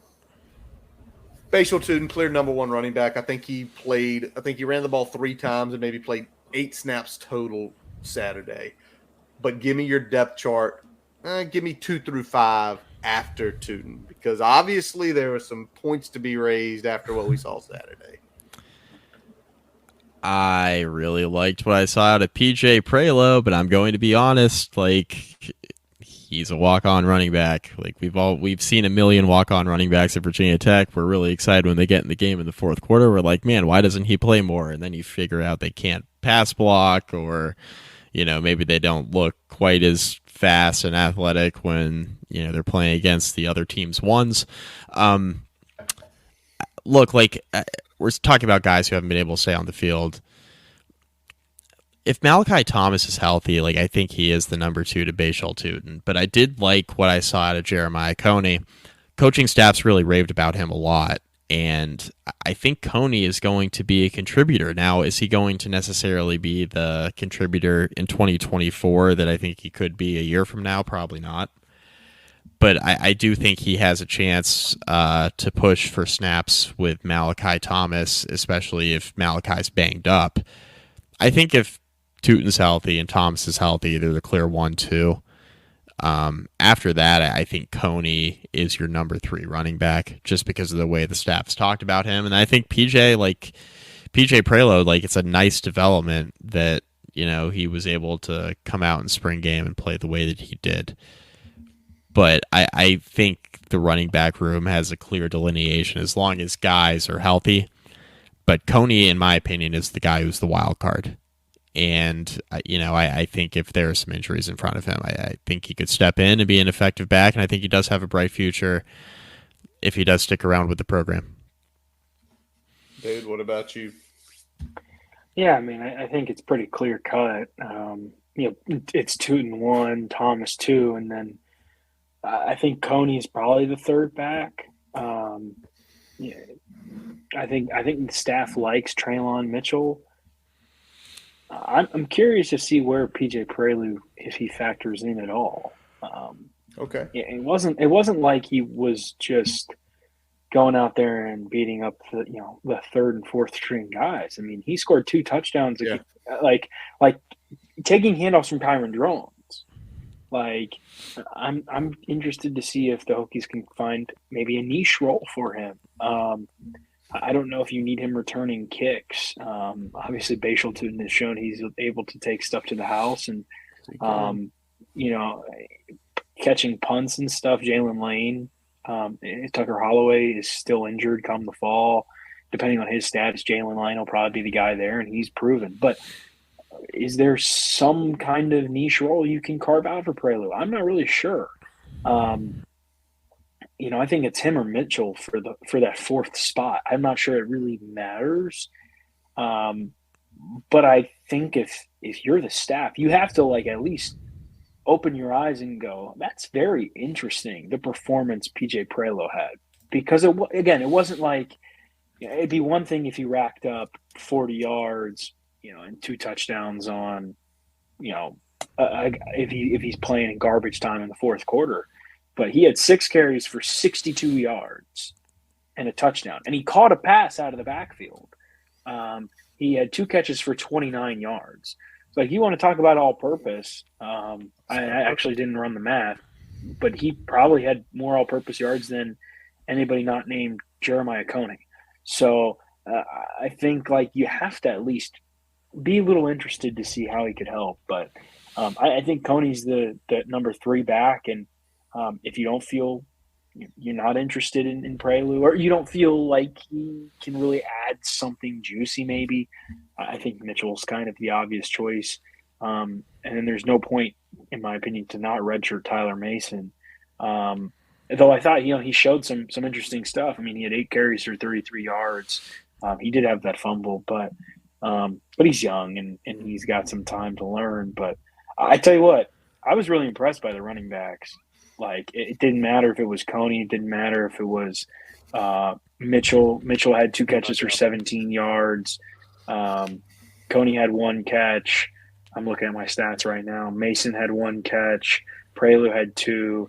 Facial Tuden clear number 1 running back. I think he ran the ball 3 times and maybe played 8 snaps total Saturday. But give me your depth chart. Give me 2 through 5 after Tuden, because obviously there were some points to be raised after what we saw Saturday. I really liked what I saw out of PJ Prelo, but I'm going to be honest, he's a walk-on running back. We've seen a million walk-on running backs at Virginia Tech. We're really excited when they get in the game in the fourth quarter. We're like, man, why doesn't he play more? And then you figure out they can't pass block, or maybe they don't look quite as fast and athletic when they're playing against the other team's ones. We're talking about guys who haven't been able to stay on the field. If Malachi Thomas is healthy, I think he is the number 2 to Bashal Tuten. But I did like what I saw out of Jeremiah Coney. Coaching staffs really raved about him a lot, and I think Coney is going to be a contributor. Now, is he going to necessarily be the contributor in 2024 that I think he could be a year from now? Probably not. But I do think he has a chance to push for snaps with Malachi Thomas, especially if Malachi's banged up. I think if Tuten's healthy and Thomas is healthy, they're the clear 1-2. After that, I think Coney is your number 3 running back just because of the way the staff's talked about him. And I think PJ Prelo, it's a nice development that, he was able to come out in spring game and play the way that he did. But I think the running back room has a clear delineation as long as guys are healthy. But Coney, in my opinion, is the guy who's the wild card. And, I think if there are some injuries in front of him, I think he could step in and be an effective back. And I think he does have a bright future if he does stick around with the program. David, what about you? Yeah, I think it's pretty clear cut. It's Tuten 1, Thomas 2, and then I think Coney is probably the 3rd back. I think the staff likes Traylon Mitchell. I'm curious to see where PJ Prelude, if he factors in at all. Okay. It wasn't like he was just going out there and beating up the 3rd and 4th string guys. He scored 2 touchdowns. Yeah. Like taking handoffs from Kyron Drones. I'm interested to see if the Hokies can find maybe a niche role for him. I don't know if you need him returning kicks. Obviously, Bashal Tuten has shown he's able to take stuff to the house, and catching punts and stuff. Jalen Lane, Tucker Holloway is still injured come the fall. Depending on his status, Jalen Lane will probably be the guy there, and he's proven. But is there some kind of niche role you can carve out for Prelude? I'm not really sure. I think it's him or Mitchell for that 4th spot. I'm not sure it really matters. But I think if you're the staff, you have to at least open your eyes and go, that's very interesting, the performance PJ Prelo had. Because it wasn't it'd be one thing if he racked up 40 yards, and 2 touchdowns on, if he's playing in garbage time in the 4th quarter. but he had 6 carries for 62 yards and a touchdown, and he caught a pass out of the backfield. He had 2 catches for 29 yards. So you want to talk about all-purpose. I actually didn't run the math, but he probably had more all-purpose yards than anybody not named Jeremiah Coney. So I think you have to at least be a little interested to see how he could help. But I think Coney's the number 3 back, and if you don't feel you're not interested in Prelude, or you don't feel like he can really add something juicy, maybe, I think Mitchell's kind of the obvious choice. And then there's no point, in my opinion, to not redshirt Tyler Mason. Though I thought, he showed some interesting stuff. I mean, he had 8 carries for 33 yards. He did have that fumble, but he's young and he's got some time to learn. But I tell you what, I was really impressed by the running backs. It didn't matter if it was Coney. It didn't matter if it was Mitchell. Mitchell had 2 catches for 17 yards. Coney had 1 catch. I'm looking at my stats right now. Mason had 1 catch. Prelude had 2.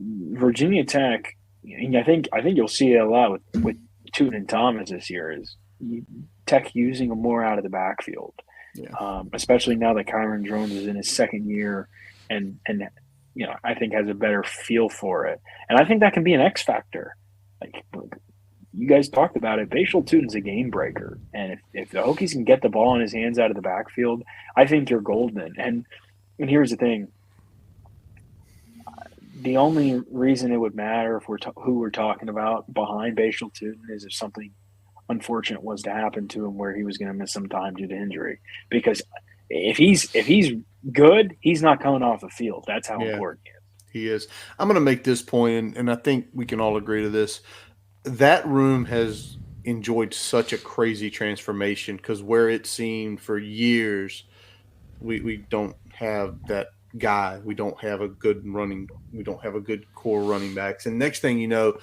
Virginia Tech, and I think you'll see it a lot with Tootin and Thomas this year, is Tech using them more out of the backfield. Yeah. Especially now that Kyron Jones is in his 2nd year and I think has a better feel for it. And I think that can be an X factor. You guys talked about it. Bashal Tutin's a game breaker. And if the Hokies can get the ball in his hands out of the backfield, I think you're golden. And here's the thing. The only reason it would matter if who we're talking about behind Bashal Tutin is if something unfortunate was to happen to him where he was going to miss some time due to injury. Because if he's good, he's not coming off the field. That's how important he is. He is. I'm going to make this point, and I think we can all agree to this. That room has enjoyed such a crazy transformation, because where it seemed for years we don't have that guy. We don't have a good core running backs. And next thing you know,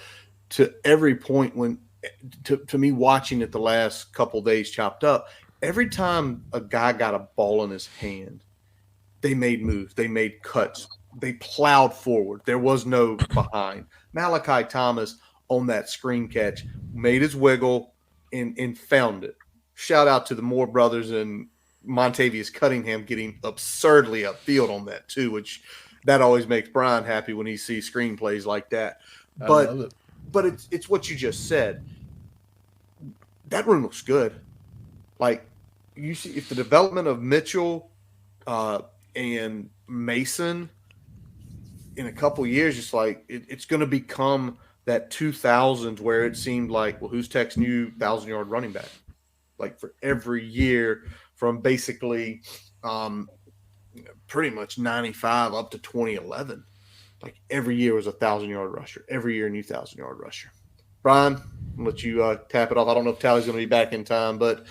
to every point to me watching it the last couple days chopped up, every time a guy got a ball in his hand, they made moves, they made cuts, they plowed forward. There was no behind. Malachi Thomas on that screen catch made his wiggle and found it. Shout out to the Moore brothers and Montavious Cunningham getting absurdly upfield on that too, which that always makes Brian happy when he sees screenplays like that. But it's what you just said. That room looks good. You see, if the development of Mitchell and Mason in a couple years, it's going to become that 2000s where it seemed like, well, who's Tech's new 1,000-yard running back? For every year from basically pretty much 95 up to 2011. Every year was a 1,000-yard rusher. Every year a new 1,000-yard rusher. Brian, I'll let you tap it off. I don't know if Tally's going to be back in time, but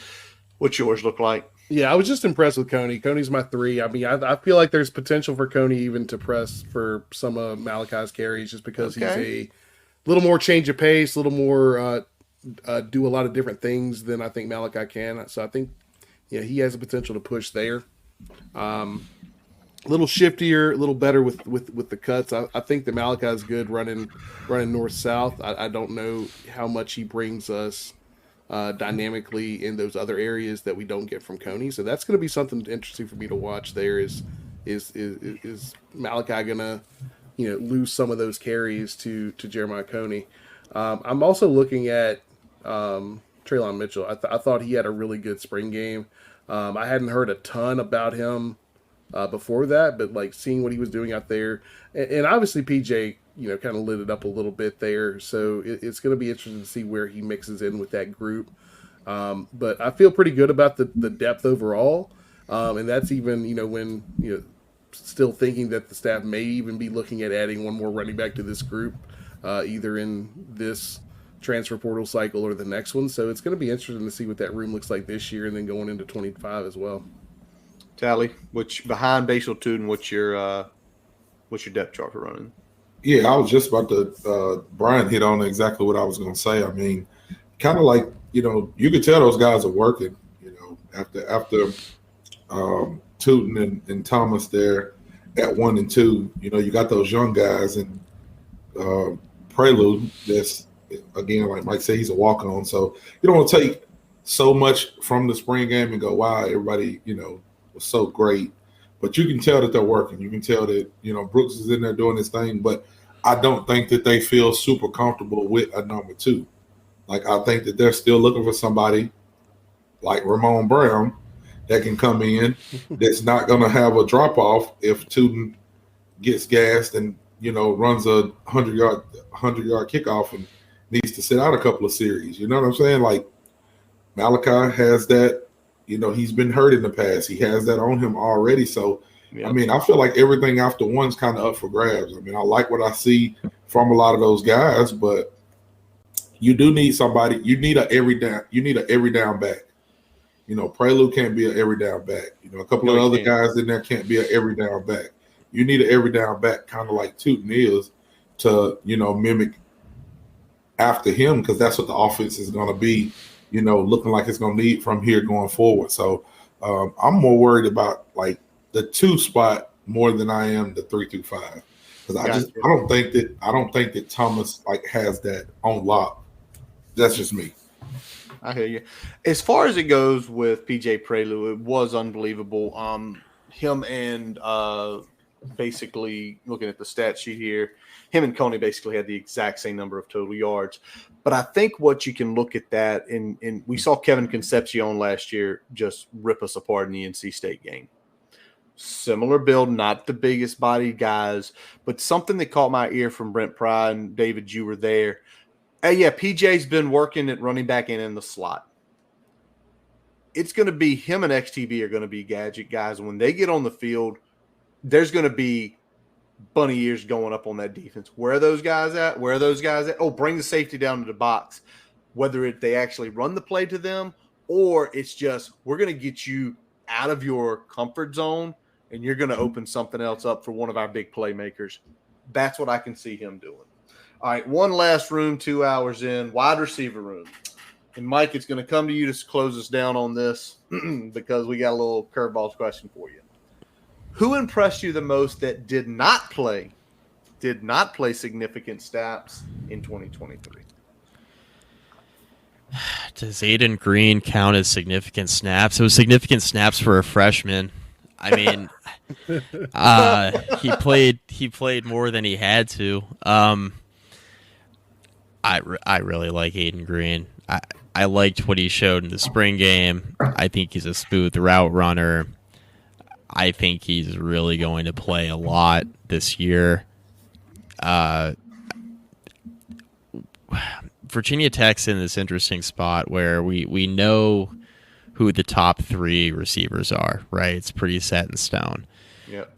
what's yours look like? Yeah, I was just impressed with Coney. Coney's my 3. I mean, I feel like there's potential for Coney even to press for some of Malachi's carries just because he's a little more change of pace, a little more do a lot of different things than I think Malachi can. So I think, he has the potential to push there. A little shiftier, a little better with the cuts. I think that Malachi is good running north-south. I don't know how much he brings us dynamically in those other areas that we don't get from Coney. So that's going to be something interesting for me to watch there is Malachi going to, lose some of those carries to Jeremiah Coney. I'm also looking at Traylon Mitchell. I thought he had a really good spring game. I hadn't heard a ton about him before that, but seeing what he was doing out there, and obviously PJ, kind of lit it up a little bit there. So it's going to be interesting to see where he mixes in with that group. But I feel pretty good about the depth overall. And that's even, when, still thinking that the staff may even be looking at adding one more running back to this group, either in this transfer portal cycle or the next one. So it's going to be interesting to see what that room looks like this year and then going into 25 as well. Tally, which behind Bashal Tutin, what's your depth chart for running? Yeah, I was just about to Brian hit on exactly what I was going to say. I mean, kind of you could tell those guys are working, after Tutin and Thomas there. at 1 and 2. You know, you got those young guys and Prelude. That's again, like Mike said, he's a walk on. So you don't want to take so much from the spring game and go, wow, everybody, you know, was so great. But you can tell that they're working. You can tell that, you know, Brooks is in there doing his thing. But I don't think that they feel super comfortable with a number 2. Like, I think that they're still looking for somebody like Ramon Brown that can come in that's not going to have a drop-off if Tootin gets gassed and, you know, runs a 100-yard kickoff and needs to sit out a couple of series. You know what I'm saying? Like, Malachi has that. You know, he's been hurt in the past. He has that on him already. So, I mean, I feel like everything after 1's kind of up for grabs. I mean, I like what I see from a lot of those guys, but you do need somebody. You need a every down back. You know, Prelude can't be an every down back. You know, a couple of other guys in there can't be an every down back. You need an every down back, kind of like Tootin is, to, you know, mimic after him, because that's what the offense is going to be, you know, looking like it's going to need from here going forward. So I'm more worried about like the 2 spot more than I am the 3 through 5, because I don't think that Thomas like has that on lock. That's just me. I hear you. As far as it goes with PJ Prelude, it was unbelievable. Him and basically looking at the stat sheet here, him and Coney basically had the exact same number of total yards. But I think what you can look at that, and we saw Kevin Concepcion last year just rip us apart in the NC State game. Similar build, not the biggest body guys, but something that caught my ear from Brent Pride, and David, you were there. Hey, yeah, PJ's been working at running back and in the slot. It's going to be him and XTV are going to be gadget guys. When they get on the field, there's going to be bunny ears going up on that defense. Where are those guys at? Where are those guys at? Oh, bring the safety down to the box. Whether they actually run the play to them or it's just we're going to get you out of your comfort zone and you're going to open something else up for one of our big playmakers. That's what I can see him doing. All right, one last room, 2 hours in, wide receiver room. And, Mike, it's going to come to you to close us down on this because we got a little curveball question for you. Who impressed you the most that did not play significant snaps in 2023? Does Aiden Green count as significant snaps? It was significant snaps for a freshman. I mean, he played more than he had to. I really like Aiden Green. I liked what he showed in the spring game. I think he's a smooth route runner. I think he's really going to play a lot this year. Virginia Tech's in this interesting spot where we know who the top 3 receivers are, right? It's pretty set in stone. Yep.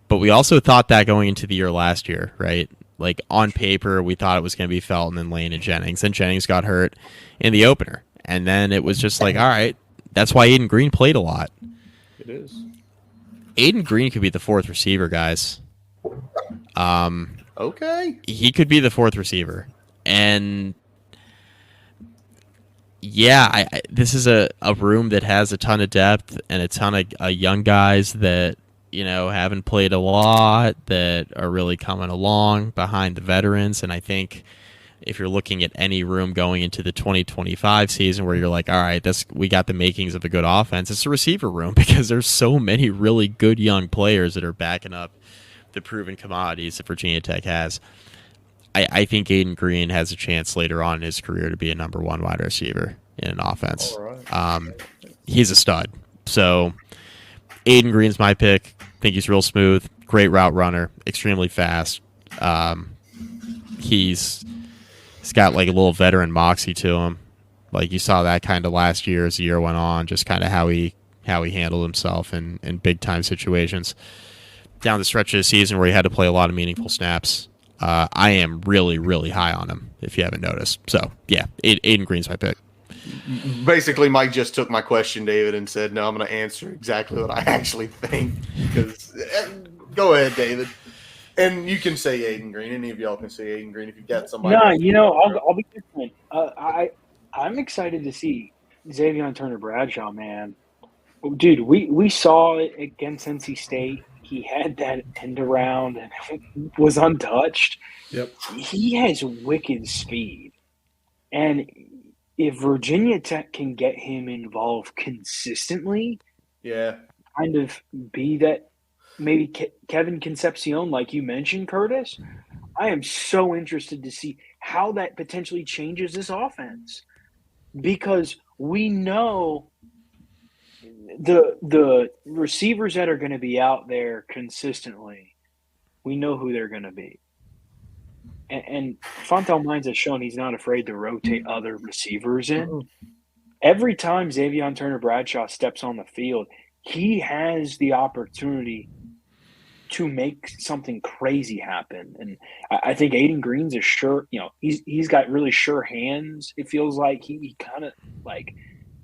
But we also thought that going into the year last year, right? Like on paper, we thought it was going to be Felton and Lane and Jennings. And Jennings got hurt in the opener. And then it was just like, all right, that's why Aiden Green played a lot. It is. Aiden Green could be the 4th receiver, guys. Okay. He could be the 4th receiver. And yeah, this is a room that has a ton of depth and a ton of young guys that, you know, haven't played a lot, that are really coming along behind the veterans. And I think if you're looking at any room going into the 2025 season where you're like, all right, we got the makings of a good offense, it's a receiver room because there's so many really good young players that are backing up the proven commodities that Virginia Tech has. I think Aiden Green has a chance later on in his career to be a number 1 wide receiver in an offense. Right. He's a stud. So Aiden Green's my pick. I think he's real smooth, great route runner, extremely fast. He's got like a little veteran moxie to him. Like you saw that kind of last year as the year went on, just kind of how he handled himself in big time situations. Down the stretch of the season where he had to play a lot of meaningful snaps. I am really, really high on him, if you haven't noticed. So, yeah, Aiden Green's my pick. Basically, Mike just took my question, David, and said, no, I'm going to answer exactly what I actually think. Go ahead, David. And you can say Aiden Green. Any of y'all can say Aiden Green if you've got somebody. No, you know, I'll be different. I'm excited to see Xavier Turner Bradshaw, man. Dude, we saw it against NC State. he had that end around and was untouched. Yep. He has wicked speed. And if Virginia Tech can get him involved consistently, Yeah. kind of be that maybe Kevin Concepcion, like you mentioned, Curtis, I am so interested to see how that potentially changes this offense, because we know the receivers that are going to be out there consistently, we know who they're going to be. And Fontel Mines has shown he's not afraid to rotate other receivers in. Every time Xavier Turner-Bradshaw steps on the field, he has the opportunity to make something crazy happen. And I think Aiden Green's a sure, he's got really sure hands. It feels like he kind of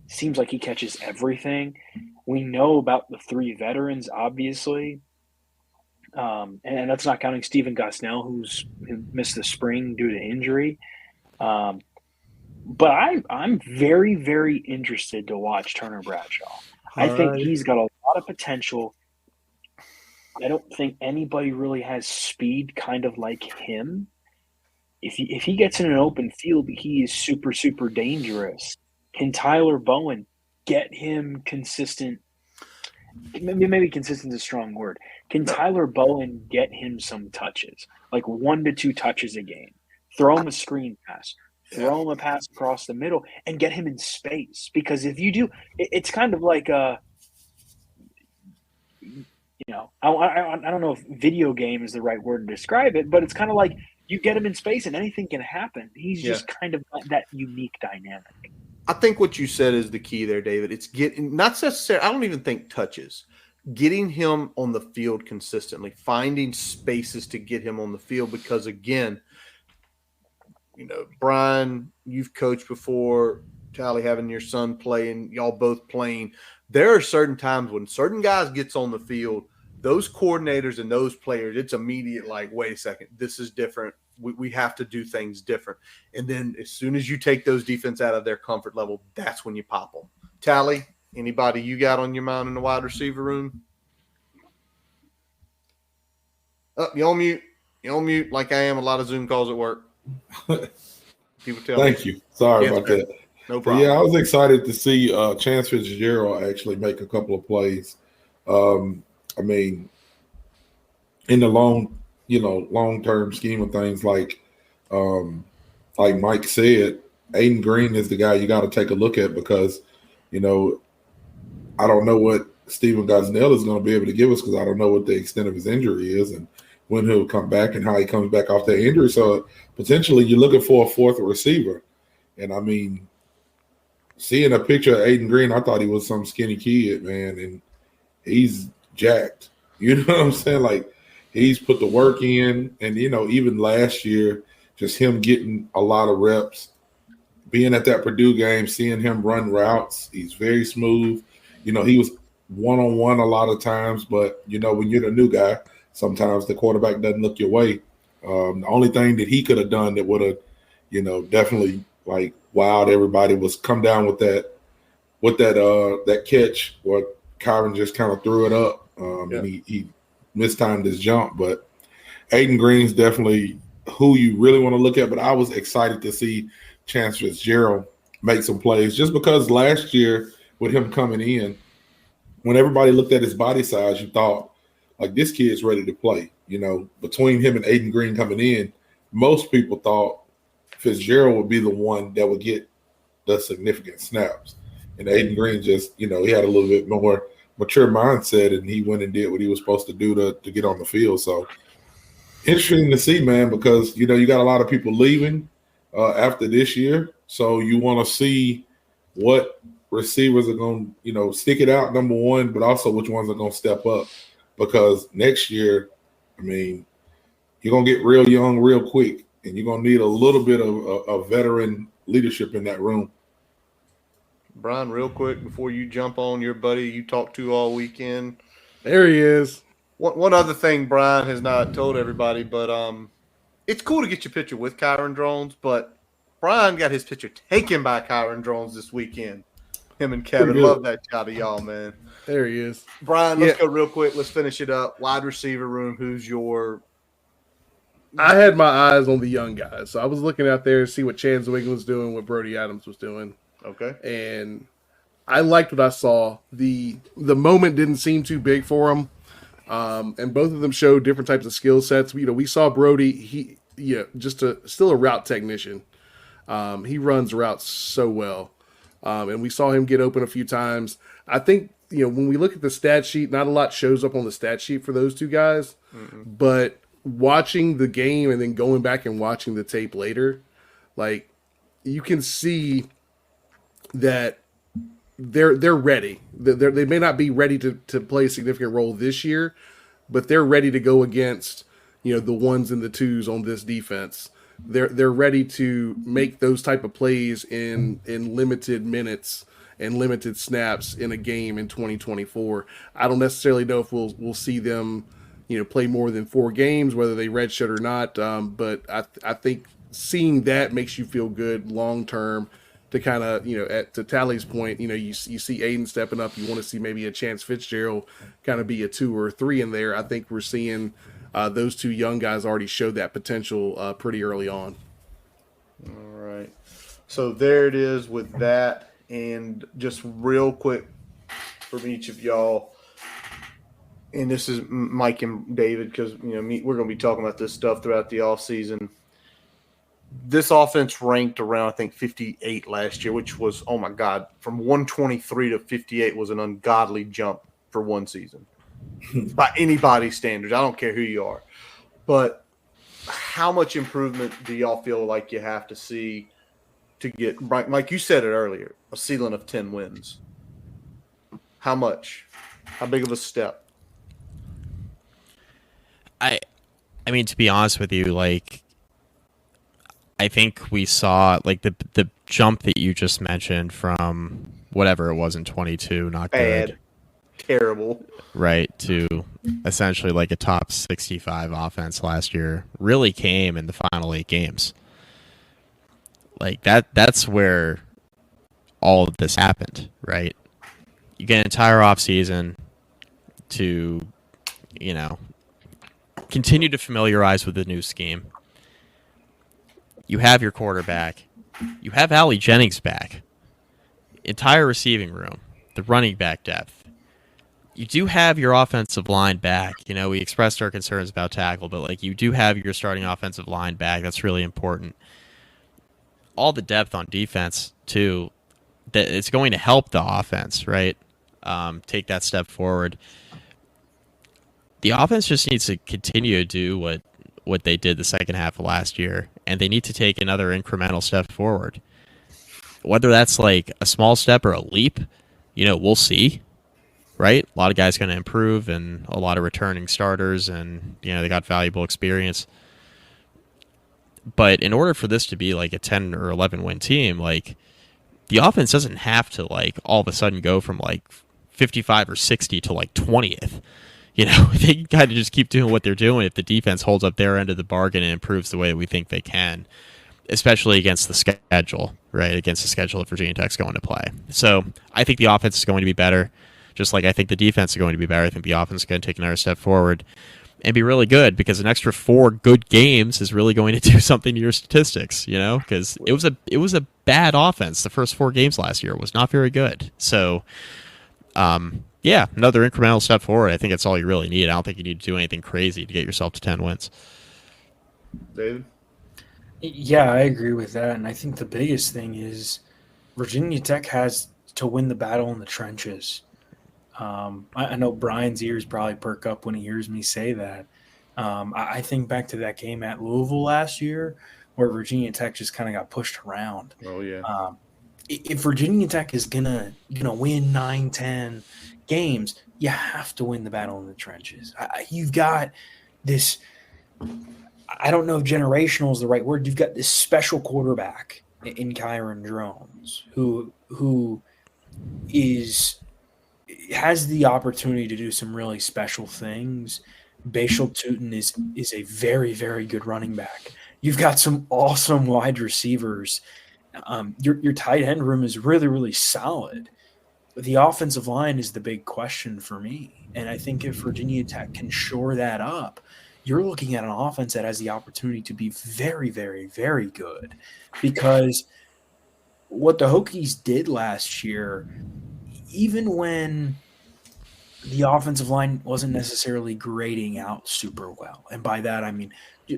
seems like he catches everything. We know about the three veterans, obviously. And that's not counting Stephen Gosnell, who missed the spring due to injury. But I'm very, very interested to watch Turner Bradshaw. I think he's got a lot of potential. I don't think anybody really has speed kind of like him. If he gets in an open field, he is super, super dangerous. Can Tyler Bowen get him consistent? Maybe consistent is a strong word. Can Tyler Bowen get him some touches, like 1 to 2 touches a game? Throw him a screen pass, throw him a pass across the middle, and get him in space. Because if you do, it's kind of like I don't know if video game is the right word to describe it, but it's kind of like you get him in space and anything can happen. He's just kind of that unique dynamic. I think what you said is the key there, David. It's getting, not necessarily, I don't even think touches, getting him on the field consistently, finding spaces to get him on the field. Because again, Brian, you've coached before, Tally, having your son playing, y'all both playing. There are certain times when certain guys gets on the field, those coordinators and those players, it's immediate, like, wait a second, this is different. We have to do things different. And then as soon as you take those defense out of their comfort level, that's when you pop them. Tally, anybody you got on your mind in the wide receiver room? Oh, you on mute. You're on mute like I am a lot of Zoom calls at work. People tell Thank me. you. Sorry about that. No problem. Yeah, I was excited to see Chance Fitzgerald actually make a couple of plays. I mean, in the long-term scheme of things, like Mike said, Aiden Green is the guy you got to take a look at, because, I don't know what Stephen Gosnell is going to be able to give us, because I don't know what the extent of his injury is and when he'll come back and how he comes back off that injury. So potentially you're looking for a fourth receiver. And I mean, seeing a picture of Aiden Green, I thought he was some skinny kid, man, and he's jacked. You know what I'm saying? Like, he's put the work in, and, even last year, just him getting a lot of reps, being at that Purdue game, seeing him run routes, he's very smooth. He was one-on-one a lot of times, but, when you're the new guy, sometimes the quarterback doesn't look your way. The only thing that he could have done that would have, definitely, like, wowed everybody was come down with that catch where Kyron just kind of threw it up, and he mistimed his jump. But Aiden Green's definitely who you really want to look at. But I was excited to see Chance Fitzgerald make some plays, just because last year with him coming in, when everybody looked at his body size, you thought, like, this kid's ready to play. Between him and Aiden Green coming in, most people thought Fitzgerald would be the one that would get the significant snaps. And Aiden Green just, he had a little bit more mature mindset, and he went and did what he was supposed to do to get on the field. So interesting to see, man, because, you got a lot of people leaving after this year. So you want to see what receivers are going to, stick it out, number one, but also which ones are going to step up. Because next year, I mean, you're going to get real young real quick, and you're going to need a little bit of veteran leadership in that room. Brian, real quick, before you jump on your buddy you talked to all weekend. There he is. One other thing Brian has not told everybody, but it's cool to get your picture with Kyron Drones, but Brian got his picture taken by Kyron Drones this weekend. Him and Kevin. good. Love that shot of y'all, man. There he is. Brian, let's go real quick. Let's finish it up. Wide receiver room. Who's your? I had my eyes on the young guys, so I was looking out there to see what Chance Wiggins was doing, what Brody Adams was doing. Okay. And I liked what I saw. The moment didn't seem too big for him, and both of them showed different types of skill sets. We saw Brody. Still a route technician. He runs routes so well, and we saw him get open a few times. I think when we look at the stat sheet, not a lot shows up on the stat sheet for those two guys, but watching the game and then going back and watching the tape later, like you can see that they're ready. They may not be ready to play a significant role this year, but they're ready to go against the ones and the twos on this defense. They're ready to make those type of plays in limited minutes and limited snaps in a game in 2024. I don't necessarily know if we'll see them play more than 4 games, whether they redshirt or not. But I think seeing that makes you feel good long term. To kind of to Tally's point, you see Aiden stepping up. You want to see maybe a Chance Fitzgerald kind of be a 2 or a 3 in there. I think we're seeing those two young guys already show that potential pretty early on. All right, so there it is with that, and just real quick from each of y'all. And this is Mike and David, because we're going to be talking about this stuff throughout the offseason. This offense ranked around, I think, 58 last year, which was, oh my God, from 123 to 58 was an ungodly jump for one season by anybody's standards. I don't care who you are. But how much improvement do y'all feel like you have to see to get, like you said it earlier, a ceiling of 10 wins? How much? How big of a step? I mean, to be honest with you, like, I think we saw like the jump that you just mentioned from whatever it was in 22, not good, terrible, right, to essentially like a top 65 offense last year really came in the final 8 games. Like that's where all of this happened, right? You get an entire offseason to, continue to familiarize with the new scheme. You have your quarterback. You have Allie Jennings back. Entire receiving room. The running back depth. You do have your offensive line back. We expressed our concerns about tackle, but like you do have your starting offensive line back. That's really important. All the depth on defense, too, that it's going to help the offense, right? Take that step forward. The offense just needs to continue to do what they did the second half of last year, and they need to take another incremental step forward. Whether that's like a small step or a leap, we'll see, right? A lot of guys going to improve and a lot of returning starters, and, they got valuable experience. But in order for this to be like a 10 or 11 win team, like the offense doesn't have to like all of a sudden go from like 55 or 60 to like 20th. They can kind of just keep doing what they're doing if the defense holds up their end of the bargain and improves the way that we think they can, especially against the schedule, right? Against the schedule that Virginia Tech's going to play. So I think the offense is going to be better, just like I think the defense is going to be better. I think the offense is going to take another step forward and be really good, because an extra 4 good games is really going to do something to your statistics, because it was a bad offense. The first 4 games last year was not very good. So, yeah, another incremental step forward. I think that's all you really need. I don't think you need to do anything crazy to get yourself to 10 wins. David? Yeah, I agree with that. And I think the biggest thing is Virginia Tech has to win the battle in the trenches. I know Brian's ears probably perk up when he hears me say that. I think back to that game at Louisville last year where Virginia Tech just kind of got pushed around. Oh, yeah. If Virginia Tech is gonna win 9-10 games, you have to win the battle in the trenches. You've got this, I don't know if generational is the right word, you've got this special quarterback in Kyron Drones who has the opportunity to do some really special things. Bashal Tootin is a very, very good running back. You've got some awesome wide receivers. Your tight end room is really, really solid. the offensive line is the big question for me. And I think if Virginia Tech can shore that up, you're looking at an offense that has the opportunity to be very, very, very good. Because what the Hokies did last year, even when the offensive line wasn't necessarily grading out super well, and by that I mean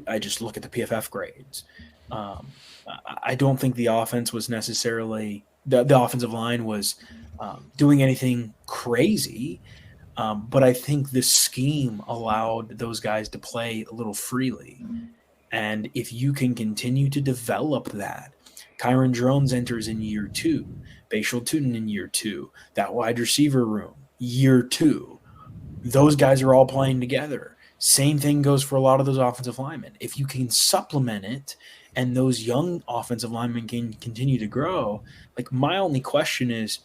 I just look at the PFF grades. I don't think the offense was necessarily the offensive line was doing anything crazy, but I think the scheme allowed those guys to play a little freely. And if you can continue to develop that, Kyron Drones enters in year 2, Bashal Tutin in year 2, that wide receiver room, year 2. Those guys are all playing together. Same thing goes for a lot of those offensive linemen. If you can supplement it and those young offensive linemen can continue to grow, like my only question is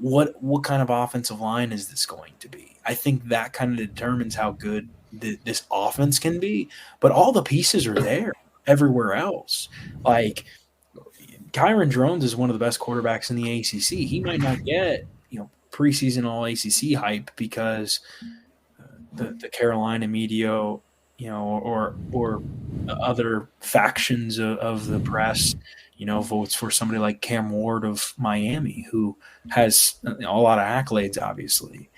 what kind of offensive line is this going to be? I think that kind of determines how good this offense can be, but all the pieces are there everywhere else. Like Kyron Drones is one of the best quarterbacks in the ACC. He might not get, preseason all ACC hype because the Carolina media, or other factions of the press, votes for somebody like Cam Ward of Miami, who has a lot of accolades, obviously.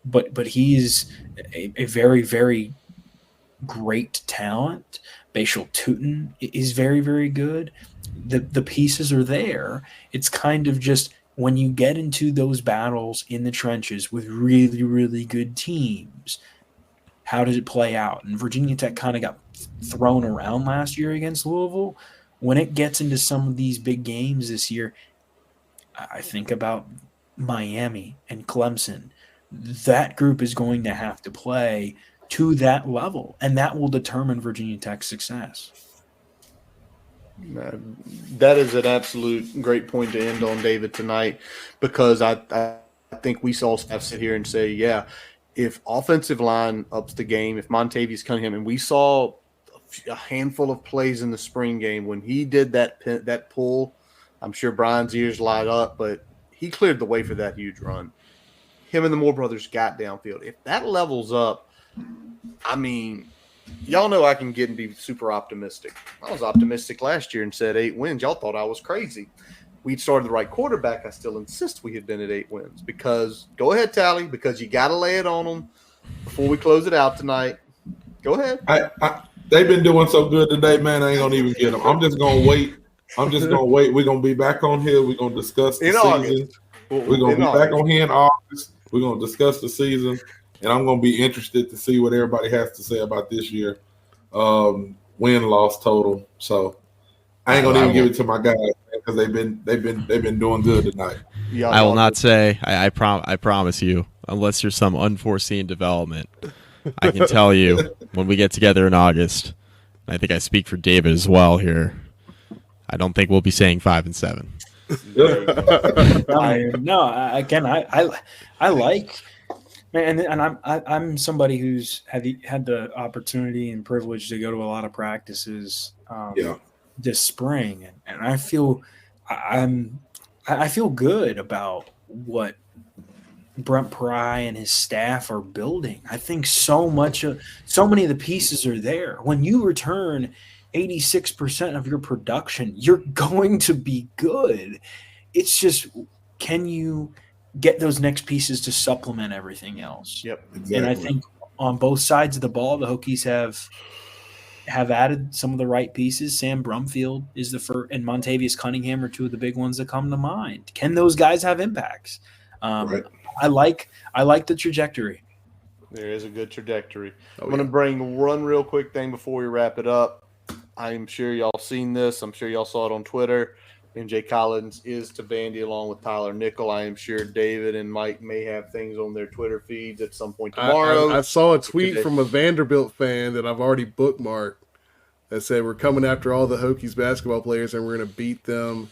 But he's a very, very great talent. Bashal Tutin is very, very good. The pieces are there. It's kind of just when you get into those battles in the trenches with really, really good teams, how does it play out? And Virginia Tech kind of got thrown around last year against Louisville. When it gets into some of these big games this year, I think about Miami and Clemson. That group is going to have to play to that level, and that will determine Virginia Tech's success. That is an absolute great point to end on, David, tonight, because I think we saw staff sit here and say, yeah, if offensive line ups the game, if Montavious Cunningham, and we saw a handful of plays in the spring game when he did that pull, I'm sure Brian's ears light up, but he cleared the way for that huge run. Him and the Moore brothers got downfield. If that levels up, I mean, y'all know I can get and be super optimistic. I was optimistic last year and said 8 wins. Y'all thought I was crazy. We'd started the right quarterback. I still insist we had been at 8 wins because – go ahead, Tally, because you got to lay it on them before we close it out tonight. Go ahead. They've been doing so good today, man, I ain't going to even get them. I'm just going to wait. We're going to be back on here. We're going to discuss the season. We're going to be back on here in August. We're going to discuss the season. And I'm going to be interested to see what everybody has to say about this year, win-loss total. So I ain't going to even give it to my guys because they've been doing good tonight. Yeah, I will not say. I promise you, unless there's some unforeseen development, I can tell you when we get together in August. I think I speak for David as well here. I don't think we'll be saying 5 and 7. I like. And I'm somebody who's had the opportunity and privilege to go to a lot of practices this spring, and I feel good about what Brent Pry and his staff are building. I think so many of the pieces are there. When you return 86% of your production, you're going to be good. It's just, can you get those next pieces to supplement everything else? Yep, exactly. And I think on both sides of the ball, the Hokies have added some of the right pieces. Sam Brumfield is the first, and Montavious Cunningham are two of the big ones that come to mind. Can those guys have impacts? Right. I like the trajectory. There is a good trajectory. I'm going to bring one real quick thing before we wrap it up. I'm sure y'all seen this. I'm sure y'all saw it on Twitter. MJ Collins is to Vandy along with Tyler Nickel. I am sure David and Mike may have things on their Twitter feeds at some point tomorrow. I saw a tweet from a Vanderbilt fan that I've already bookmarked that said we're coming after all the Hokies basketball players and we're going to beat them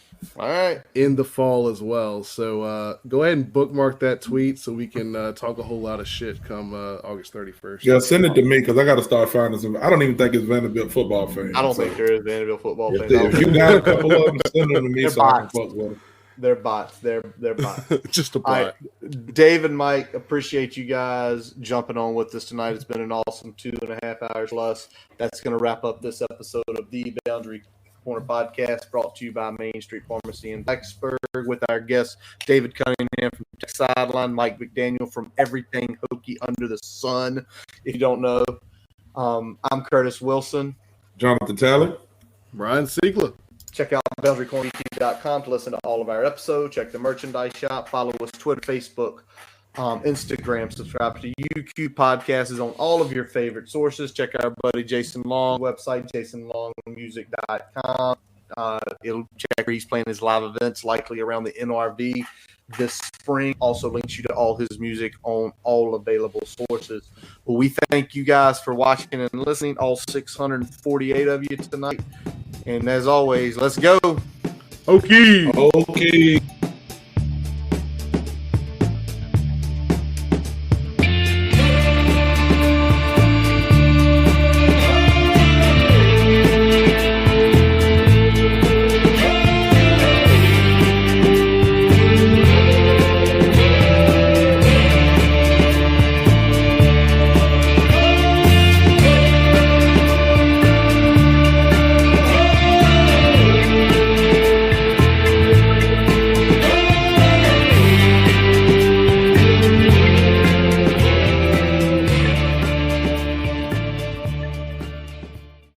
in the fall as well. So go ahead and bookmark that tweet so we can talk a whole lot of shit come August 31st. Yeah, send it to me because I got to start finding some. I don't even think it's Vanderbilt football fans. I don't think there is Vanderbilt football fans. If you got a couple of them, send them to me so I can fuck with them. They're bots. They're bots. Just a All bot. right. Dave and Mike, appreciate you guys jumping on with us tonight. It's been an awesome 2.5 hours plus. That's going to wrap up this episode of the Boundary Corner Podcast, brought to you by Main Street Pharmacy in Blacksburg, with our guest David Cunningham from Sideline, Mike McDaniel from Everything Hokie Under the Sun. If you don't know, I'm Curtis Wilson. Jonathan Taylor. Brian Siegler. Check out boundarycorneryoutube.com to listen to all of our episodes. Check the merchandise shop. Follow us Twitter, Facebook, Instagram. Subscribe to UQ Podcast is on all of your favorite sources. Check our buddy Jason Long website, jasonlongmusic.com. It'll check where he's playing his live events, likely around the NRV this spring. Also links you to all his music on all available sources. Well, we thank you guys for watching and listening, all 648 of you tonight. And as always, let's go. Hokie. Hokie.